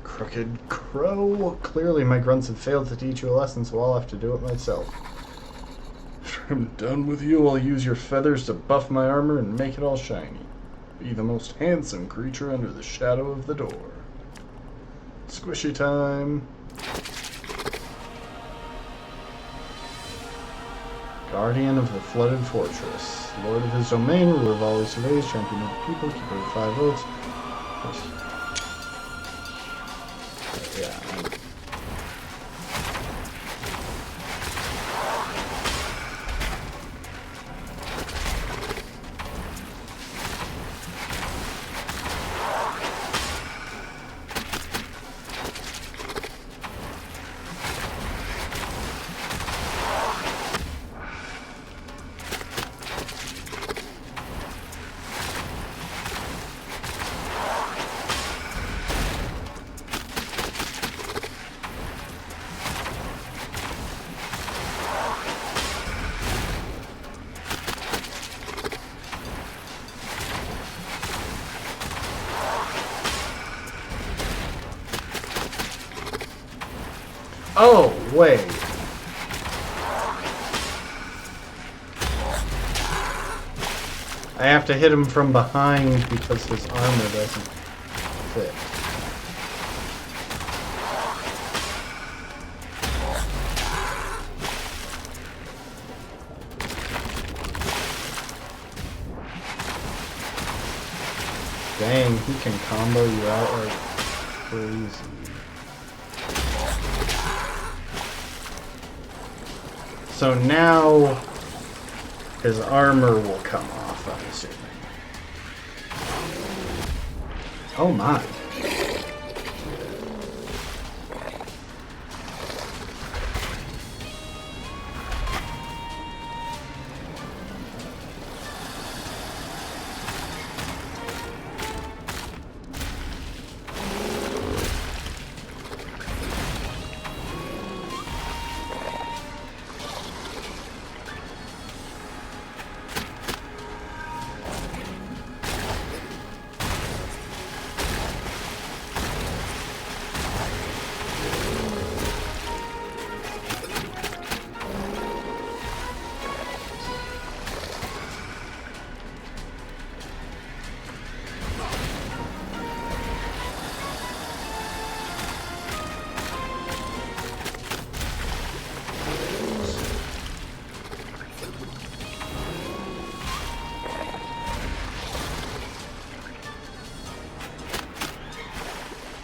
Crooked Crow. Clearly my grunts have failed to teach you a lesson, so I'll have to do it myself. After I'm done with you, I'll use your feathers to buff my armor and make it all shiny. Be the most handsome creature under the shadow of the door. Squishy time. Guardian of the Flooded Fortress. Lord of his domain, ruler of all his surveys, champion of the people, keeper of 5 votes. Yeah. Wait. I have to hit him from behind because his armor doesn't fit. Dang, he can combo you out like crazy. So now his armor will come off, I'm assuming. Oh my.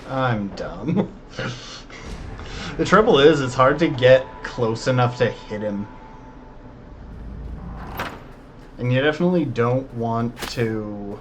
I'm dumb. The trouble is, it's hard to get close enough to hit him. And you definitely don't want to,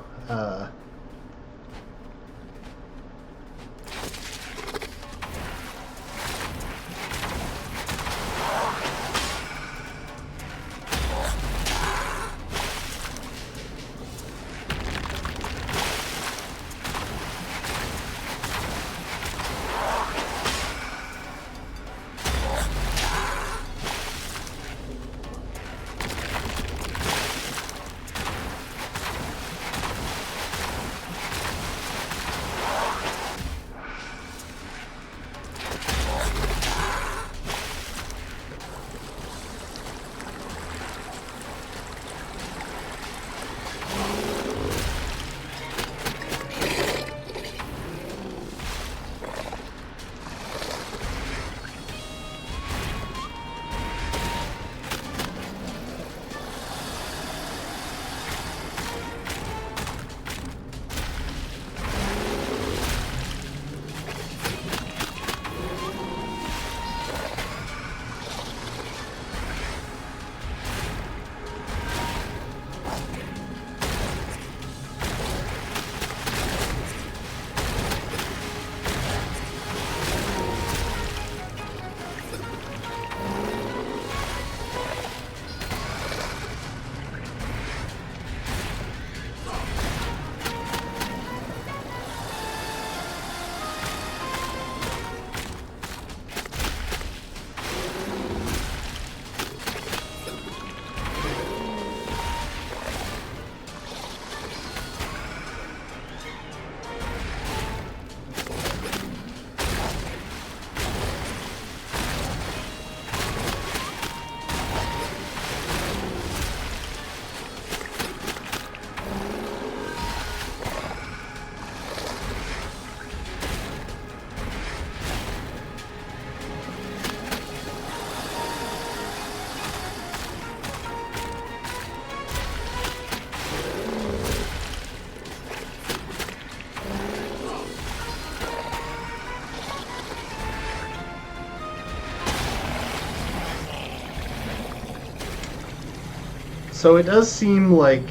so it does seem like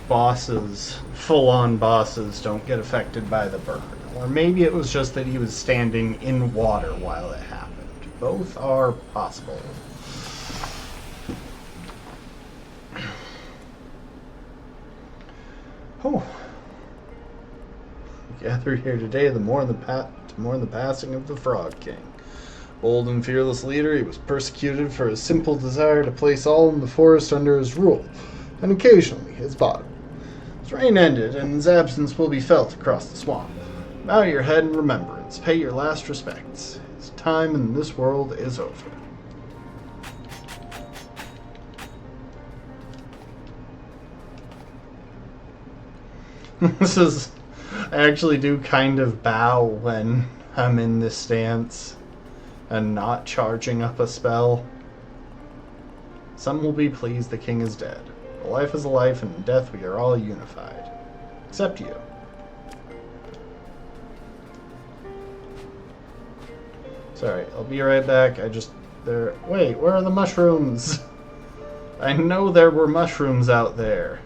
bosses, full-on bosses, don't get affected by the burn. Or maybe it was just that he was standing in water while it happened. Both are possible. Oh. Gather here today to mourn the passing of the Frog King. Bold and fearless leader, he was persecuted for his simple desire to place all in the forest under his rule, and occasionally his bottom. His reign ended, and his absence will be felt across the swamp. Bow your head in remembrance. Let's pay your last respects. His time in this world is over. This is... I actually do kind of bow when I'm in this stance and not charging up a spell. Some will be pleased the king is dead. A life is a life, and in death we are all unified. Except you. Sorry, I'll be right back. Wait, where are the mushrooms? I know there were mushrooms out there.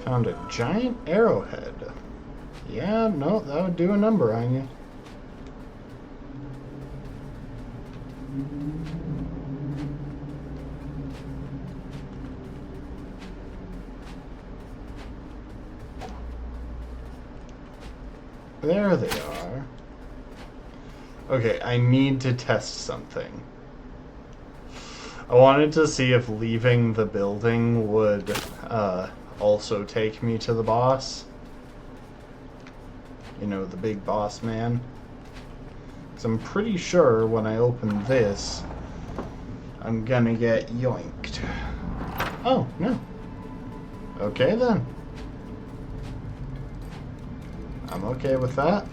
Found a giant arrowhead. Yeah, no, that would do a number on you. There they are. Okay, I need to test something. I wanted to see if leaving the building would also take me to the boss. You know, the big boss man. Because I'm pretty sure when I open this, I'm gonna get yoinked. Oh, no. Okay then. I'm okay with that.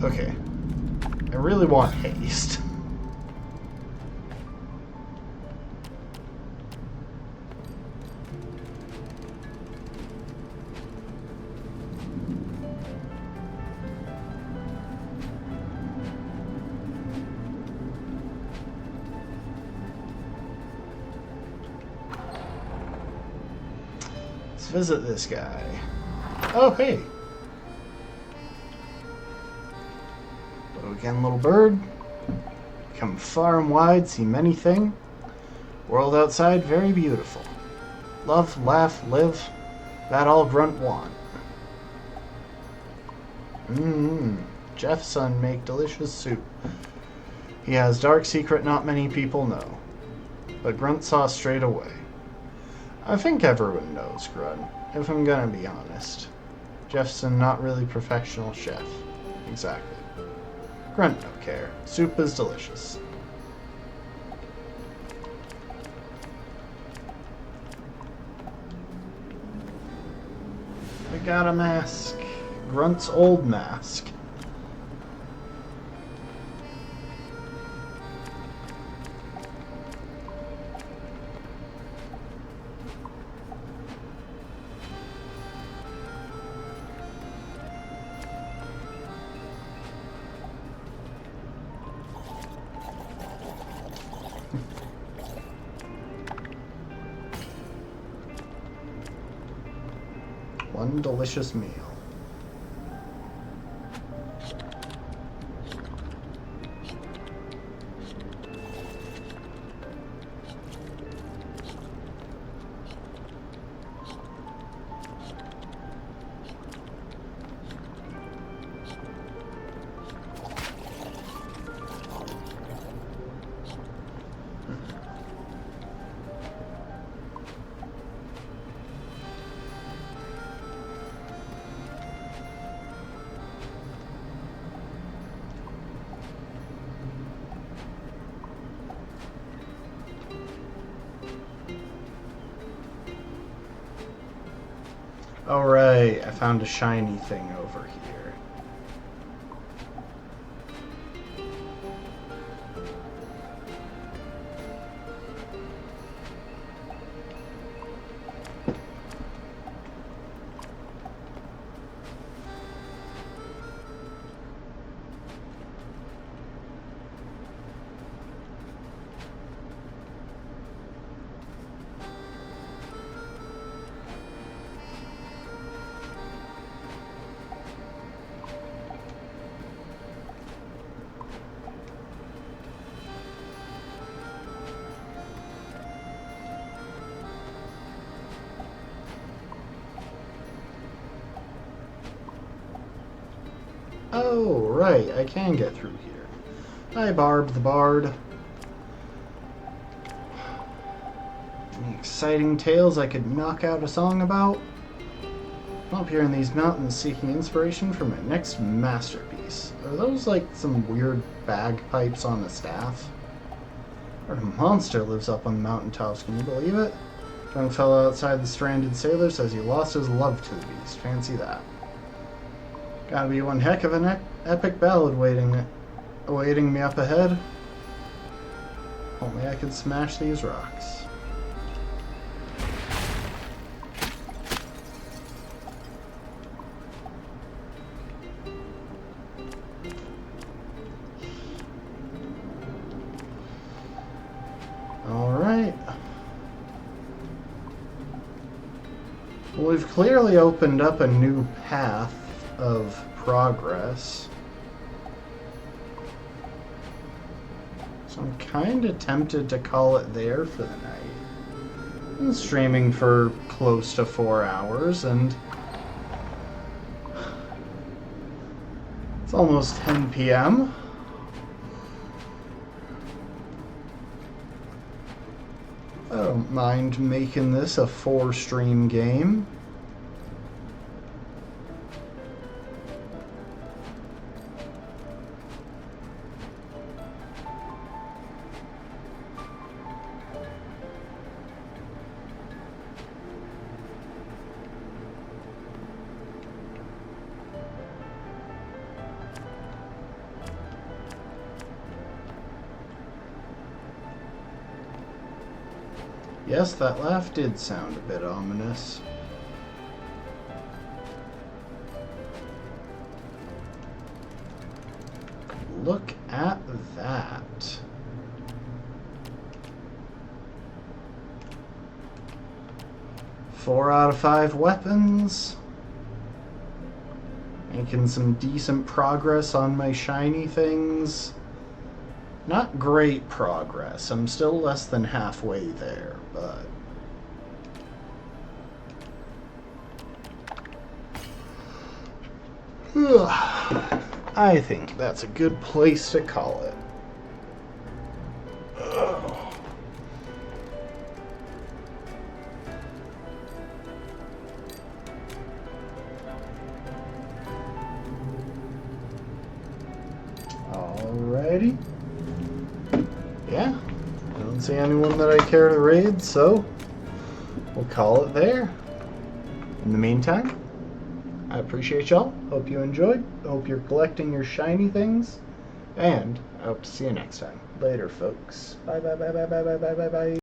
Okay. I really want haste. Let's visit this guy. Oh, hey. Hello again, little bird. Come far and wide, see many things. World outside, very beautiful. Love, laugh, live. That all Grunt want. Jeff's son make delicious soup. He has dark secret not many people know. But Grunt saw straight away. I think everyone knows Grunt, if I'm gonna be honest. Jeffson not really professional chef. Exactly. Grunt don't care. Soup is delicious. I got a mask. Grunt's old mask. One delicious meal. Alright, I found a shiny thing over here. Oh, right, I can get through here. Hi, Barb the Bard. Any exciting tales I could knock out a song about? I'm up here in these mountains seeking inspiration for my next masterpiece. Are those like some weird bagpipes on a staff? Or a monster lives up on the mountaintops, can you believe it? Young fellow outside the stranded sailor says he lost his love to the beast. Fancy that. Gotta be one heck of an epic ballad awaiting me up ahead. Only I could smash these rocks. Alright. Well, we've clearly opened up a new path of progress. So I'm kind of tempted to call it there for the night. I'm streaming for close to 4 hours, and it's almost 10 p.m. I don't mind making this a 4-stream game. Yes, that laugh did sound a bit ominous. Look at that. Four out of 5 weapons. Making some decent progress on my shiny things. Not great progress. I'm still less than halfway there, but... I think that's a good place to call it. Alrighty. Yeah, I don't see anyone that I care to raid, so we'll call it there. In the meantime, I appreciate y'all. Hope you enjoyed. Hope you're collecting your shiny things. And I hope to see you next time. Later, folks. Bye, bye, bye, bye, bye, bye, bye, bye, bye.